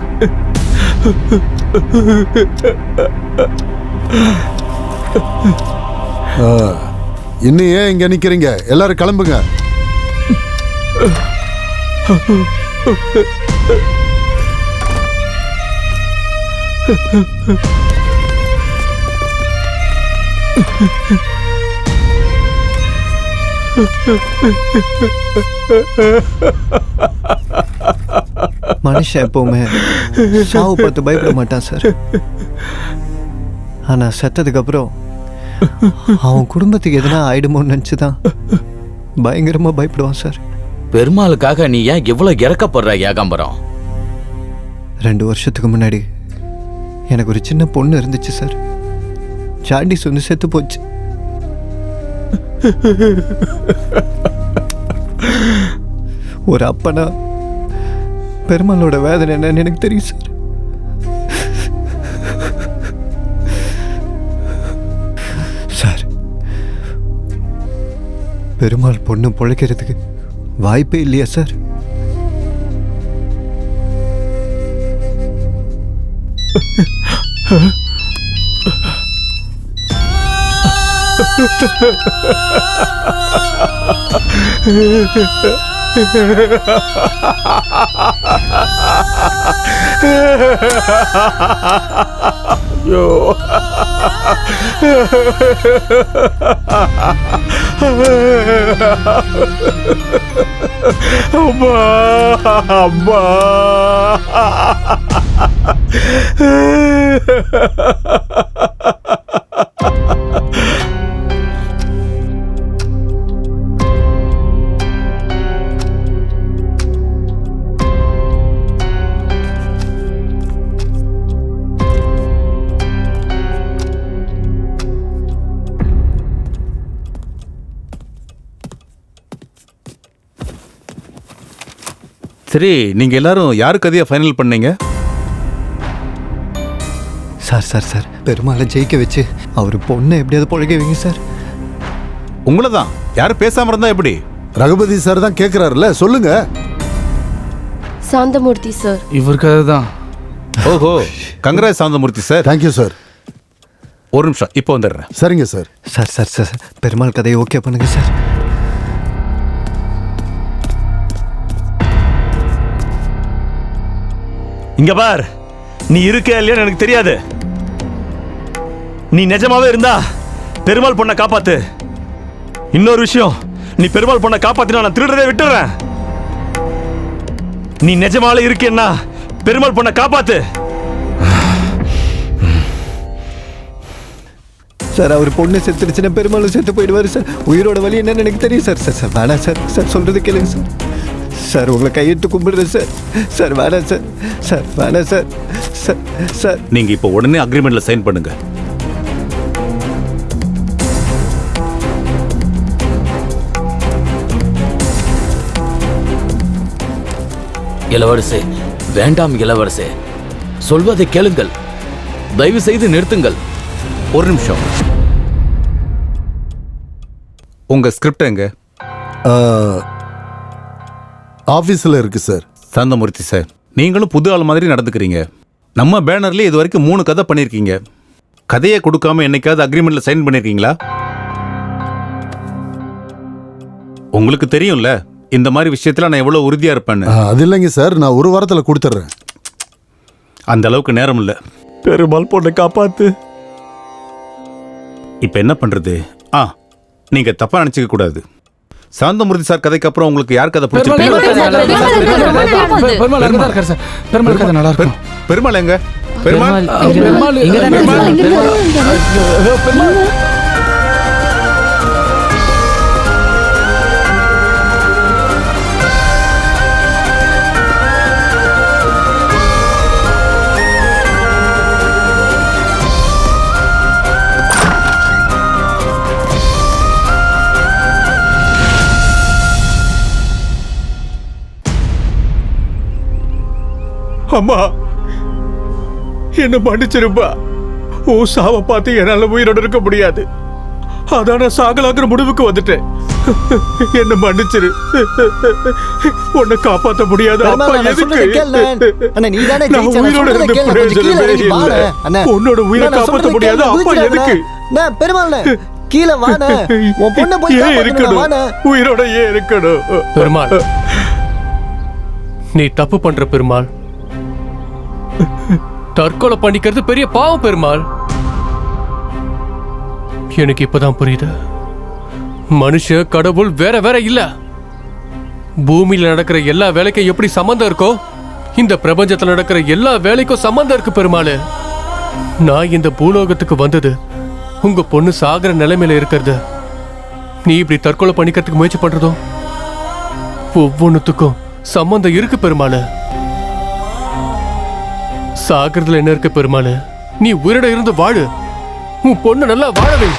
இன்னும் ஏன் இங்க நிக்கிறீங்க? எல்லாரும் கிளம்புங்க. மனுஷன் எப்பவுமே சாவு பார்த்து பயப்பட மாட்டான் சார். ஆனா செத்ததுக்கு அப்புறம் அவன் குடும்பத்துக்கு எதனா ஆயிடுமோன்னு நினைச்சுதான் பயங்கரமா பயப்படுவான் சார். பெருமாளுக்காக நீ ஏன் இவ்வளவு இறக்கப்படுற ஏகாம்பரம்? 2 வருஷத்துக்கு முன்னாடி எனக்கு ஒரு சின்ன பொண்ணு இருந்துச்சு சார். ஜாண்டிஸ் வந்து செத்து போச்சு. ஒரு அப்பனா பெருமாளோட வேதனை என்னன்னு எனக்கு தெரியும் சார். சார், பெருமாள் பொண்ணு பிழைக்கிறதுக்கு வாய்ப்பே இல்லையா சார்? ஐயோ அம்மா அம்மா சரி, நீங்க எல்லாரும் யாரு கதையை ஃபைனல் பண்ணீங்க? சார் சார் சார், பெருமாளை ஜெயிக்க வச்சு அவர் பொண்ணை எப்படியாவது பிழைக்க வைங்க சார். உங்களை தான். யாரும் பேசாம இருந்தா எப்படி? ரகுபதி சார் தான் கேட்கிறாருல்ல, சொல்லுங்க. சாந்தமூர்த்தி சார். இவருக்கு அதுதான். ஓஹோ, Gangaraj Santhamurthy sir. Thank you sir. ஒரு நிமிஷம், இப்போ வந்துடுறேன். சரிங்க sir. Sir sir sir, Perumal கதையை ஓகே பண்ணுங்க சார். இங்க பார், நீ இருக்க இல்லையான்னு எனக்கு தெரியாது. நீ நிஜமாவே இருந்தா பெருமாள் பொண்ணை காப்பாத்து. இன்னொரு விஷயம், நீ பெருமாள் பொண்ணை காப்பாத்தினா நான் திருடுறதே விட்டுறேன். நீ நிஜமாவே இருக்கேன்னா பெருமாள் பொண்ணை காப்பாத்து. சார், அவர் பொண்ணு செத்துடுச்சுன்னா பெருமாளும் செத்து போயிடுவாரு சார். உயிரோட வலி என்னன்னு எனக்கு தெரியும் சார். சார் சார் வேணாம் சார். சார் சொல்றது கேளுங்க சார். சார் உங்களை கையெடுத்து கும்பிடுறேன் சார். சார் வேணாம் சார். சார் வேணாம் சார். சார் சார், நீங்க இப்போ உடனே அக்ரிமெண்ட்ல சைன் பண்ணுங்க. இளவரசே, வேண்டாம் இளவரசே, சொல்வதை கேளுங்கள், தயவு செய்து நிறுத்துங்கள். ஒரு நிமிஷம், உங்க ஸ்கிரிப்ட் எங்க? ஆபீஸ்ல இருக்கு சார். சாந்தமூர்த்தி சார், நீங்களும் புது ஆள் மாதிரி நடந்துக்கிறீங்க. நம்ம பேனர்ல இது வரைக்கும் 3 கதை பண்ணிருக்கீங்க. கதையை கொடுக்காம என்னைக்காவது அக்ரிமெண்ட்ல சைன் பண்ணிருக்கீங்களா? உங்களுக்கு தெரியும்ல இந்த மாதிரி விஷயத்துல நான் எவ்வளவு உறுதியா இருப்பேன்னு. அது இல்லைங்க சார், நான் ஒரு வாரத்துல கொடுத்துட்றேன். அந்த அளவுக்கு நேரம் இல்ல. பெருமாள் பொண்ணை காப்பாத்து. இப்ப என்ன பண்றது? நீங்க தப்பா நினைச்சுக்க கூடாது. சாந்தமூர்த்தி சார் கதைக்கு அப்புறம் உங்களுக்கு யார் கதை பிடிச்சிருக்கு? பெருமாள் எங்க? பெருமாள் அம்மா, என்ன மன்னிச்சிருப்பா. ஓ சாவை பார்த்து என்னால உயிரோட இருக்க முடியாது. அதான் நான் சாகலாங்கிற முடிவுக்கு வந்துட்டேன். என்ன மன்னிச்சிரு. உன்னை காப்பாற்ற முடியாது. அப்பா எதுக்கு? நான் உயிரோட இருந்த பிரயோஜனமே இல்லை. உன்னோட உயிரை காப்பாற்ற முடியாது. அப்பா எதுக்கு? பெருமாள் கீழே வான, உன் பொண்ணை போய் ஏன் இருக்கணும்? உயிரோட ஏன் இருக்கணும்? பெருமாள், நீ தப்பு பண்ற பெருமாள். தற்கொலை பண்ணிக்கிறது பெரிய பாவம் பெருமாள். எனக்கு இப்பதான் புரியுது, மனுஷ கடவுள் வேற வேற இல்ல. பூமியில நடக்கிற எல்லா வேலைக்கும் எப்படி சம்பந்தம் இருக்கோ, இந்த பிரபஞ்சத்துல நடக்கிற எல்லா வேலைக்கும் சம்பந்தம் இருக்கு பெருமாள். நான் இந்த பூலோகத்துக்கு வந்தது உங்க பொண்ணு சாகர நிலைமையில இருக்கிறது. நீ இப்படி தற்கொலை பண்ணிக்கிறதுக்கு முயற்சி பண்றதும் ஒவ்வொன்னுத்துக்கும் சம்பந்தம் இருக்கு பெருமாள். சாகிறதுல என்ன இருக்கு பெருமாள்? நீ உயிரோட இருந்து வாழு, உன் பொண்ணு நல்லா வாழவே.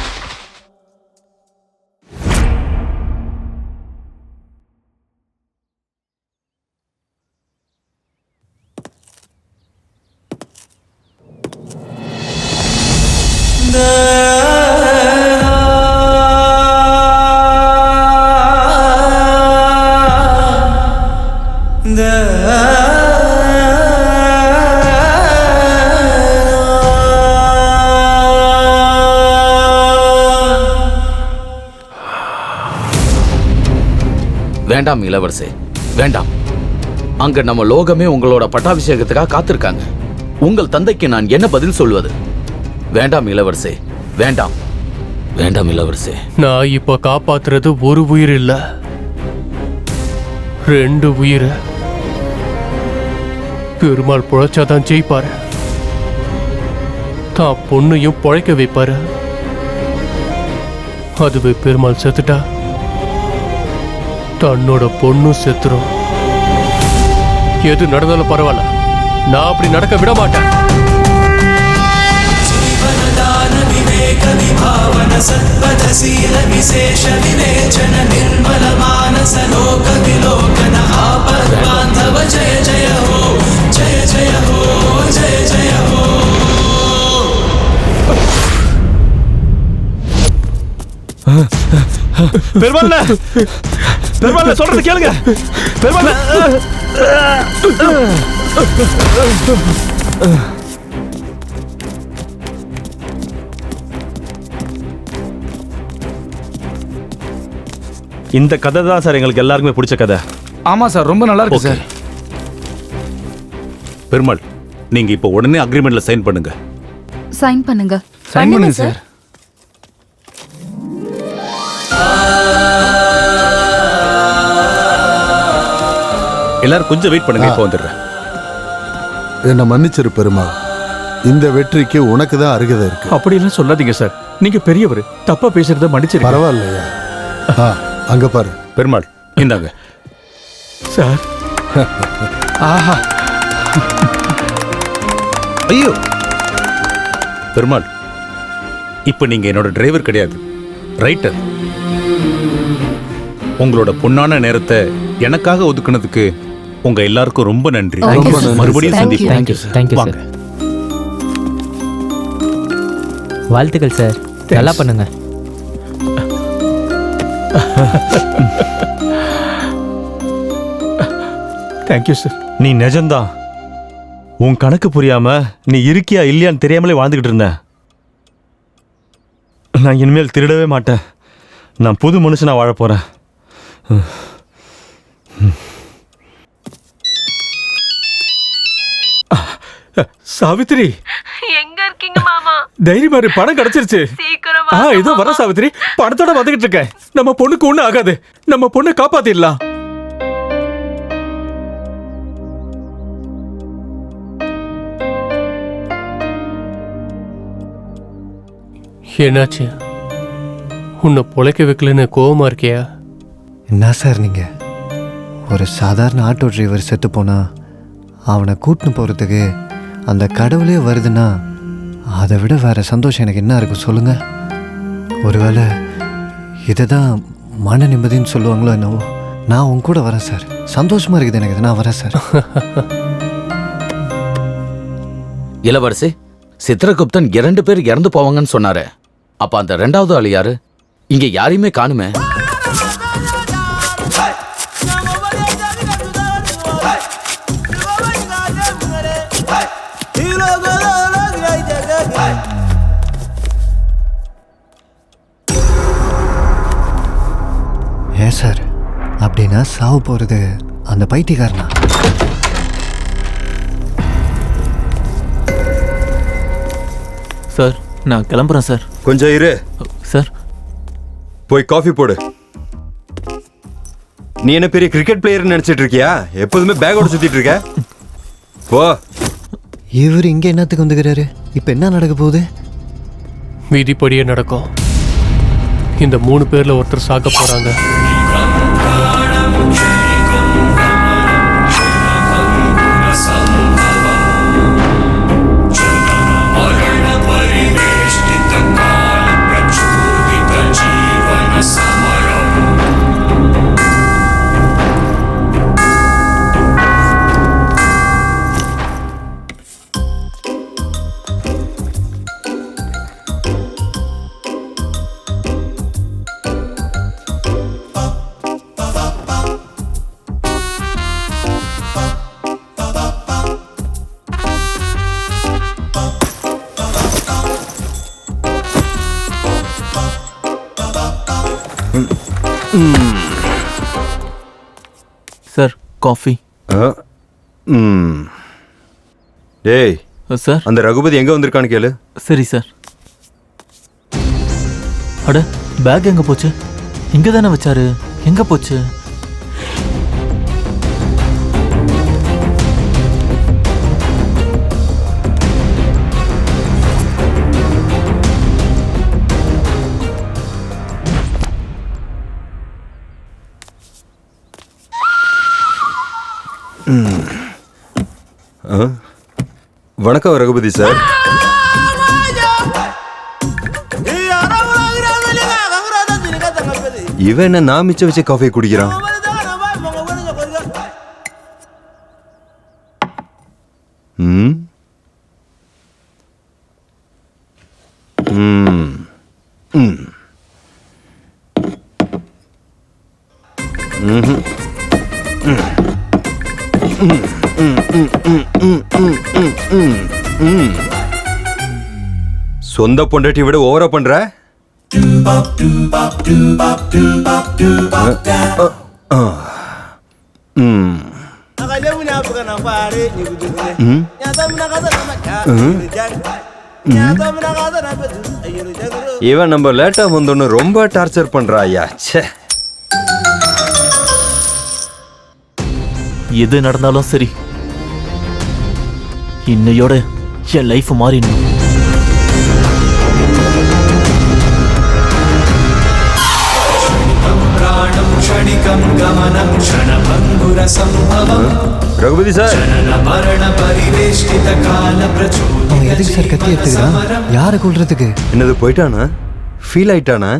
வேண்டாம் இளவரசே, வேண்டாம். அங்க நம்ம லோகமே உங்களோட பட்டாபிஷேகத்துக்காக காத்திருக்காங்க. உங்கள் தந்தைக்கு நான் என்ன பதில் சொல்வது? வேண்டாம் இளவரசே, வேண்டாம், வேண்டாம் இளவரசே. நான் இப்ப காப்பாத்துறது ஒரு உயிர் இல்ல, 2 உயிர். பெருமாள் பொழைச்சாதான் ஜெயிப்பாரு, தான் பொண்ணையும் பொழைக்க வைப்பாரு. அதுவே பெருமாள் செத்துட்டா தன்னோட பொண்ணும் செத்துரும். எது நடந்தாலும் பரவாயில்ல, நான் அப்படி நடக்க விட மாட்டேன். பெருமாள் பெருமாள் சொல்றது கேளுங்க. பெருமாள் இந்த கதை தான் சார் எங்களுக்கு எல்லாருக்குமே பிடிச்ச கதை. ஆமா சார், ரொம்ப நல்லா இருக்கு சார். பெருமாள், நீங்க இப்போ உடனே அக்ரிமெண்ட்ல சைன் பண்ணுங்க. சைன் பண்ணுங்க. சைன் பண்ணுங்க சார். எல்லாரும் கொஞ்சம் வெயிட் பண்ணுங்க, இப்போ வந்துடுறேன். என்ன மன்னிச்சிரு பெருமாள், இந்த வெற்றிக்கு உனக்கு தான் அருகதை இருக்கு. அப்படி எல்லாம் சொல்லாதீங்க சார், நீங்க பெரியவர், தப்பா பேசுறத மன்னிச்சிரு. பரவாயில்லையா? அங்க பாரு. பெருமாள் இந்தாங்க சார். ஆஹா, ஐயோ பெருமாள், இப்போ நீங்க என்னோட டிரைவர் கிடையாது, ரைட்டர். உங்களோட பொன்னான நேரத்தை எனக்காக ஒதுக்குனதுக்கு உங்க எல்லாருக்கும் ரொம்ப நன்றி. மறுபடியும் சந்திப்போம். வாங்க. வாழ்த்துக்கள் சார், நல்லா பண்ணுங்க. Thank you sir. நீ நிஜம்தான். உன் கணக்கு புரியாம நீ இருக்கியா இல்லையான்னு தெரியாமலே வாழ்ந்துகிட்டு இருந்த. நான் இனிமேல் திருடவே மாட்டேன். நான் புது மனுஷனா வாழ போறேன். சாவித்திரி, எங்க இருக்கீங்க மாமா? தைரியமா இரு, பணம் கிடைச்சிருச்சு. சீக்கிரமா இதோ வர சாவித்திரி, பணத்தோட வந்துகிட்டு இருக்கேன். நம்ம பொண்ணுக்கு ஒண்ணு ஆகாது, நம்ம பொண்ணை காப்பாத்திடலாம். என்னாச்சு? உன்னை பொழைக்க வைக்கலன்னு கோவமா இருக்கியா? என்ன சார் நீங்க? ஒரு சாதாரண ஆட்டோ டிரைவர் செத்து போனா அவனை கூட்டின்னு போகிறதுக்கு அந்த கடவுளே வருதுன்னா அதை விட வேற சந்தோஷம் எனக்கு என்ன இருக்கும் சொல்லுங்க? ஒருவேளை இதை தான் மன நிம்மதின்னு சொல்லுவாங்களோ என்னவோ. நான் உன் கூட வரேன் சார், சந்தோஷமா இருக்குது எனக்கு. நான் வரேன் சார். இளவரசி, சித்திரகுப்தன் 2 பேர் இறந்து போவாங்கன்னு சொன்னாரு. அப்ப அந்த 2வது ஆள் யாரு? இங்க யாரையுமே காணுமே. ஏன் சார் அப்படின்னா சாவு போறது அந்த பைத்தியக்காரனா? சார் நான் கிளம்புறேன் சார். கொஞ்சம் இரு சார். போய் காஃபி போடு. நீ என்ன பெரிய கிரிக்கெட் பிளேயர்னு நினைச்சிட்டு இருக்கியா? எப்போதுமே பேக்கோட சுத்திட்டு இருக்க. போ. இவர் இங்க என்னத்துக்கு வந்துக்கிறாரு? இப்ப என்ன நடக்க போகுது? விதிப்படியே நடக்கும். இந்த 3 பேர்ல ஒருத்தர் சாக்க போறாங்க. Sir coffee. டேய் சார், அந்த ரகுபதி எங்க வந்திருக்கான்னு கேளு. சரி சார். அட, பேக் எங்க போச்சு? இங்க தானே வச்சாரு, எங்க போச்சு? வணக்கம் ரகுபதி சார். இவன் என்ன நான் மிச்சம் வச்ச காஃபி குடிக்கிறான்? ம் ம் ம் சொந்த பொண்டாட்டி விட ஓவரா பண்ற. இவன் நம்ம லேட்டா வந்தோன்னு ரொம்ப டார்ச்சர் பண்றா. ஐயா ச்சே. எது நடந்தாலும் சரி, இன்னையோட என் லைஃப் மாறிடணும். ரகுபதி சார், அவன் எதுக்கு சார் கத்தி எடுத்துக்கிறான்? யாரை கொல்றதுக்கு? என்னது போயிட்டானா? ஃபீல் ஆயிட்டானா?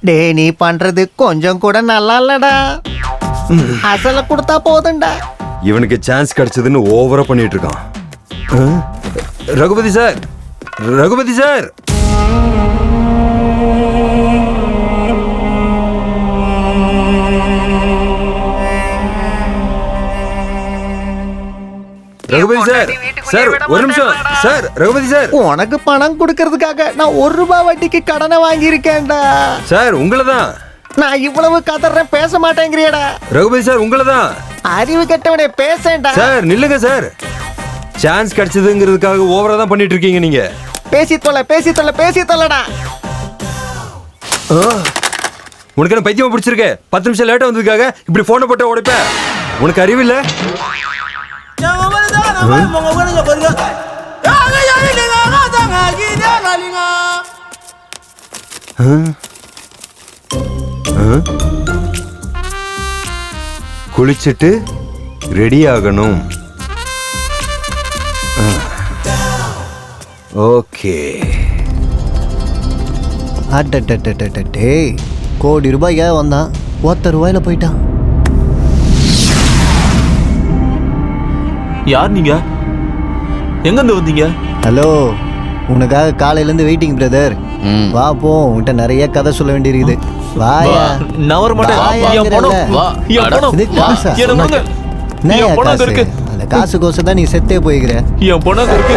டே, நீ பண்றது கொஞ்சம் கூட நல்லா இல்லடா. அசல கொடுத்தா போதும்டா. இவனுக்கு சான்ஸ் கிடைச்சதுன்னு ஓவரா பண்ணிட்டு இருக்கான். Raghupathi sir, Raghupathi sir, Raghupathi sir, sir ஒரு நிமிஷம் சார். ரகுபதி சார், உனக்கு பணம் கொடுக்கறதுக்காக நான் 1 ரூபாய் வட்டிக்கு கடனை வாங்கியிருக்கேன்டா. சார் உங்களை தான். நான் இவ்வளவு கதறேன், பேச மாட்டேங்கிறியடா. ரகுபதி சார் உங்களை தான். அறிவு கெட்டவனே, பேசேன்டா. சார் நில்லுங்க சார். சான்ஸ் கிடைச்சதுங்கிறதுக்காக ஓவரா தான் பண்ணிட்டு இருக்கீங்க நீங்க. பேசி தொல்லடா. உனக்கு என்ன பைத்தியமா பிடிச்சிருக்க? 10 நிமிஷம் லேட்டா வந்ததுக்காக இப்படி போனை போட்டு உடைப்ப? உனக்கு அறிவு இல்ல? குளிச்சுட்டு ரெடி ஆகணும். ஓகே. அட்டே, கோடி ரூபாய்க்காக வந்தான், 1 ரூபாயில போயிட்டான். யார் நீங்க? எங்க இருந்து வந்தீங்க? ஹலோ, உனக்காக காலையிலேருந்து வெயிட்டிங் பிரதர். வா போ, உன்கிட்ட நிறைய கதை சொல்ல வேண்டியிருக்குது. வாயா. நான் வர மாட்டேன். என் பணம், என் பணம். இது காசா? என்னங்க? என்னய்யா என் பணம் காசு? இருக்கு. அந்த காசுக்கோசம் தான் நீ செத்தே போய்க்கிற. என் பணம் இருக்கு.